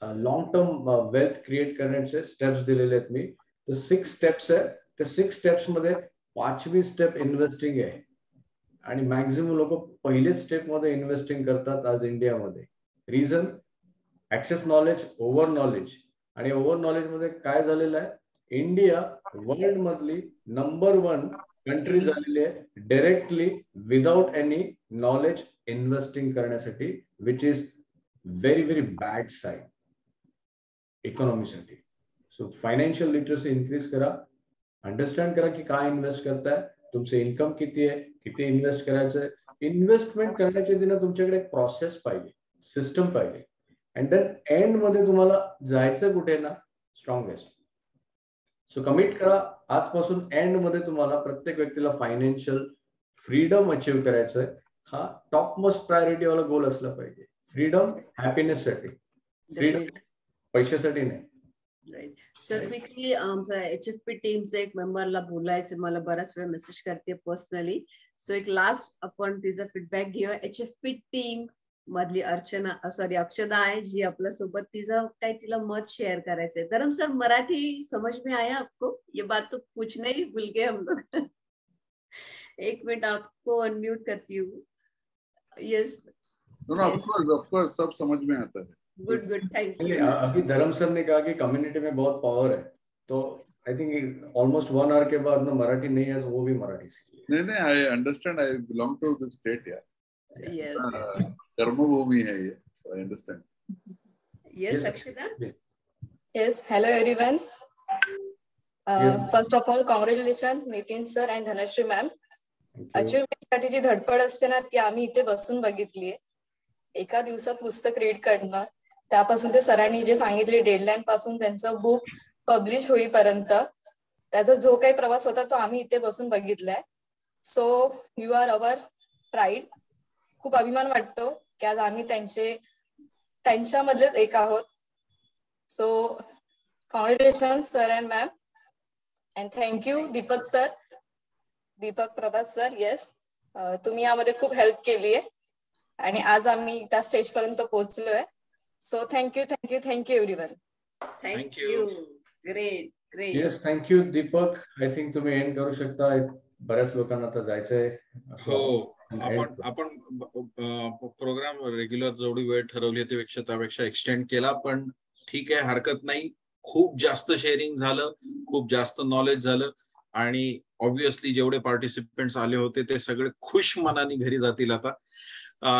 [SPEAKER 4] long term wealth create करण्याचे स्टेप्स दिलेले आहेत मी. तर 6 स्टेप्स आहे. त्या 6 स्टेप्स मध्ये 5वी स्टेप इन्व्हेस्टिंग आहे आणि मॅक्झिमम लोक पहिलेच स्टेप मध्ये इन्व्हेस्टिंग करतात आज इंडियामध्ये. Reason access knowledge, over knowledge. आणि ओव्हर नॉलेज मध्ये काय झालेलं आहे, इंडिया वर्ल्ड मधली नंबर 1 कंट्री झालेली आहे directly without any knowledge investing करण्यासाठी, which is very very bad side इकॉनॉमीसाठी. सो फायनान्शियल लिटरसी इन्क्रीज करा, अंडरस्टँड करा की काय इन्व्हेस्ट करताय, तुमचे इन्कम किती आहे, किती इन्व्हेस्ट करायचंय. इन्व्हेस्टमेंट करण्याच्या दिना तुमच्याकडे एक प्रोसेस पाहिजे, सिस्टम पाहिजे. अँड देन एंड मध्ये तुम्हाला जायचं कुठे ना, स्ट्रॉंगेस्ट. सो कमिट करा आजपासून एंड मध्ये तुम्हाला प्रत्येक व्यक्तीला फायनान्शियल फ्रीडम अचीव्ह करायचंय. हा टॉप मोस्ट प्रायोरिटी वाला गोल असला पाहिजे. फ्रीडम हॅपीनेस साठी, फ्रीडम पैशासाठी नाही.
[SPEAKER 5] राईट. सर क्विकली HFP टीमचा एक मेंबरला बोलायचं, मला बराच वेळ मेसेज करते पर्सनली. सो एक लास्ट आपण तिचा फीडबॅक घेऊया. HFP टीम मधली अक्षदा आहे जी आपल्या सोबत, तिचं काय तिला मत शेअर करायचंय. धर्म सर मराठी समझ में आया आपको? ये बात तो पूछना ही भूल गए हम लोग. एक मिनट आपको अनम्यूट करती हूँ. यस.
[SPEAKER 3] ऑफ कोर्स सब समझ में आता है.
[SPEAKER 5] Good good, thank you.
[SPEAKER 4] अभी धर्म सर ने कहा कि कम्युनिटी में बहुत पावर है, तो आई थिंक ऑलमोस्ट 1 आवर के बाद ना मराठी नहीं है तो वो भी मराठी सीख ले।
[SPEAKER 3] नहीं, I understand, I belong to this state यार, कर्मभूमि है ये, I understand.
[SPEAKER 5] Yes Akshata.
[SPEAKER 20] Yes, hello everyone. First of all, congratulations Nitin sir and Dhanashree ma'am. Achievement साठी जी धडपड असते ना ती आम्ही इथे बसून बघितलीये. एका दिवसात पुस्तक रीड करणं, त्यापासून ते सरांनी जे सांगितले डेडलाईन पासून त्यांचं बुक पब्लिश होईपर्यंत त्याचा जो काही प्रवास होता तो आम्ही इथे बसून बघितलाय. So you are our pride. खूप अभिमान वाटतो की आज आम्ही त्यांच्यामधलेच एक आहोत. So, congratulations, sir and ma'am, and thank you, Deepak sir, Deepak Prabhat sir. Yes, तुम्ही यामध्ये खूप हेल्प केली आहे आणि आज आम्ही त्या स्टेज पर्यंत पोहोचलोय. So, thank you everyone.
[SPEAKER 5] Thank you. Great.
[SPEAKER 4] Yes, thank you Deepak. I think तुम्ही एंड करू शकता. बऱ्याच लोकांना आता जायचंय.
[SPEAKER 2] हो, आपण प्रोग्राम रेग्युलर जेवढी वेळ ठरवली त्यापेक्षा एक्सटेंड केला, पण ठीक आहे, हरकत नाही. खूप जास्त शेअरिंग झालं, खूप जास्त नॉलेज झालं आणि ऑब्विसली जेवढे पार्टिसिपेंट्स आले होते ते सगळे खुश मनाने घरी जातील. आता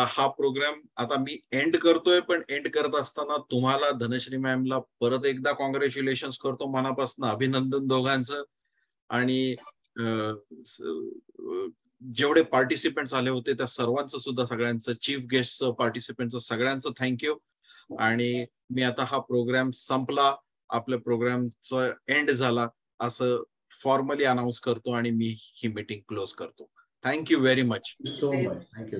[SPEAKER 2] हा प्रोग्राम आता मी एंड करतोय, पण एंड करत असताना तुम्हाला धनश्री मॅमला परत एकदा कॉंग्रॅच्युलेशन्स करतो मनापासून. अभिनंदन दोघांचं. आणि जेवढे पार्टिसिपेंट्स आले होते त्या सर्वांचं सुद्धा, सगळ्यांचं, चीफ गेस्टचं, पार्टिसिपेंटचं, सगळ्यांचं थँक्यू. आणि मी आता हा प्रोग्राम संपला, आपल्या प्रोग्रामचा एंड झाला असं फॉर्मली अनाउन्स करतो आणि मी ही मीटिंग क्लोज करतो. Thank you very much.
[SPEAKER 4] So much. Thank you.